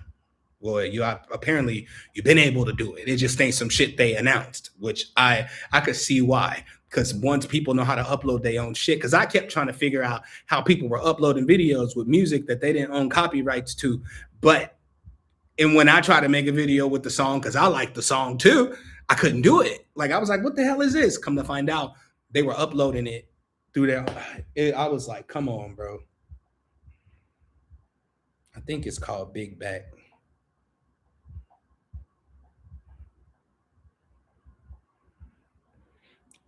Speaker 1: Well, you are, apparently you've been able to do it. It just ain't some shit they announced, which I could see why. Because once people know how to upload their own shit, because I kept trying to figure out how people were uploading videos with music that they didn't own copyrights to. But and when I tried to make a video with the song, because I like the song too, I couldn't do it. Like I was like, what the hell is this? Come to find out, they were uploading it through their. I was like, come on, bro. I think it's called Big Back.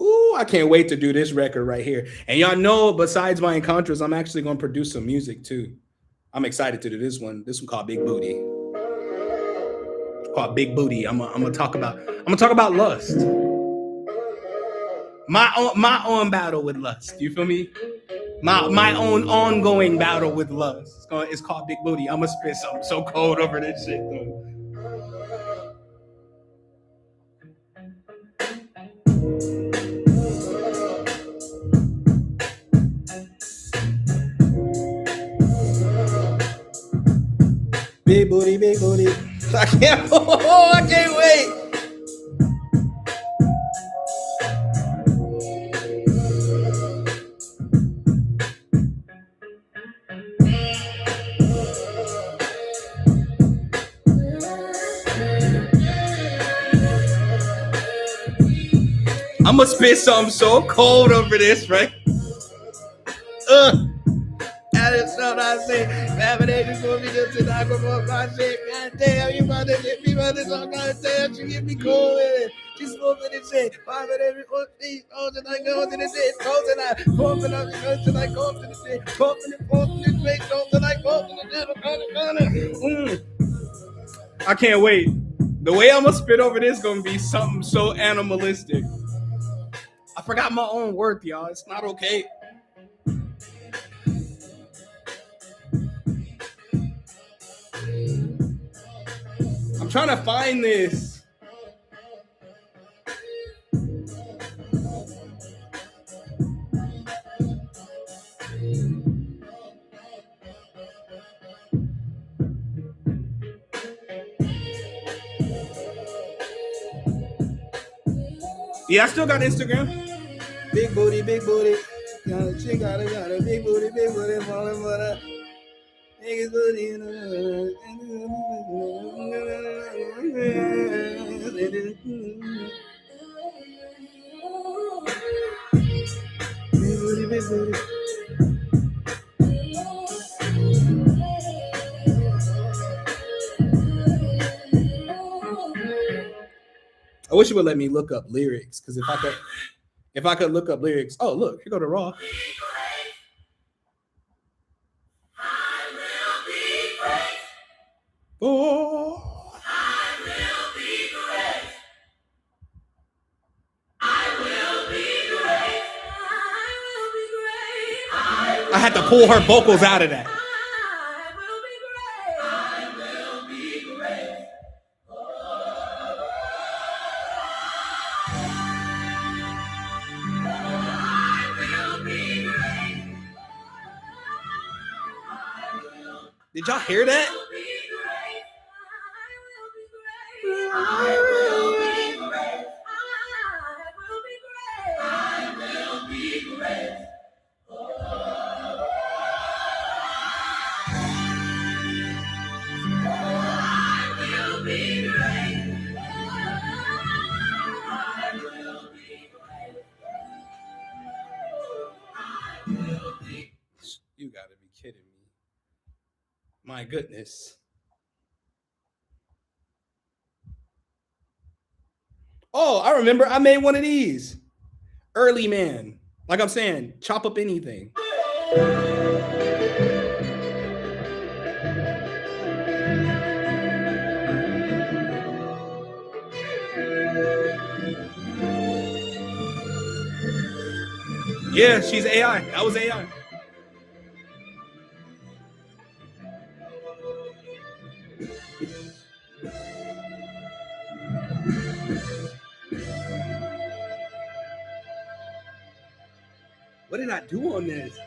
Speaker 1: Ooh, I can't wait to do this record right here. And y'all know, besides my encounters, I'm actually going to produce some music too. I'm excited to do this one. This one called Big Booty. It's called Big Booty. I'm gonna talk about. I'm gonna talk about lust. My own battle with lust. You feel me? My own ongoing battle with lust. It's called Big Booty. I'm gonna spit something so cold over this shit though. Big booty, big booty. I can't. Oh, I can't wait. I'm gonna spit something so cold over this, right? That is what I say. Laminated for me just to knock off my shit. God damn, you about to get me about this all kind of damn. She get me cold with it. She's smoking this shit. 5 of every 4 feet. Oh, tonight, go to the shit. Cold tonight. Pumping up the coast tonight. Go to the shit. Pumping it, pumping this way. Cold tonight. Go to the shit. I can't wait. The way I'm gonna spit over this gonna be something so animalistic. I forgot my own worth, y'all. It's not okay. I'm trying to find this. Yeah, I still got Instagram. Big booty, big booty. She got a big booty, falling for that. Niggas booty in the big booty, big booty. I wish you would let me look up lyrics, because if I could look up lyrics. Oh, look, here go to Raw. Oh, I had to pull her vocals out of that. Did y'all hear that? You gotta be kidding me. My goodness. Oh, I remember I made one of these. Early man. Like I'm saying, chop up anything. Yeah, she's AI. That was AI. What did I do on this?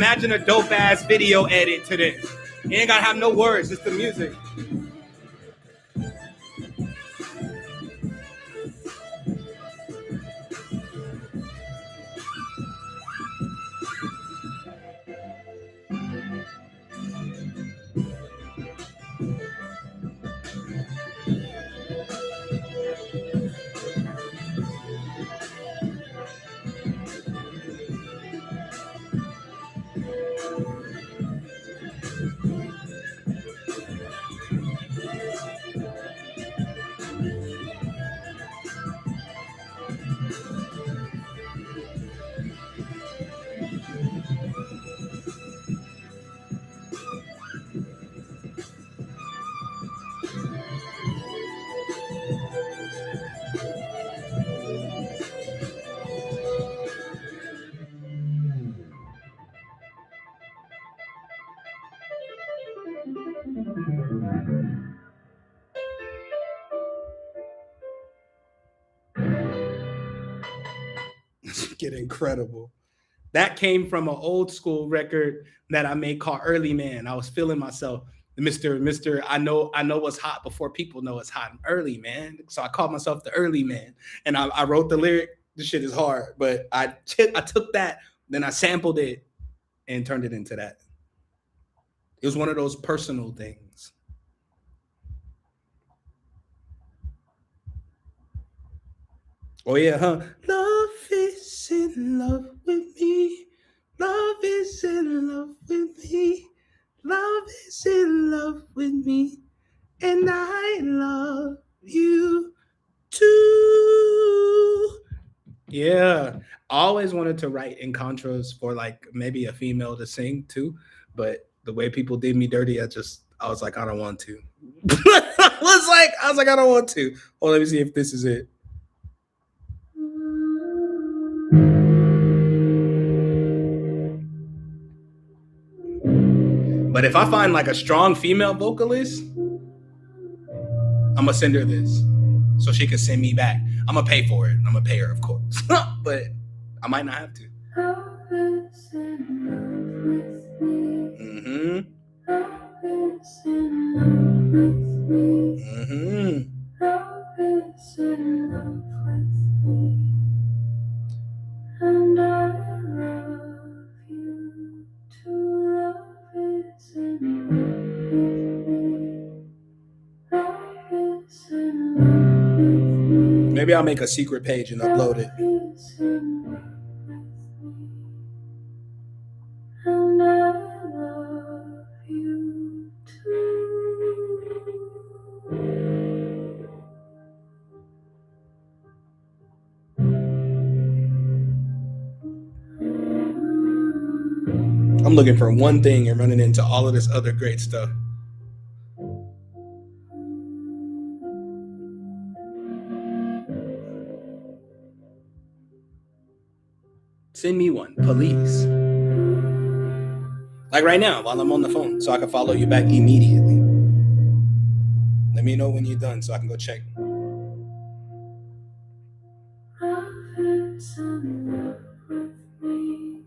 Speaker 1: imagine a dope ass video edit to this. You ain't gotta have no words, just the music. Get incredible. That came from an old school record that I made called Early Man. I was feeling myself. Mr. I know what's hot before people know it's hot. I'm early, man. So I called myself the early man. And I wrote the lyric. This shit is hard. But I took that, then I sampled it and turned it into that. It was one of those personal things. Oh yeah, huh? Love is in love with me. Love is in love with me. Love is in love with me. And I love you too. Yeah. I always wanted to write in contras for like maybe a female to sing too, but the way people did me dirty, I was like, I don't want to. I don't want to. Oh, let me see if this is it. But if I find like a strong female vocalist, I'm gonna send her this so she can send me back. I'm gonna pay for it. I'm gonna pay her, of course, but I might not have to. Mm-hmm. Mm-hmm. And I love you to love is in love is in love with me. Maybe I'll make a secret page and upload it. And I love you too. I'm looking for one thing and running into all of this other great stuff. Send me one, please. Like right now, while I'm on the phone, so I can follow you back immediately. Let me know when you're done so I can go check. Love is in love with me.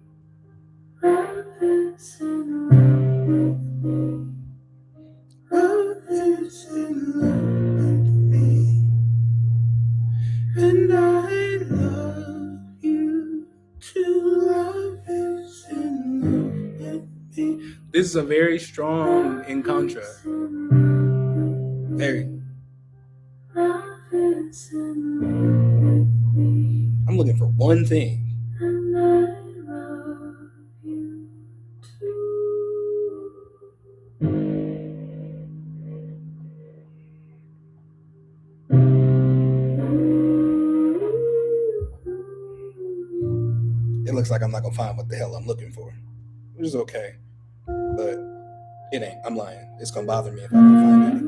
Speaker 1: Love is in love with me. Love is in love with me. And I love you too. Love is in love with me. This is a very strong in contra. Very. I'm looking for one thing. And I love you too. It looks like I'm not gonna find what the hell I'm looking for, which is okay, but it ain't. I'm lying. It's gonna bother me if I don't find it.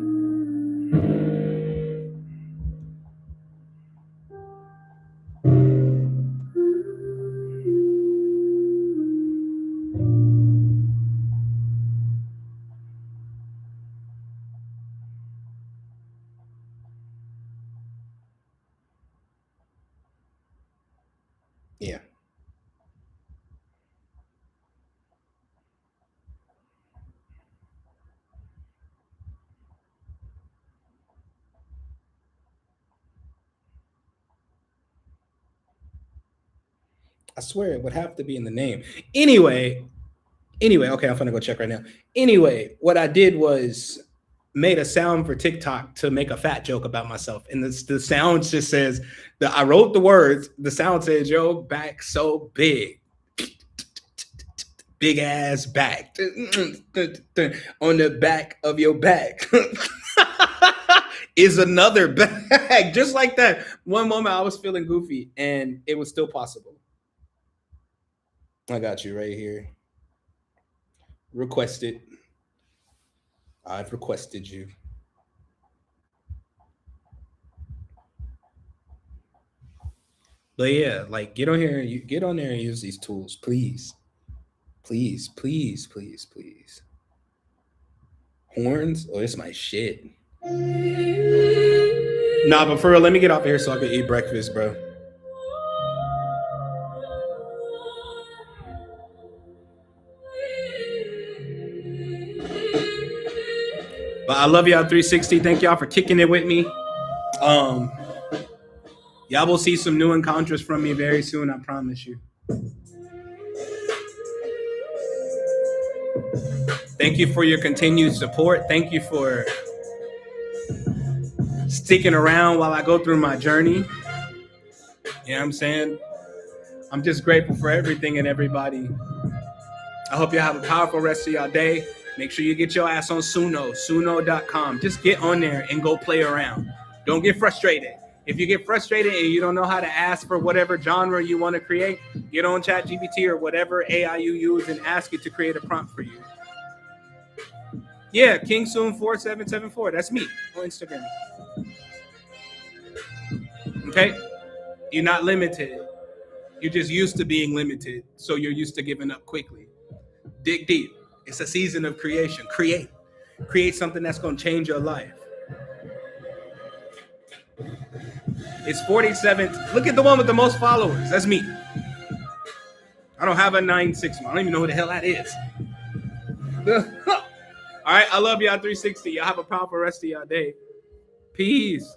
Speaker 1: Yeah. I swear it would have to be in the name. Anyway, okay, I'm gonna go check right now. Anyway, what I did was made a sound for TikTok to make a fat joke about myself, and the sound just says that I wrote the words. The sound says, "Yo, back so big, big ass back on the back of your back." Is another bag, just like that. One moment I was feeling goofy, and it was still possible. I got you right here. Requested. I've requested you. But yeah, like get on here, you get on there and use these tools, please, please, please, please, please. Horns? Oh, it's my shit. Nah, but for real, let me get off here so I can eat breakfast, bro. But I love y'all 360. Thank y'all for kicking it with me. Y'all will see some new encounters from me very soon, I promise you. Thank you for your continued support. Thank you for sticking around while I go through my journey. You know what I'm saying? I'm just grateful for everything and everybody. I hope you have a powerful rest of your day. Make sure you get your ass on suno.com. Just get on there and go play around. Don't get frustrated. If you get frustrated and you don't know how to ask for whatever genre you want to create, get on ChatGPT or whatever AI you use and ask it to create a prompt for you. Yeah, KingSoon4774. That's me on Instagram. Okay? You're not limited. You're just used to being limited, so you're used to giving up quickly. Dig deep. It's a season of creation. Create something that's going to change your life. It's 47th. Look at the one with the most followers. That's me. I don't have a 961. I don't even know who the hell that is. All right, I love y'all 360. Y'all have a powerful rest of y'all day. Peace.